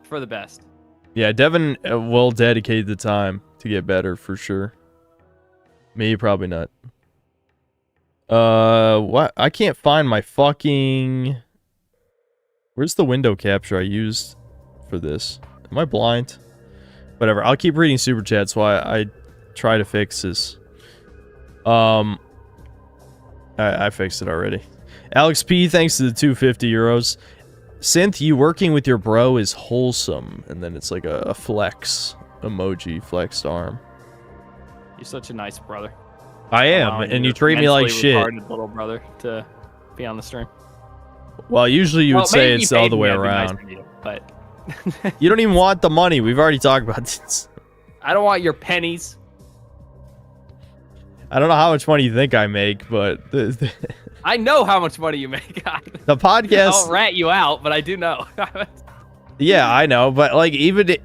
for the best. Yeah, Devin will dedicate the time to get better, for sure. Me, probably not. What? I can't find my fucking... Where's the window capture I used for this? Am I blind? Whatever, I'll keep reading super chats while I try to fix this. I fixed it already. Alex P, thanks to the 250 euros. Synth, you working with your bro is wholesome. And then it's like a flex emoji, flexed arm. You're such a nice brother. I am, and you treat me like shit. Little brother to be on the stream. Well, usually you would say it's the other way around. Nice you, but you don't even want the money. We've already talked about this. I don't want your pennies. I don't know how much money you think I make, but I know how much money you make. The podcast. I'll rat you out, but I do know. Yeah, I know, but like even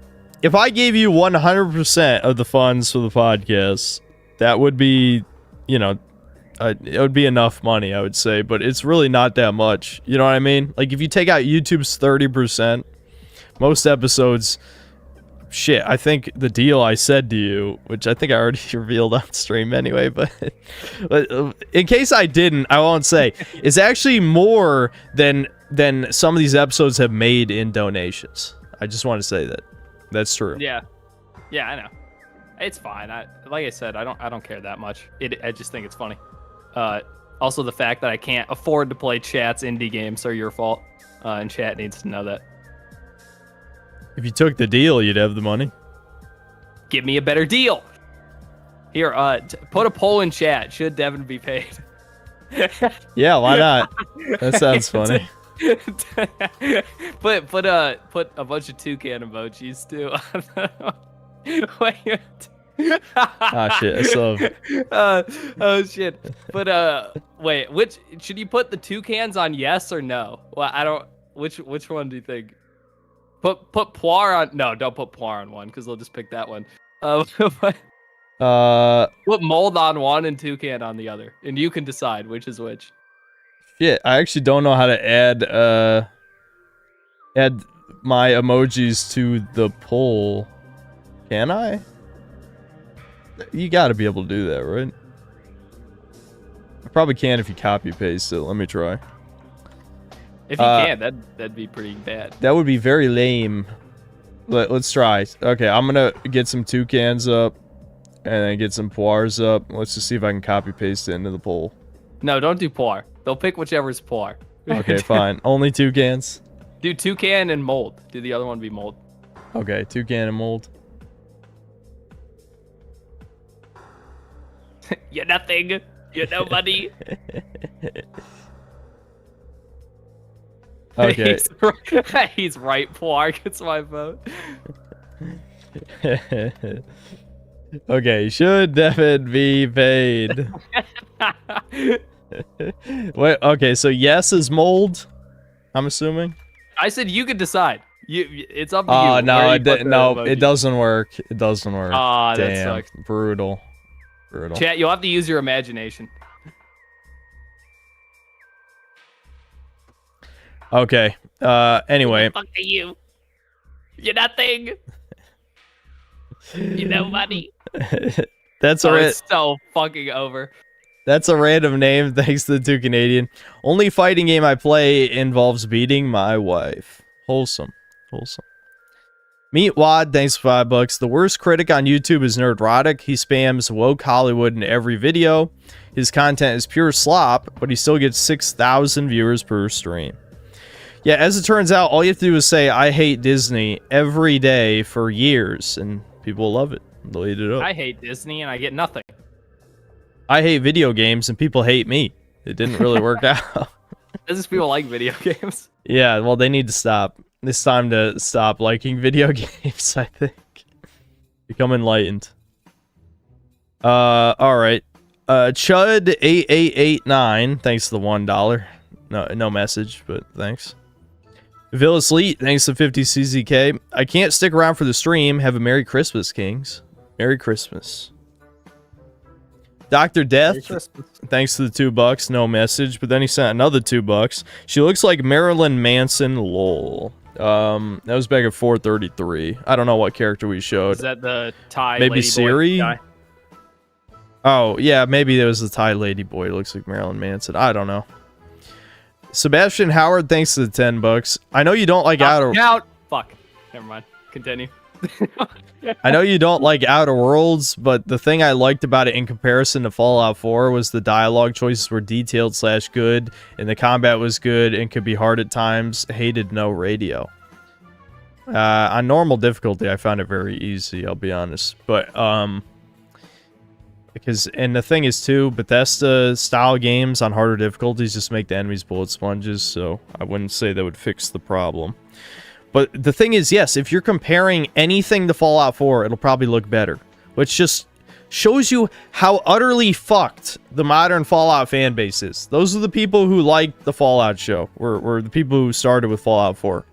if I gave you 100% of the funds for the podcast, that would be, you know, it would be enough money, I would say, but it's really not that much. You know what I mean? Like if you take out YouTube's 30%, most episodes, shit, I think the deal I said to you, which I think I already revealed on stream anyway, but in case I didn't, I won't say, is actually more than some of these episodes have made in donations. I just want to say that. That's true. Yeah. Yeah, I know. It's fine. Like I said, I don't care that much. I just think it's funny. Also the fact that I can't afford to play chat's indie games are your fault. And chat needs to know that. If you took the deal, you'd have the money. Give me a better deal. Here, put a poll in chat. Should Devin be paid? Yeah, why not? That sounds funny. Put a bunch of toucan emojis too. Wait. Ah shit, I still have... oh shit. But wait, which should you put the toucans on yes or no? Well, I don't. Which one do you think? Put Poir on. No, don't put Poir on one because they'll just pick that one. Put mold on one and toucan on the other, and you can decide which is which. Shit, I actually don't know how to add my emojis to the poll. Can I? You got to be able to do that, right? I probably can if you copy paste it. Let me try. If you can, that'd be pretty bad. That would be very lame. Let's try. Okay, I'm gonna get some toucans up, and then get some poires up. Let's just see if I can copy paste it into the poll. No, don't do poir. They'll pick whichever's poir. Okay, fine. Only toucans. Do toucan and mold. Do the other one be mold? Okay, toucan and mold. You're nothing. You're nobody. Okay. He's right. Poir gets my vote. Okay, should Devin be paid? Wait, okay, so yes is mold, I'm assuming? I said you could decide. It's up to you. Oh, no, it doesn't work. It doesn't work. Ah, damn, that sucks. Brutal. Chat, you'll have to use your imagination. Okay. Anyway. Who the fuck are you? You're nothing. You nobody. That's it's so fucking over. That's a random name, thanks to the 2 Canadian. Only fighting game I play involves beating my wife. Wholesome. Wholesome. Meet Wad, thanks for $5. The worst critic on YouTube is Nerdrotic. He spams woke Hollywood in every video. His content is pure slop, but he still gets 6,000 viewers per stream. Yeah, as it turns out, all you have to do is say, I hate Disney every day for years, and people love it. They'll eat it up. I hate Disney, and I get nothing. I hate video games, and people hate me. It didn't really work out. Does people like video games? Yeah, well, they need to stop. It's time to stop liking video games, I think. Become enlightened. Alright. Chud8889, thanks to the $1. No message, but thanks. Villas Leet, thanks to 50 CZK. I can't stick around for the stream. Have a Merry Christmas, Kings. Merry Christmas. Dr. Death, thanks to the $2. No message, but then he sent another $2. She looks like Marilyn Manson. Lol. That was back at 4:33. I don't know what character we showed. Is that the Thai maybe lady Siri? boy guy? Oh, yeah, maybe there was the Thai lady boy. It looks like Marilyn Manson. I don't know. Sebastian Howard, thanks to the $10. I know you don't like Fuck. Never mind. Continue. I know you don't like Outer Worlds, but the thing I liked about it in comparison to Fallout 4 was the dialogue choices were detailed / good, and the combat was good and could be hard at times. Hated no radio. On normal difficulty, I found it very easy, I'll be honest. But, and the thing is too, Bethesda style games on harder difficulties just make the enemies bullet sponges, so I wouldn't say that would fix the problem. But the thing is, yes, if you're comparing anything to Fallout 4, it'll probably look better. Which just shows you how utterly fucked the modern Fallout fan base is. Those are the people who liked the Fallout show, were the people who started with Fallout 4.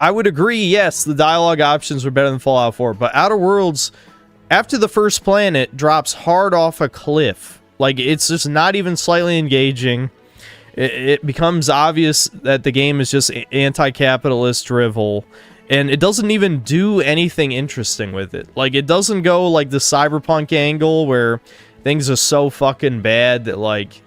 I would agree, yes, the dialogue options were better than Fallout 4, but Outer Worlds, after the first planet, drops hard off a cliff. Like, it's just not even slightly engaging. It becomes obvious that the game is just anti-capitalist drivel, and it doesn't even do anything interesting with it. Like, it doesn't go like the cyberpunk angle where things are so fucking bad that, like,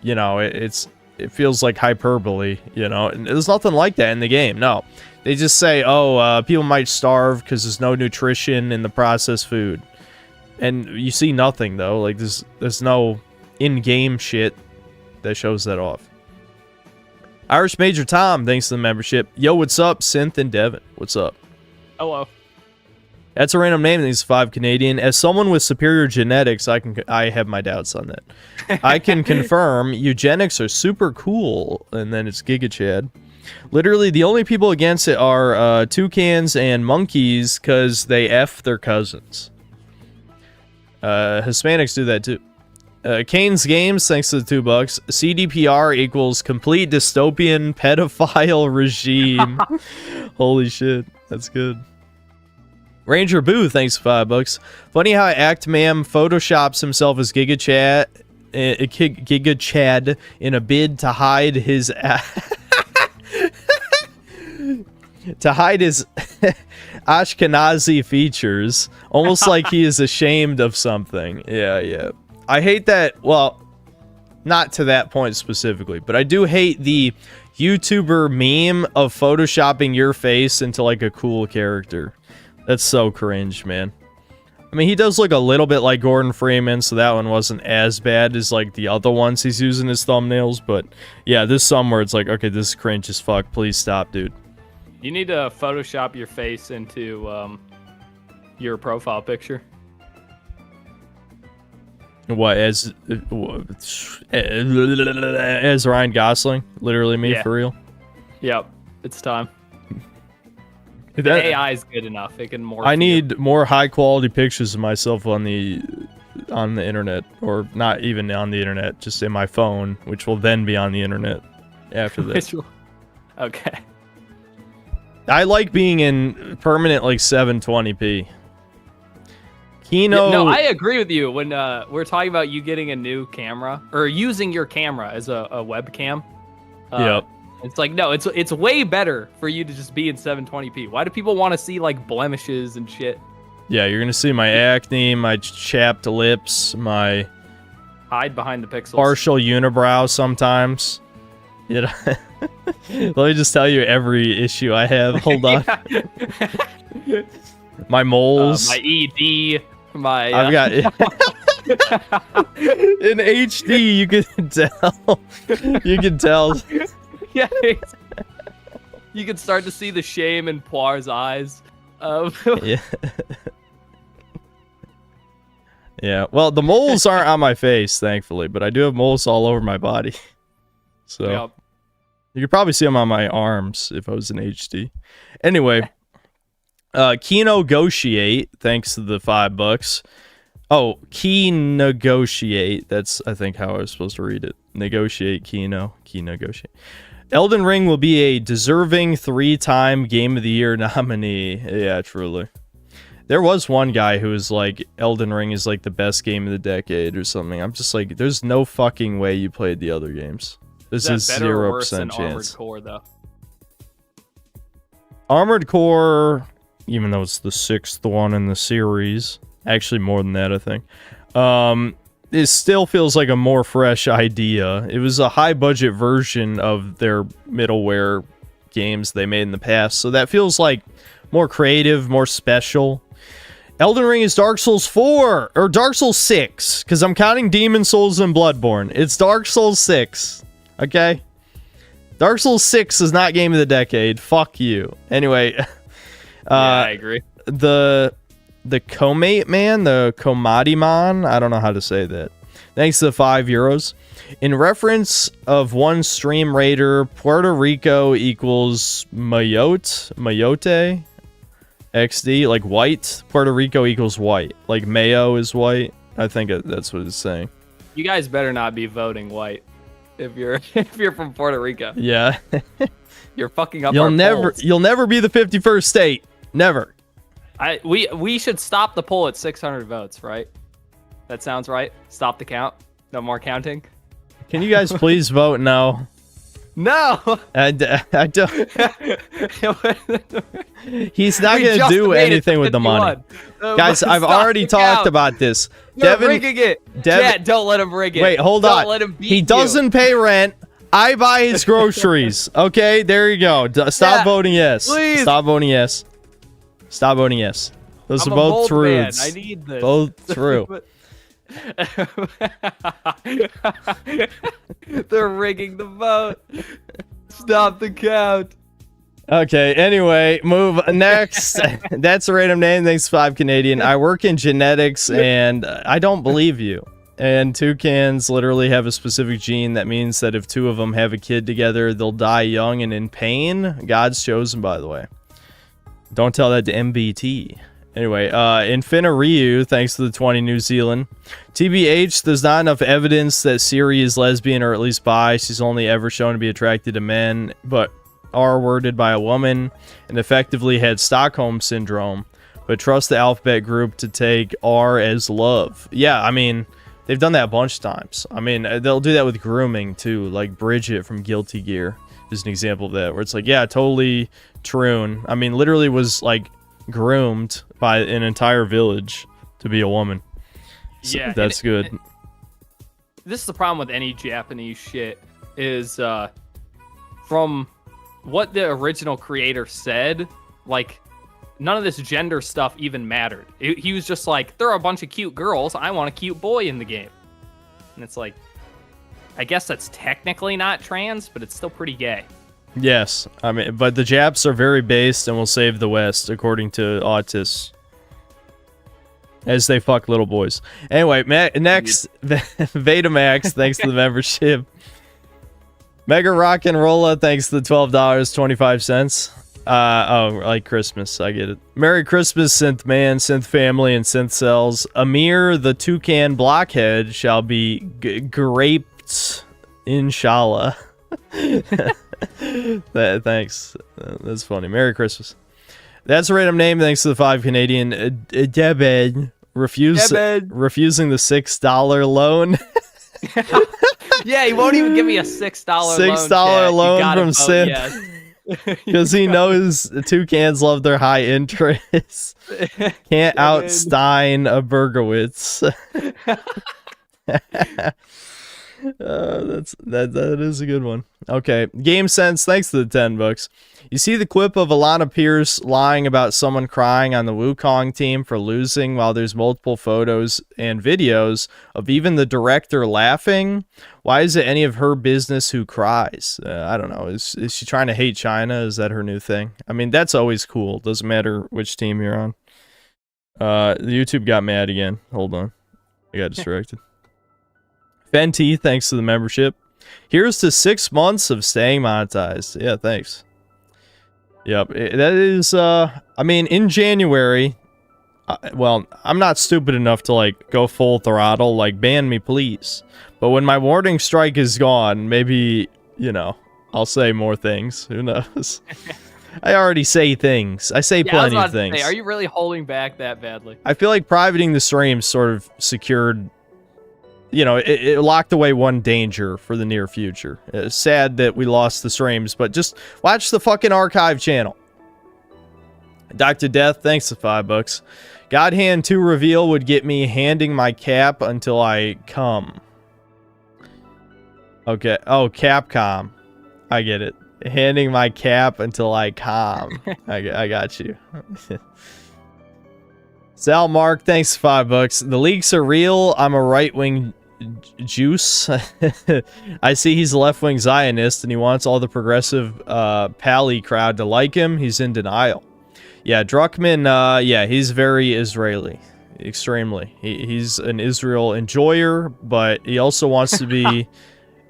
you know, it feels like hyperbole, you know? And there's nothing like that in the game, no. They just say, oh, people might starve because there's no nutrition in the processed food. And you see nothing, though. Like, there's no in-game shit that shows that off. Irish Major Tom, thanks to the membership. Yo, what's up, Synth and Devin? What's up? Hello. That's a random name. These 5 Canadian. As someone with superior genetics, I have my doubts on that. I can confirm eugenics are super cool. And then it's Giga Chad. Literally, the only people against it are toucans and monkeys because they F their cousins. Hispanics do that too. Kane's Games, thanks to the $2. CDPR equals complete dystopian pedophile regime. Holy shit, that's good. Ranger Boo, thanks for $5. Funny how Actmam photoshops himself as Giga Chad in a bid to hide his Ashkenazi features, almost like he is ashamed of something. Yeah. I hate that, well, not to that point specifically, but I do hate the YouTuber meme of photoshopping your face into, like, a cool character. That's so cringe, man. I mean, he does look a little bit like Gordon Freeman, so that one wasn't as bad as, like, the other ones he's using as thumbnails, but yeah, there's some where it's like, okay, this is cringe as fuck, please stop, dude. You need to Photoshop your face into your profile picture. What, as Ryan Gosling? Literally me, Yeah. for real? Yep, it's time. That, The AI is good enough. It can morph I you. need more high quality pictures of myself on the internet, or not even on the internet, just in my phone, which will then be on the internet after this. Okay. I like being in permanent, like, 720p. Kino. No, I agree with you. When we're talking about you getting a new camera or using your camera as a webcam, Yep. it's like, no, it's way better for you to just be in 720p. Why do people want to see, like, blemishes and shit? Yeah, you're gonna see my acne, my chapped lips, my Hide behind the pixels. partial unibrow sometimes. You know. Let me just tell you every issue I have. Hold on. My moles. My ED. My. I've got in HD. You can tell. You can tell. Yeah. You can start to see the shame in Poir's eyes. Yeah. Yeah. Well, the moles aren't on my face, thankfully, but I do have moles all over my body. So Yep. you could probably see them on my arms if I was in HD. Anyway. Key Negotiate, thanks to the $5. Oh, Key Negotiate. That's, I think, how I was supposed to read it. negotiate, key negotiate. Elden Ring will be a deserving 3-time Game of the Year nominee. Yeah, truly. There was one guy who was like, Elden Ring is like the best game of the decade or something. I'm just like, there's no fucking way you played the other games. This is 0% chance. Armored Core, though? Armored Core, even though it's the 6th one in the series, actually more than that, I think. It still feels like a more fresh idea. It was a high-budget version of their middleware games they made in the past, so that feels like more creative, more special. Elden Ring is Dark Souls 4, or Dark Souls 6, because I'm counting Demon Souls and Bloodborne. It's Dark Souls 6, okay? Dark Souls 6 is not Game of the Decade. Fuck you. Anyway, yeah, I agree. The Komate Man, the Komati Man, I don't know how to say that. Thanks to the €5. In reference of one stream raider, Puerto Rico equals Mayotte, XD, like white. Puerto Rico equals white. Like mayo is white. I think that's what it's saying. You guys better not be voting white if you're from Puerto Rico. Yeah. You're fucking up our polls. You'll never be the 51st state. Never. We should stop the poll at 600 votes, right? That sounds right. Stop the count. No more counting. Can you guys please vote no? No. I don't. He's not going to do anything with the money. Guys, I've already talked about this. You're rigging it. Chat, don't let him rig it. Wait, hold on. Don't let him beat He doesn't pay rent. I buy his groceries. Okay, there you go. Stop voting yes. Please. Stop voting yes. Stop voting yes. Those I'm are both man. truths. I need this. Both true. They're rigging the vote. Stop the count. Okay, anyway, move next. That's a random name. Thanks, 5 Canadian. I work in genetics, and I don't believe you. And toucans literally have a specific gene that means that if two of them have a kid together, they'll die young and in pain. God's chosen, by the way. Don't tell that to MBT. Anyway, Infina Ryu, thanks to the 20 New Zealand. TBH, there's not enough evidence that Siri is lesbian or at least bi. She's only ever shown to be attracted to men, but R-worded by a woman and effectively had Stockholm Syndrome. But trust the alphabet group to take R as love. Yeah, I mean, they've done that a bunch of times. I mean, they'll do that with grooming, too. Like Bridget from Guilty Gear is an example of that, where it's like, yeah, totally Troon. I mean, literally was, like, groomed by an entire village to be a woman. So yeah, that's good. This is the problem with any Japanese shit is from what the original creator said, like none of this gender stuff even mattered. He was just like, there are a bunch of cute girls, I want a cute boy in the game. And it's like, I guess that's technically not trans, but it's still pretty gay. Yes, I mean, but the Japs are very based and will save the West, according to autists. As they fuck little boys. Anyway, next, Vetamax, thanks to the membership. Mega Rock and Rolla, thanks to the $12.25. Oh, like Christmas, I get it. Merry Christmas, Synth Man, Synth Family, and Synth Cells. Amir, the toucan blockhead, shall be graped, inshallah. Thanks. That's funny. Merry Christmas. That's a random name. Thanks to the 5 Canadian. Debed refusing the $6 loan. Yeah, he won't even give me a $6 $6 loan from Synth. Because he knows the toucans love their high interest. Can't outstein a Bergowitz. That is a good one. Okay, Game Sense, thanks to the $10. You see the clip of Alana Pierce lying about someone crying on the Wukong team for losing, while there's multiple photos and videos of even the director laughing? Why is it any of her business who cries? I don't know. Is she trying to hate China? Is that her new thing? I mean, that's always cool. Doesn't matter which team you're on. YouTube got mad again. Hold on. I got distracted. Fenty, thanks to the membership. Here's to 6 months of staying monetized. Yeah, thanks. Yep, that is, I mean, in January, Well, I'm not stupid enough to like go full throttle, like ban me please. But when my warning strike is gone, maybe, you know, I'll say more things. Who knows? I already say things. I say plenty of things. Are you really holding back that badly? I feel like privating the stream sort of secured, you know, it locked away one danger for the near future. It's sad that we lost the streams, but just watch the fucking archive channel. Dr. Death, thanks for $5. God Hand 2 reveal would get me handing my cap until I come. Okay. Oh, Capcom. I get it. Handing my cap until I calm. I got you. Sal Mark, thanks for $5. The leaks are real. I'm a right-wing juice. I see he's a left-wing Zionist and he wants all the progressive Pally crowd to like him. He's in denial. Yeah, Druckmann, yeah, he's very Israeli. Extremely. He's an Israel enjoyer, but he also wants to be,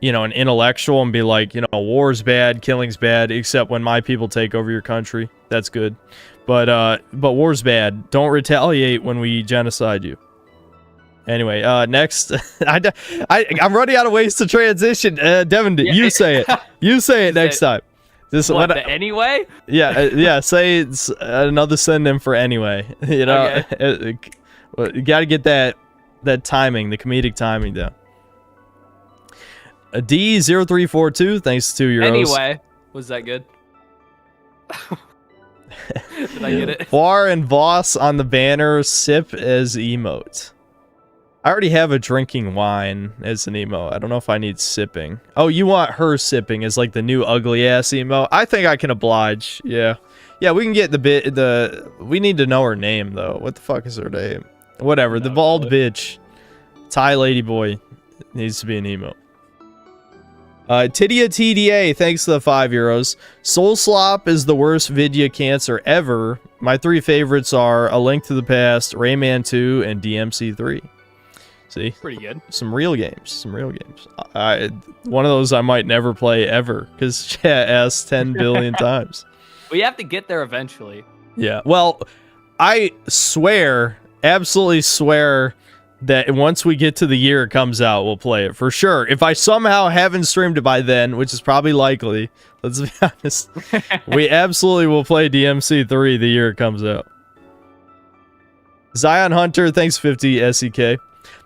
you know, an intellectual and be like, you know, war's bad, killing's bad, except when my people take over your country. That's good. But war's bad. Don't retaliate when we genocide you. Anyway, next. I'm running out of ways to transition. Devin, yeah. You say it. You say it next time. This what, the anyway? Yeah, say it's another synonym for anyway. You know, okay. You got to get that timing, the comedic timing down. D0342, thanks to your Anyway, was that good? Did I get it? Far and Voss on the banner, sip as emote. I already have a drinking wine as an emote. I don't know if I need sipping. Oh, you want her sipping as like the new ugly ass emote? I think I can oblige. Yeah. Yeah, we can get we need to know her name though. What the fuck is her name? Whatever. The bald bitch. Thai lady boy needs to be an emote. Tidia TDA, thanks to the €5. Soul Slop is the worst Vidya cancer ever. My 3 favorites are A Link to the Past, Rayman 2, and DMC3. See? Pretty good. Some real games. One of those I might never play ever, because chat asked 10 billion times. We have to get there eventually. Yeah. Well, I swear, absolutely swear, that once we get to the year it comes out, we'll play it for sure. If I somehow haven't streamed it by then, which is probably likely, let's be honest, we absolutely will play DMC3 the year it comes out. Zion Hunter, thanks 50 SEK.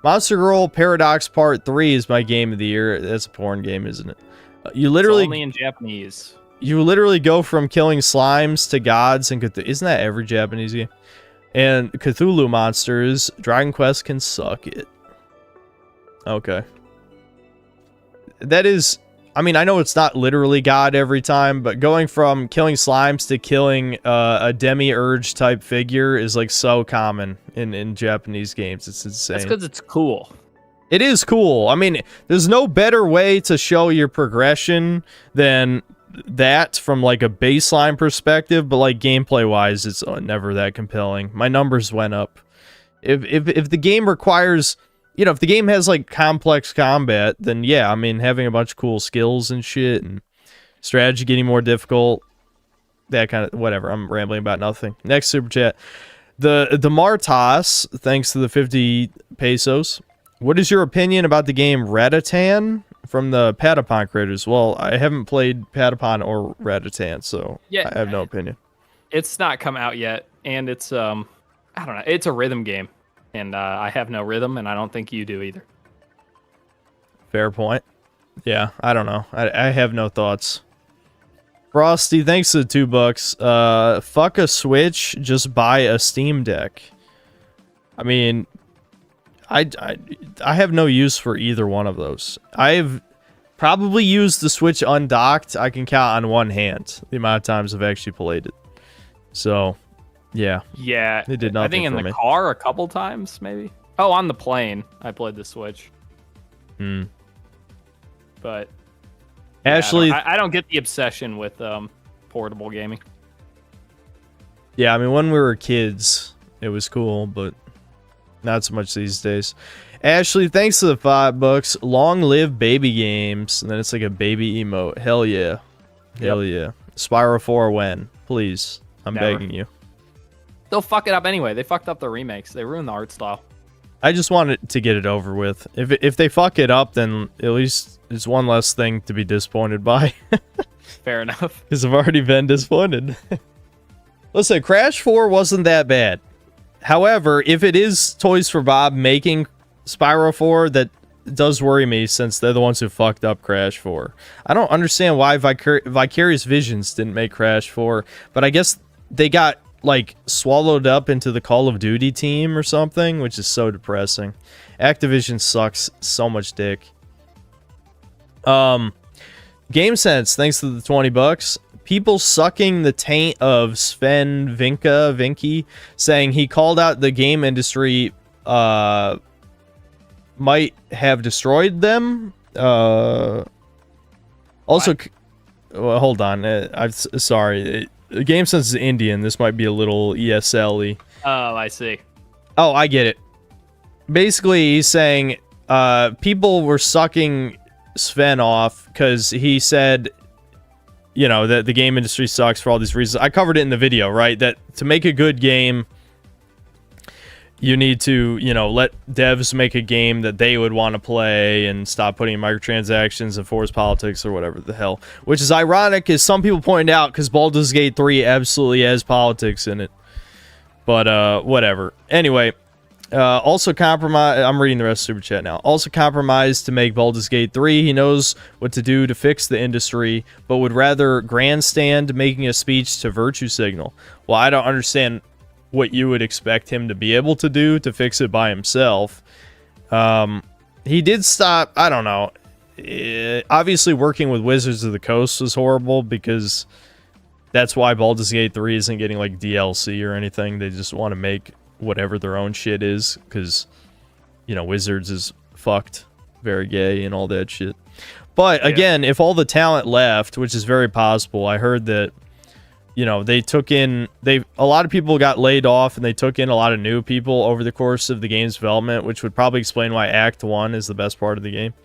Monster Girl Paradox Part 3 is my game of the year. That's a porn game, isn't it? You literally it's only in Japanese. You literally go from killing slimes to gods and isn't that every Japanese game? And Cthulhu monsters. Dragon Quest can suck it. Okay. That is... I mean, I know it's not literally God every time, but going from killing slimes to killing a demiurge type figure is like so common in Japanese games. It's insane. That's because it's cool. It is cool. I mean, there's no better way to show your progression than that from like a baseline perspective, but like gameplay wise, it's never that compelling. My numbers went up. If the game requires... You know, if the game has, like, complex combat, then, yeah, I mean, having a bunch of cool skills and shit, and strategy getting more difficult, that kind of, whatever, I'm rambling about nothing. Next super chat. The Martas, thanks to the 50 pesos. What is your opinion about the game Ratatan from the Patapon creators? Well, I haven't played Patapon or Ratatan, so yeah, I have no opinion. It's not come out yet, and it's, I don't know, it's a rhythm game. And I have no rhythm, and I don't think you do either. Fair point. Yeah, I don't know. I have no thoughts. Frosty, thanks to the $2. Fuck a Switch, just buy a Steam Deck. I mean, I have no use for either one of those. I've probably used the Switch undocked. I can count on one hand the amount of times I've actually played it. So... Yeah. It did nothing I think in the car a couple times, maybe. Oh, on the plane, I played the Switch. But Ashley, I don't get the obsession with portable gaming. Yeah, I mean, when we were kids, it was cool, but not so much these days. Ashley, thanks to the $5. Long live baby games, and then it's like a baby emote. Hell yeah, hell yeah. Spyro 4 when, please, I'm begging you. they'll fuck it up anyway. They fucked up the remakes. They ruined the art style. I just wanted to get it over with. If they fuck it up, then at least it's one less thing to be disappointed by. Fair enough. Because I've already been disappointed. Listen, Crash 4 wasn't that bad. However, if it is Toys for Bob making Spyro 4, that does worry me since they're the ones who fucked up Crash 4. I don't understand why Vicarious Visions didn't make Crash 4, but I guess they got, like, swallowed up into the Call of Duty team or something, which is so depressing. Activision sucks so much dick. GameSense, thanks to the $20. People sucking the taint of Sven Vinky, saying he called out the game industry might have destroyed them. Also, well, hold on. I'm sorry. GameSense is Indian. This might be a little ESL-y. Oh, I see. Oh, I get it. Basically, he's saying people were sucking Sven off because he said, you know, that the game industry sucks for all these reasons. I covered it in the video, right? That to make a good game, you need to, you know, let devs make a game that they would want to play and stop putting in microtransactions and force politics or whatever the hell. Which is ironic, as some people pointed out, because Baldur's Gate 3 absolutely has politics in it. But, whatever. Anyway, also compromise. I'm reading the rest of Super Chat now. Also compromised to make Baldur's Gate 3. He knows what to do to fix the industry, but would rather grandstand making a speech to virtue signal. Well, I don't understand what you would expect him to be able to do to fix it by himself. He did stop, I don't know. Obviously, working with Wizards of the Coast was horrible because that's why Baldur's Gate 3 isn't getting like DLC or anything. They just want to make whatever their own shit is because, you know, Wizards is fucked, very gay and all that shit. But again, if all the talent left, which is very possible, I heard that, you know, they took in, a lot of people got laid off and they took in a lot of new people over the course of the game's development, which would probably explain why Act 1 is the best part of the game.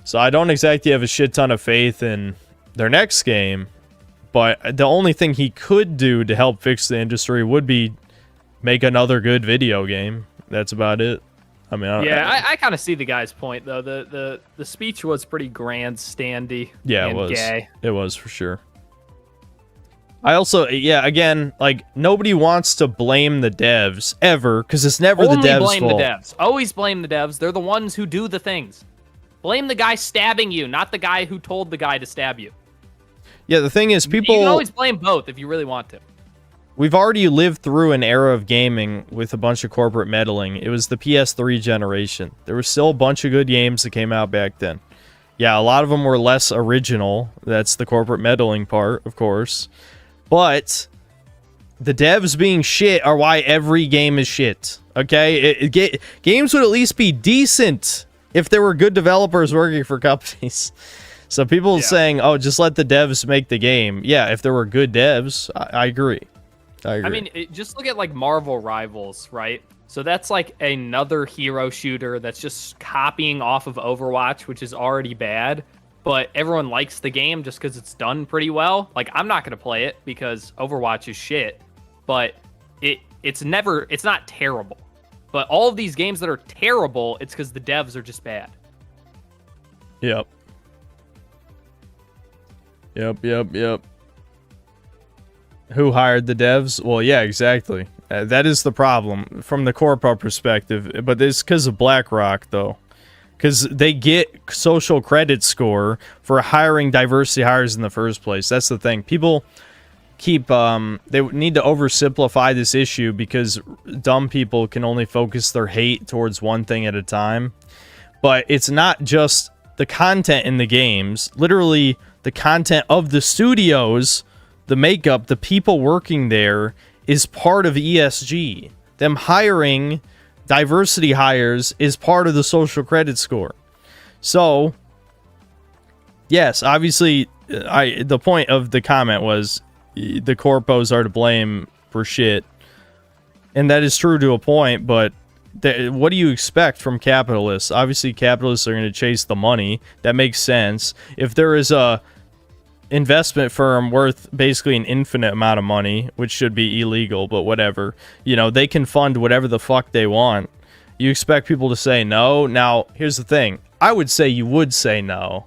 So I don't exactly have a shit ton of faith in their next game, but the only thing he could do to help fix the industry would be make another good video game. That's about it. I mean, I kind of see the guy's point though. The speech was pretty grandstandy. Yeah, and it was. Gay. It was for sure. I also, again, like, nobody wants to blame the devs ever, because it's never the devs' fault. Only blame the devs. Always blame the devs. They're the ones who do the things. Blame the guy stabbing you, not the guy who told the guy to stab you. Yeah, the thing is, people... You can always blame both if you really want to. We've already lived through an era of gaming with a bunch of corporate meddling. It was the PS3 generation. There were still a bunch of good games that came out back then. Yeah, a lot of them were less original. That's the corporate meddling part, of course. But the devs being shit are why every game is shit. Okay? Games would at least be decent if there were good developers working for companies. So people saying, oh, just let the devs make the game. Yeah, if there were good devs, I agree. I mean, just look at, like, Marvel Rivals, right? So that's, like, another hero shooter that's just copying off of Overwatch, which is already bad. But everyone likes the game just because it's done pretty well. Like, I'm not going to play it because Overwatch is shit. But it's not terrible. But all of these games that are terrible, it's because the devs are just bad. Yep. Who hired the devs? Well, yeah, exactly. That is the problem from the corporate perspective. But it's because of BlackRock, though. Because they get social credit score for hiring diversity hires in the first place. That's the thing. People keep... they need to oversimplify this issue because dumb people can only focus their hate towards one thing at a time. But it's not just the content in the games. Literally, the content of the studios, the makeup, the people working there is part of ESG. Them hiring diversity hires is part of the social credit score. So, yes, obviously, the point of the comment was the corpos are to blame for shit. And that is true to a point, but what do you expect from capitalists? Obviously, capitalists are going to chase the money. That makes sense. If there is an investment firm worth basically an infinite amount of money, which should be illegal, but whatever. You know, they can fund whatever the fuck they want. You expect people to say no? Now, here's the thing. I would say you would say no,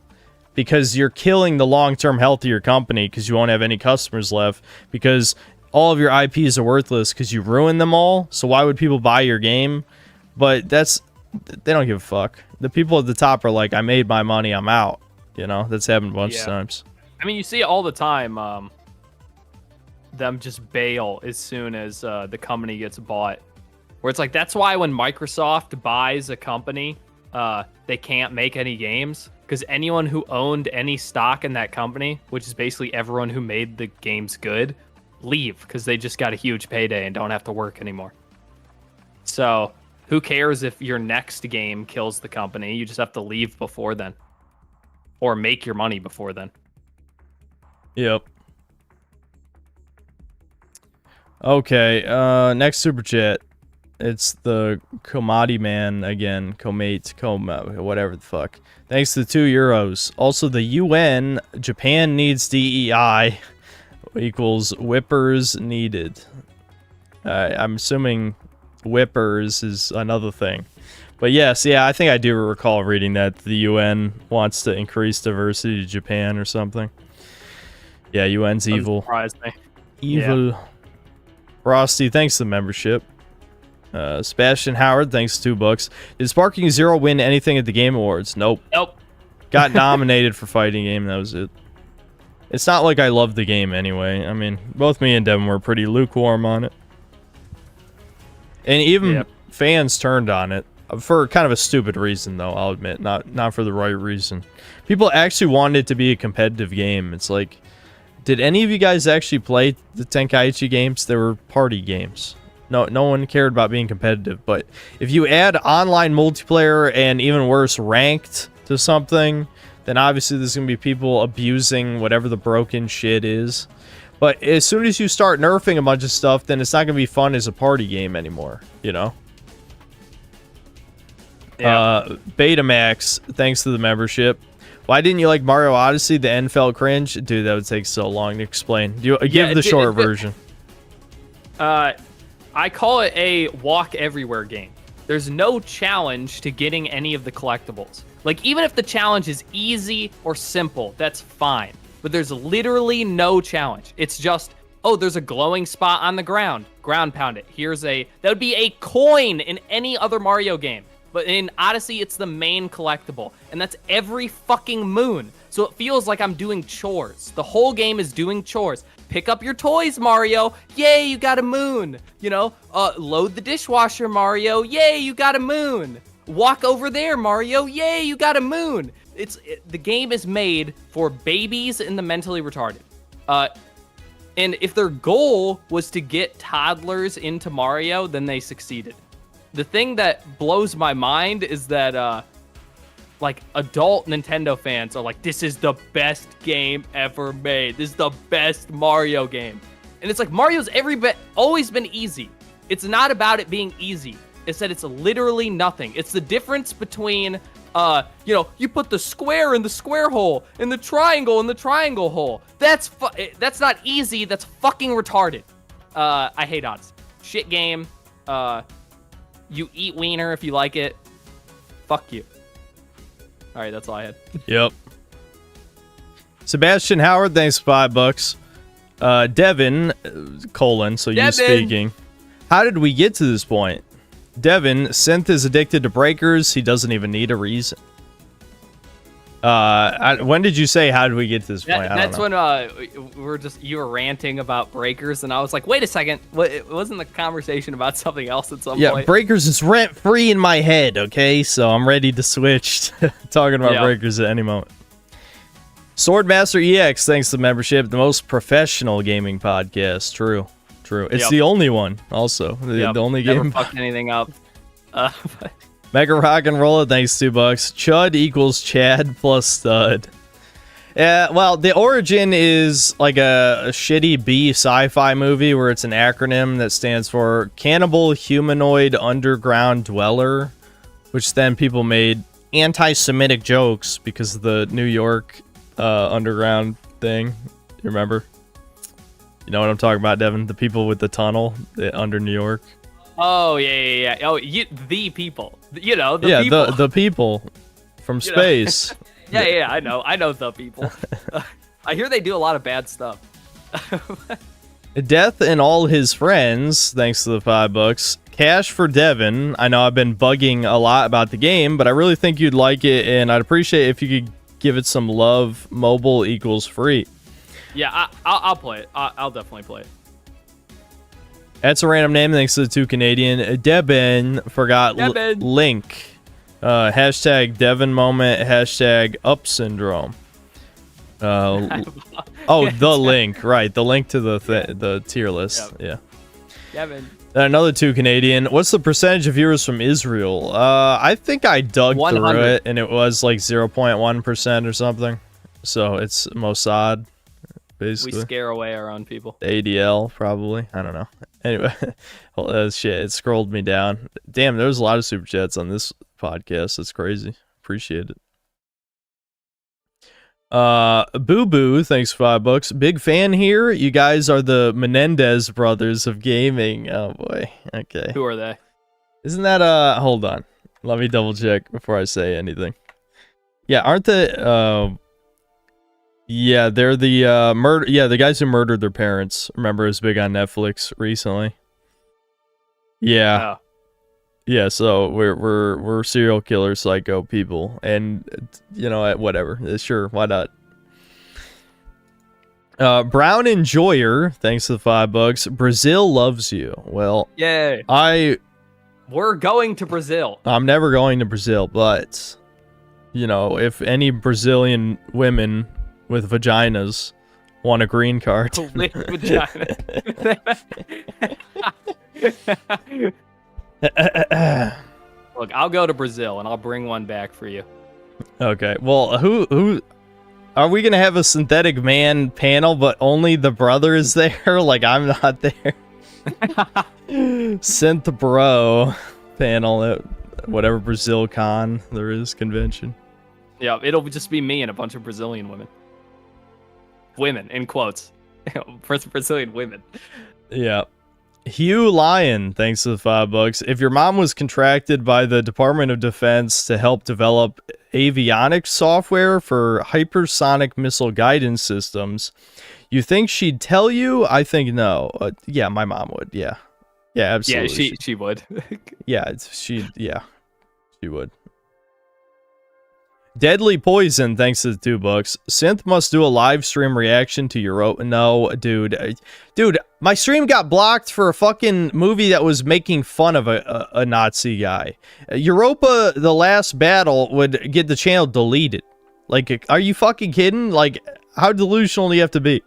because you're killing the long-term health of your company because you won't have any customers left, because all of your IPs are worthless because you ruined them all. So why would people buy your game? But they don't give a fuck. The people at the top are like, I made my money, I'm out. You know, that's happened a bunch of times. I mean, you see it all the time. Them just bail as soon as the company gets bought. Where it's like, that's why when Microsoft buys a company, they can't make any games. Because anyone who owned any stock in that company, which is basically everyone who made the games good, leave. Because they just got a huge payday and don't have to work anymore. So, who cares if your next game kills the company? You just have to leave before then. Or make your money before then. Yep. Okay, next super chat. It's the Komati man again. Whatever the fuck. Thanks to €2. Also, the UN, Japan needs DEI equals whippers needed. I'm assuming whippers is another thing. But yes, yeah, I think I do recall reading that the UN wants to increase diversity to Japan or something. Yeah, UN's evil. Surprise me. Evil. Yeah. Frosty, thanks for the membership. Sebastian Howard, thanks to $2. Did Sparking Zero win anything at the Game Awards? Nope. Got nominated for fighting game, that was it. It's not like I love the game anyway. I mean, both me and Devin were pretty lukewarm on it. And even fans turned on it. For kind of a stupid reason, though, I'll admit. Not for the right reason. People actually wanted it to be a competitive game. It's like, did any of you guys actually play the Tenkaichi games? They were party games. No one cared about being competitive. But if you add online multiplayer and even worse, ranked to something, then obviously there's going to be people abusing whatever the broken shit is. But as soon as you start nerfing a bunch of stuff, then it's not going to be fun as a party game anymore, you know? Yeah. Betamax, thanks to the membership. Why didn't you like Mario Odyssey? The end felt cringe? Dude, that would take so long to explain. Give the short version. I call it a walk everywhere game. There's no challenge to getting any of the collectibles. Like, even if the challenge is easy or simple, that's fine. But there's literally no challenge. It's just, oh, there's a glowing spot on the ground. Ground pound it. That would be a coin in any other Mario game. But in Odyssey, it's the main collectible. And that's every fucking moon. So it feels like I'm doing chores. The whole game is doing chores. Pick up your toys, Mario. Yay, you got a moon. You know, load the dishwasher, Mario. Yay, you got a moon. Walk over there, Mario. Yay, you got a moon. The game is made for babies and the mentally retarded. And if their goal was to get toddlers into Mario, then they succeeded. The thing that blows my mind is that, like, adult Nintendo fans are like, this is the best game ever made. This is the best Mario game. And it's like, Mario's always been easy. It's not about it being easy. It's that it's literally nothing. It's the difference between, you put the square in the square hole and the triangle in the triangle hole. That's not easy. That's fucking retarded. I hate Odyssey. Shit game. You eat wiener if you like it. Fuck you. All right, that's all I had. Yep. Sebastian Howard, thanks for $5. Devin, so you speaking. How did we get to this point? Devin, Synth is addicted to breakers. He doesn't even need a reason. When did you say, how did we get to this point? That's when you were ranting about breakers, and I was like, wait a second, wasn't the conversation about something else at some point? Yeah, breakers is rent free in my head, okay? So I'm ready to switch to talking about breakers at any moment. Swordmaster EX, thanks to the membership, the most professional gaming podcast. True. It's the only one, also. The only game. Never fucked anything up. Mega Rock and Roll, thanks $2. Chud equals Chad plus stud. Well, the origin is like a shitty B sci-fi movie where it's an acronym that stands for Cannibal Humanoid Underground Dweller, which then people made anti-Semitic jokes because of the New York underground thing. You remember? You know what I'm talking about, Devin? The people with the tunnel under New York. Oh yeah. Oh, the people. You know, the people. the people from space. Yeah. I know the people. I hear they do a lot of bad stuff. Death and all his friends. Thanks to the $5. Cash for Devin. I know I've been bugging a lot about the game, but I really think you'd like it, and I'd appreciate if you could give it some love. Mobile equals free. Yeah, I'll play it. I'll definitely play it. That's a random name. Thanks to the 2 Canadian. Devin forgot link. Hashtag Devin moment. Hashtag up syndrome. The link. Right. The link to the tier list. Yep. Yeah. Devin. Another 2 Canadian. What's the percentage of viewers from Israel? I think I dug 100. through it, and it was like 0.1% or something. So it's Mossad, basically. We scare away our own people. ADL, probably. I don't know. Anyway, shit, it scrolled me down. Damn, there was a lot of super chats on this podcast. That's crazy. Appreciate it. Boo Boo, thanks for $5. Big fan here. You guys are the Menendez brothers of gaming. Oh boy. Okay. Who are they? Isn't that hold on. Let me double check before I say anything. Yeah, aren't they yeah, they're the the guys who murdered their parents. Remember, it was big on Netflix recently. Yeah. Oh. Yeah, so we're serial killer psycho people, and you know, whatever. Sure, why not? Brown Enjoyer, thanks to the $5. Brazil loves you. Well, yay. We're going to Brazil. I'm never going to Brazil, but you know, if any Brazilian women with vaginas want a green card. With vagina. Look, I'll go to Brazil and I'll bring one back for you. Okay. Well, who are we gonna have a synthetic man panel, but only the brother is there? Like, I'm not there. Synth bro panel at whatever Brazil con there is convention. Yeah, it'll just be me and a bunch of Brazilian women. Women in quotes. Brazilian women. Yeah. Hugh Lyon, thanks to the $5. If your mom was contracted by the Department of Defense to help develop avionics software for hypersonic missile guidance systems, you think she'd tell you? I think no. Yeah, my mom would. Yeah. Yeah, absolutely. Yeah, she would. She would. Deadly Poison, thanks to the $2. Synth must do a live stream reaction to Europa. No, dude, my stream got blocked for a fucking movie that was making fun of a Nazi guy. Europa, The Last Battle would get the channel deleted. Like, are you fucking kidding? Like, how delusional do you have to be?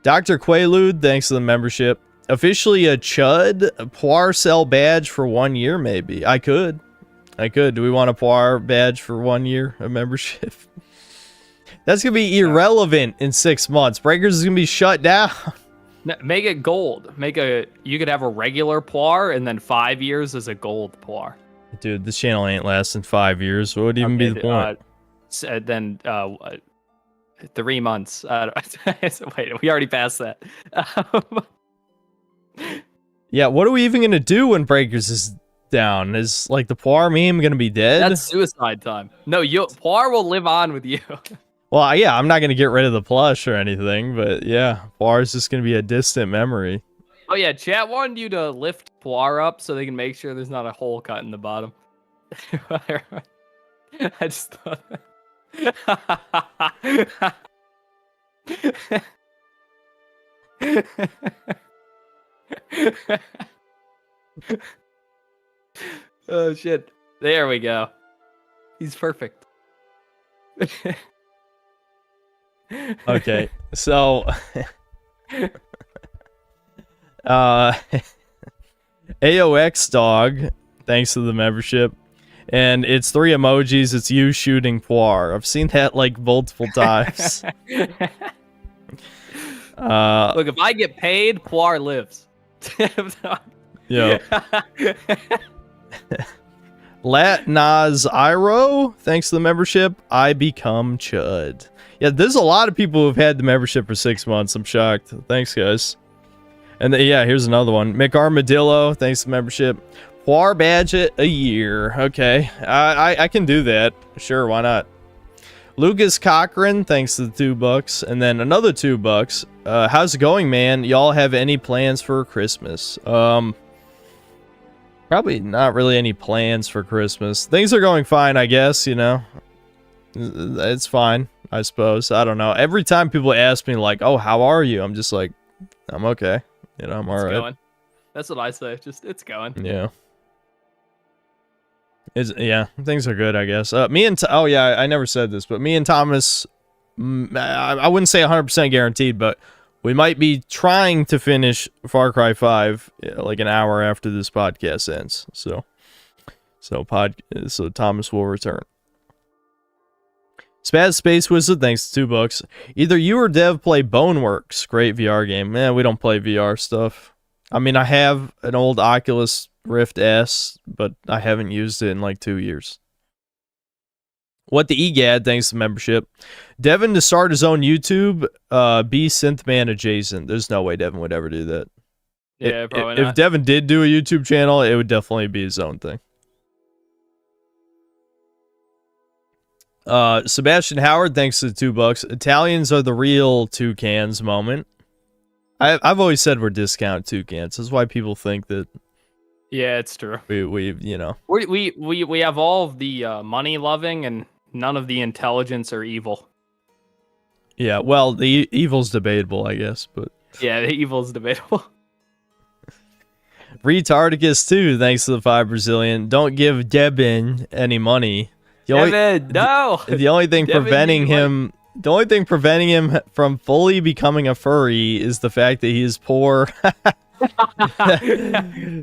Dr. Quaalude, thanks to the membership. Officially a Chud Poir Cell badge for 1 year, maybe. I could. Do we want a Poir badge for 1 year of membership? That's going to be irrelevant in 6 months. Breakers is going to be shut down. Make it gold. You could have a regular Poir and then 5 years as a gold Poir. Dude, this channel ain't lasting 5 years. What would even be the point? Then 3 months. Wait, we already passed that. Yeah, what are we even going to do when Breakers is down? Is like the Poir meme gonna be dead? That's suicide time. No, Poir will live on with you. Well, yeah, I'm not gonna get rid of the plush or anything, but yeah, Poir is just gonna be a distant memory. Oh yeah, chat wanted you to lift Poir up so they can make sure there's not a hole cut in the bottom. I just thought. Oh shit. There we go. He's perfect. Okay. So AOX dog, thanks to the membership. And it's 3 emojis, it's you shooting Poir. I've seen that like multiple times. Look, if I get paid, Poir lives. Yeah. Latnaz Iro, thanks to the membership. I become Chud. Yeah, there's a lot of people who've had the membership for 6 months. I'm shocked. Thanks, guys. And yeah, here's another one. Mick Armadillo, thanks to the membership. Poir Badget, a year. Okay, I can do that. Sure, why not? Lucas Cochran, thanks to the $2. And then another $2. How's it going, man? Y'all have any plans for Christmas? Probably not really any plans for Christmas. Things are going fine, I guess, you know. It's fine, I suppose. I don't know. Every time people ask me, like, oh, how are you? I'm just like, I'm okay. You know, I'm all right. Going. That's what I say. Just, it's going. Yeah. Yeah, things are good, I guess. Me and oh yeah, I never said this, but me and Thomas, I wouldn't say 100% guaranteed, but we might be trying to finish Far Cry 5 like an hour after this podcast ends. So Thomas will return. Spaz Space Wizard, thanks to $2. Either you or Dev play Boneworks, great VR game. Man, we don't play VR stuff. I mean, I have an old Oculus Rift S, but I haven't used it in like 2 years. What the EGAD, thanks to membership. Devin to start his own YouTube, be Synthman adjacent. There's no way Devin would ever do that. Yeah, probably not. If Devin did do a YouTube channel, it would definitely be his own thing. Sebastian Howard, thanks to the $2. Italians are the real toucans moment. I've always said we're discount toucans. That's why people think that. Yeah, it's true. We you know. We have all of the money loving and none of the intelligence or evil. Yeah, well, the evil's debatable, I guess, but. Yeah, the evil's debatable. Retardicus too, thanks to the 5 Brazilian. Don't give Debin any money. Devin, no. The only thing preventing him. The only thing preventing him from fully becoming a furry is the fact that he is poor. Yeah.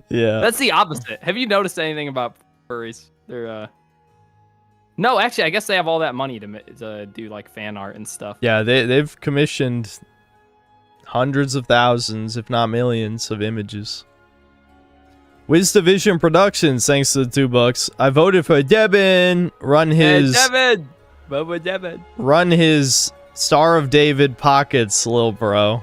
That's the opposite. Have you noticed anything about furries? They're No, actually, I guess they have all that money to do like fan art and stuff. Yeah, they've commissioned hundreds of thousands, if not millions, of images. WizDivision Productions, thanks to the $2. I voted for Devin. Run his Devin. Run his Star of David pockets, little bro.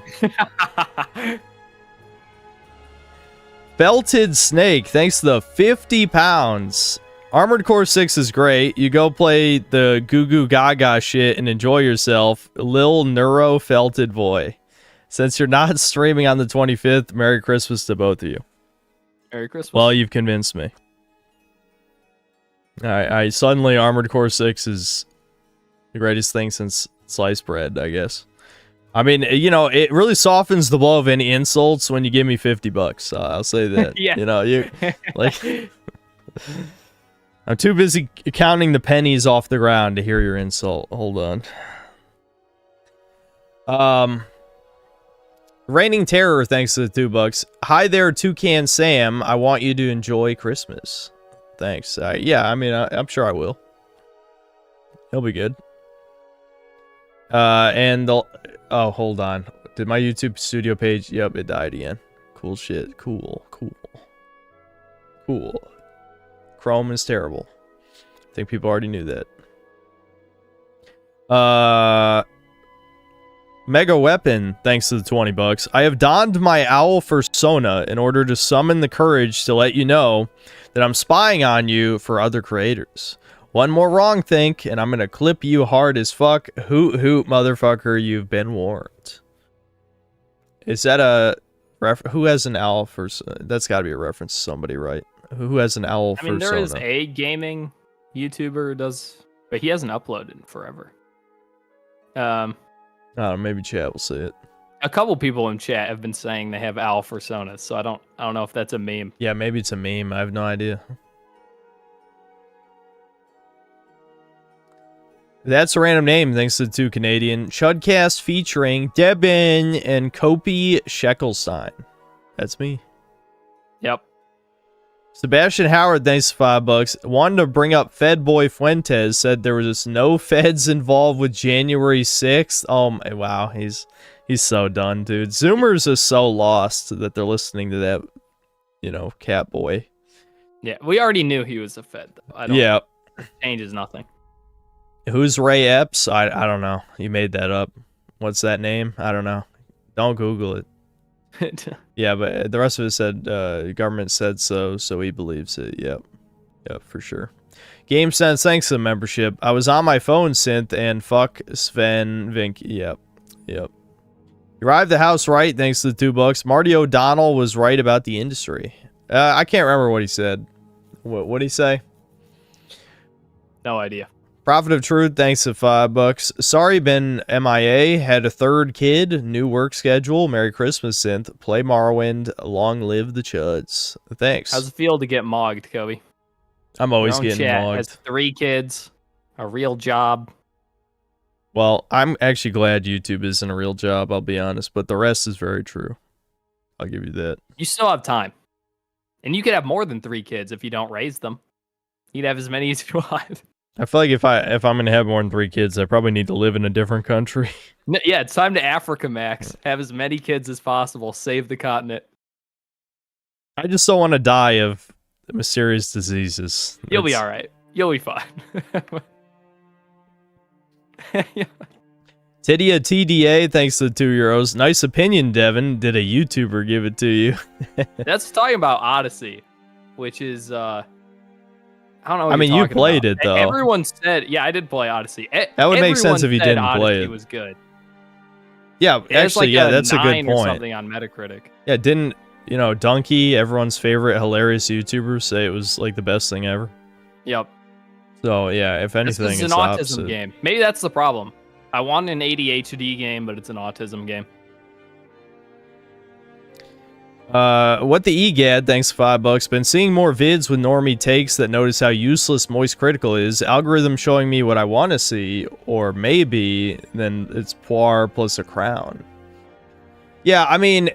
Belted Snake, thanks to the 50 pounds. Armored Core 6 is great. You go play the Goo Goo Gaga shit and enjoy yourself. Lil Neuro Felted Boy. Since you're not streaming on the 25th, Merry Christmas to both of you. Merry Christmas. Well, you've convinced me. I suddenly Armored Core 6 is the greatest thing since sliced bread, I guess. I mean, you know, it really softens the blow of any insults when you give me $50. I'll say that. Yeah. You know, you like. I'm too busy counting the pennies off the ground to hear your insult. Hold on. Reigning Terror, thanks to the $2. Hi there, Toucan Sam. I want you to enjoy Christmas. Thanks. Yeah, I mean, I'm sure I will. He'll be good. Oh, hold on. Did my YouTube studio page? Yep, it died again. Cool shit. Cool. Chrome is terrible. I think people already knew that. Mega Weapon, thanks to the $20. I have donned my owl persona in order to summon the courage to let you know that I'm spying on you for other creators. One more wrong think, and I'm gonna clip you hard as fuck. Hoot hoot, motherfucker, you've been warned. Is that a who has an owl for? That's got to be a reference to somebody, right? Who has an owl persona? I mean, there is a gaming YouTuber who does, but he hasn't uploaded in forever. Maybe chat will say it. A couple people in chat have been saying they have owl personas, so I don't know if that's a meme. Yeah, maybe it's a meme. I have no idea. That's a random name, thanks to the 2 Canadian. CHUDCAST featuring Debin and Kopi Sheckelstein. That's me. Yep. Sebastian Howard, thanks to $5. Wanted to bring up Fed Boy Fuentes, said there was just no feds involved with January 6th. Oh, wow. He's so done, dude. Zoomers are so lost that they're listening to that, you know, cat boy. Yeah, we already knew he was a Fed, though. I don't Yeah. changes nothing. Who's Ray Epps? I don't know. You made that up. What's that name? I don't know. Don't Google it. Yeah, but the rest of it said government said so he believes it. Yep. Yep, for sure. Game Sense, thanks for the membership. I was on my phone, Synth, and fuck Sven Vink. Yep. Yep. You arrived the house right, thanks to the $2. Marty O'Donnell was right about the industry. I can't remember what he said. What'd he say? No idea. Prophet of Truth, thanks to $5. Sorry, been MIA. Had a third kid. New work schedule. Merry Christmas, Synth. Play Morrowind. Long live the Chuds. Thanks. How's it feel to get mogged, Kobe? I'm always Your own getting chat mogged. has 3 kids, a real job. Well, I'm actually glad YouTube isn't a real job, I'll be honest, but the rest is very true. I'll give you that. You still have time. And you could have more than 3 kids if you don't raise them. You'd have as many as you want. I feel like if I'm gonna have more than 3 kids, I probably need to live in a different country. Yeah, it's time to Africa, Max. Have as many kids as possible. Save the continent. I just don't want to die of mysterious diseases. You'll be all right. You'll be fine. Tidia TDA, thanks to the €2. Nice opinion, Devin. Did a YouTuber give it to you? That's talking about Odyssey, which is I don't know. What I mean, you're you talking played about. it though. Everyone said, yeah, I did play Odyssey. That would make sense if you didn't Odyssey play it. It was good. Yeah, It's actually, like yeah, that's a good 9 or point. something on Metacritic. Yeah, didn't Donkey, everyone's favorite hilarious YouTuber, say it was like the best thing ever? Yep. So yeah, if anything, This is it's an the autism opposite. game. Maybe that's the problem. I want an ADHD game, but it's an autism game. What the EGAD, thanks to $5. Been seeing more vids with normie takes that notice how useless Moist Critical is. Algorithm showing me what I want to see, or maybe then it's Poir plus a crown. Yeah, I mean,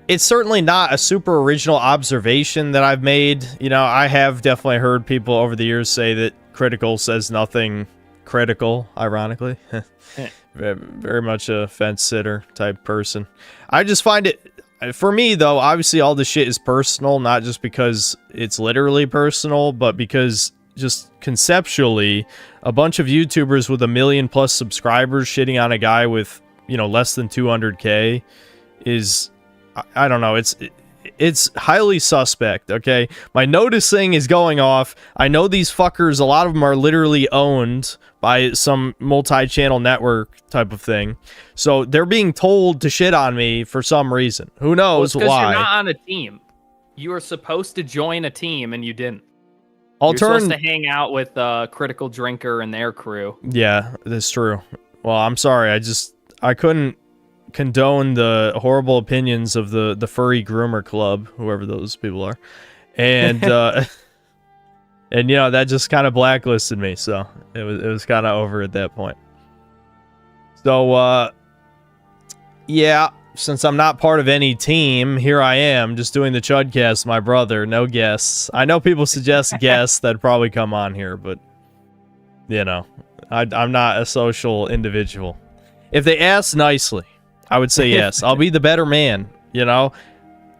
it's certainly not a super original observation that I've made. You know, I have definitely heard people over the years say that Critical says nothing critical, ironically. Very much a fence sitter type person. I just find it, for me though, obviously all this shit is personal, not just because it's literally personal, but because just conceptually, a bunch of YouTubers with 1 million+ subscribers shitting on a guy with, less than 200K is, I don't know, it's highly suspect, okay? My noticing is going off. I know these fuckers, a lot of them are literally owned by some multi-channel network type of thing. So they're being told to shit on me for some reason. Who knows Well, why? You're not on a team. You were supposed to join a team and you didn't. You're supposed to hang out with Critical Drinker and their crew. Yeah, that's true. Well, I'm sorry. I couldn't condone the horrible opinions of the furry groomer club, whoever those people are. And and that just kind of blacklisted me, so it was kind of over at that point. So yeah, since I'm not part of any team, here I am just doing the CHUDCAST, my brother, no guests. I know people suggest guests that probably come on here, but I'm not a social individual. If they ask nicely, I would say yes. I'll be the better man,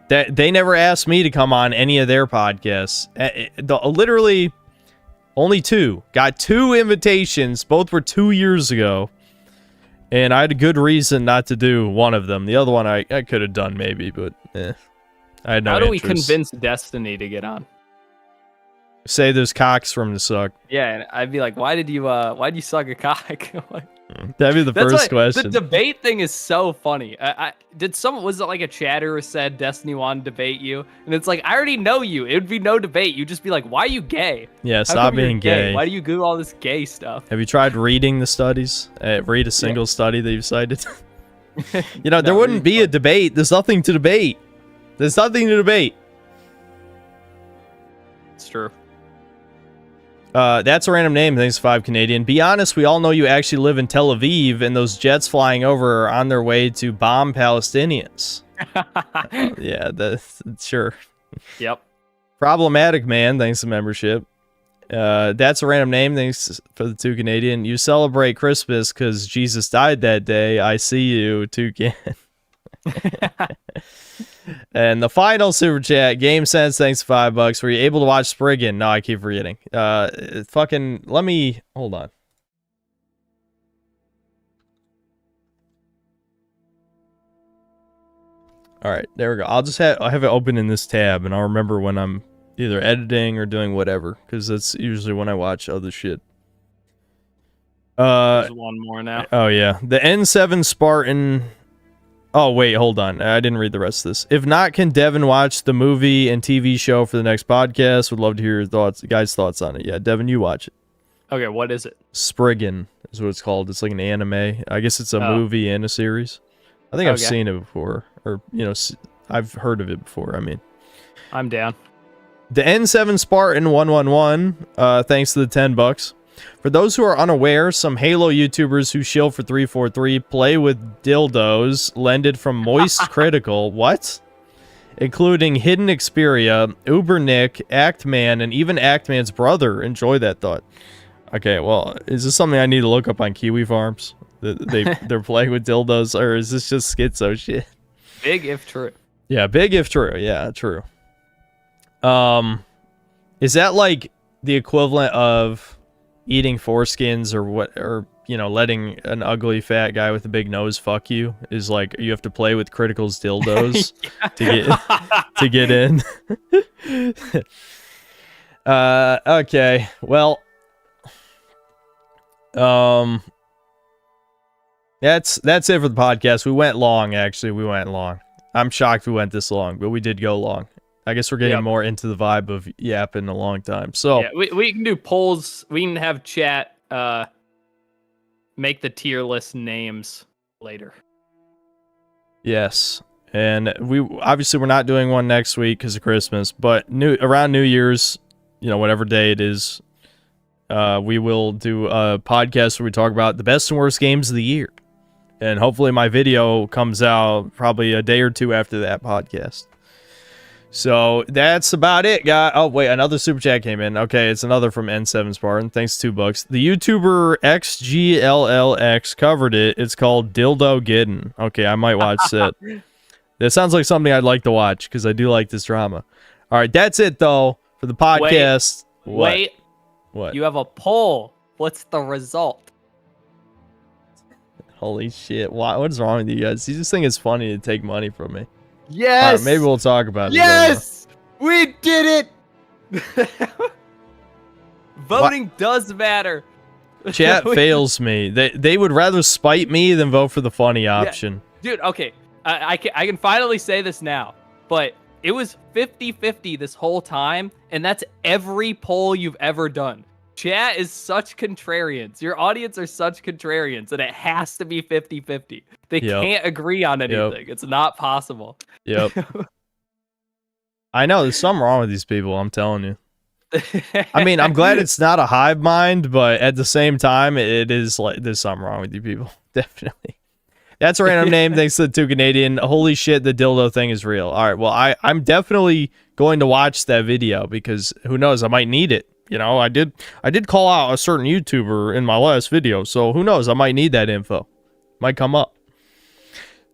That they never asked me to come on any of their podcasts. Literally only 2. Got 2 invitations. Both were 2 years ago. And I had a good reason not to do one of them. The other one I could have done maybe, but I had no How do we interest. convince Destiny to get on? Say there's cocks from the suck. Yeah, and I'd be like, why'd you suck a cock? That'd be the That's first question. The debate thing is so funny. Was it like a chatter who said Destiny wanted to debate you? And it's like, I already know you. It would be no debate. You'd just be like, why are you gay? Yeah, How stop come you're being gay. Why do you do all this gay stuff? Have you tried reading the studies? Read a single study that you've cited? There No, wouldn't be a debate. There's nothing to debate. There's nothing to debate. It's true. That's a random name. Thanks, 5 Canadian. Be honest, we all know you actually live in Tel Aviv, and those jets flying over are on their way to bomb Palestinians. Yeah, that's sure. Yep. Problematic man. Thanks for membership. That's a random name. Thanks for the 2 Canadian. You celebrate Christmas because Jesus died that day. I see you, Toucan. And the final super chat, Game Sense, thanks for $5. Were you able to watch Spriggan? No, I keep forgetting. Fucking, let me, hold on. All right, there we go. I'll have it open in this tab, and I'll remember when I'm either editing or doing whatever, because that's usually when I watch other shit. There's one more now. Oh yeah, the N7 Spartan. Oh wait, hold on. I didn't read the rest of this. If not, can Devin watch the movie and TV show for the next podcast? Would love to hear your thoughts, guys' thoughts on it. Yeah, Devin, you watch it. Okay, what is it? Spriggan is what it's called. It's like an anime. I guess it's a movie and a series. I think I've seen it before, or I've heard of it before. I mean, I'm down. The N7 Spartan 111. Thanks to the $10. For those who are unaware, some Halo YouTubers who shill for 343 play with dildos lended from Moist Critical. What? Including Hidden Xperia, Uber Nick, Actman, and even Actman's brother. Enjoy that thought. Okay, well, is this something I need to look up on Kiwi Farms? They're playing with dildos, or is this just schizo shit? Big if true. Yeah, big if true. Yeah, true. Is that like the equivalent of eating foreskins, or what, or letting an ugly fat guy with a big nose fuck you? Is like you have to play with Critical's dildos to get in. Okay, well, that's it for the podcast. We went long, actually. We went long. I'm shocked we went this long, but we did go long. I guess we're getting more into the vibe of yapping a long time. So yeah, we can do polls. We can have chat make the tier list names later. Yes. And we're not doing one next week because of Christmas, but around New Year's, whatever day it is, we will do a podcast where we talk about the best and worst games of the year. And hopefully my video comes out probably a day or two after that podcast. So that's about it, guys. Oh, wait, another super chat came in. Okay, it's another from N7 Spartan. Thanks, $2. The YouTuber XGLLX covered it. It's called Dildo Giddin. Okay, I might watch it. That sounds like something I'd like to watch because I do like this drama. All right, that's it, though, for the podcast. Wait. What? You have a poll. What's the result? Holy shit. What is wrong with you guys? You just think it's funny to take money from me. Yes! All right, maybe we'll talk about it. Yes! We did it! Voting does matter. Chat fails me. They would rather spite me than vote for the funny option. Yeah. Dude, okay. I can finally say this now, but it was 50-50 this whole time, and that's every poll you've ever done. Chat is such contrarians. Your audience are such contrarians, and it has to be 50-50. They can't agree on anything. It's not possible. Yep. I know, there's something wrong with these people, I'm telling you. I mean, I'm glad it's not a hive mind, but at the same time, it is like, there's something wrong with you people. Definitely. That's a random name, thanks to the 2 Canadian. Holy shit, the dildo thing is real. All right, well, I'm definitely going to watch that video, because who knows, I might need it. I did call out a certain YouTuber in my last video, so who knows, I might need that info. Might come up.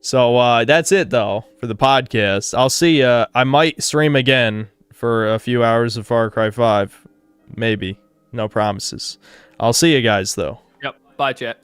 So that's it, though, for the podcast. I'll see ya. I might stream again for a few hours of Far Cry 5. Maybe. No promises. I'll see you guys, though. Yep. Bye, chat.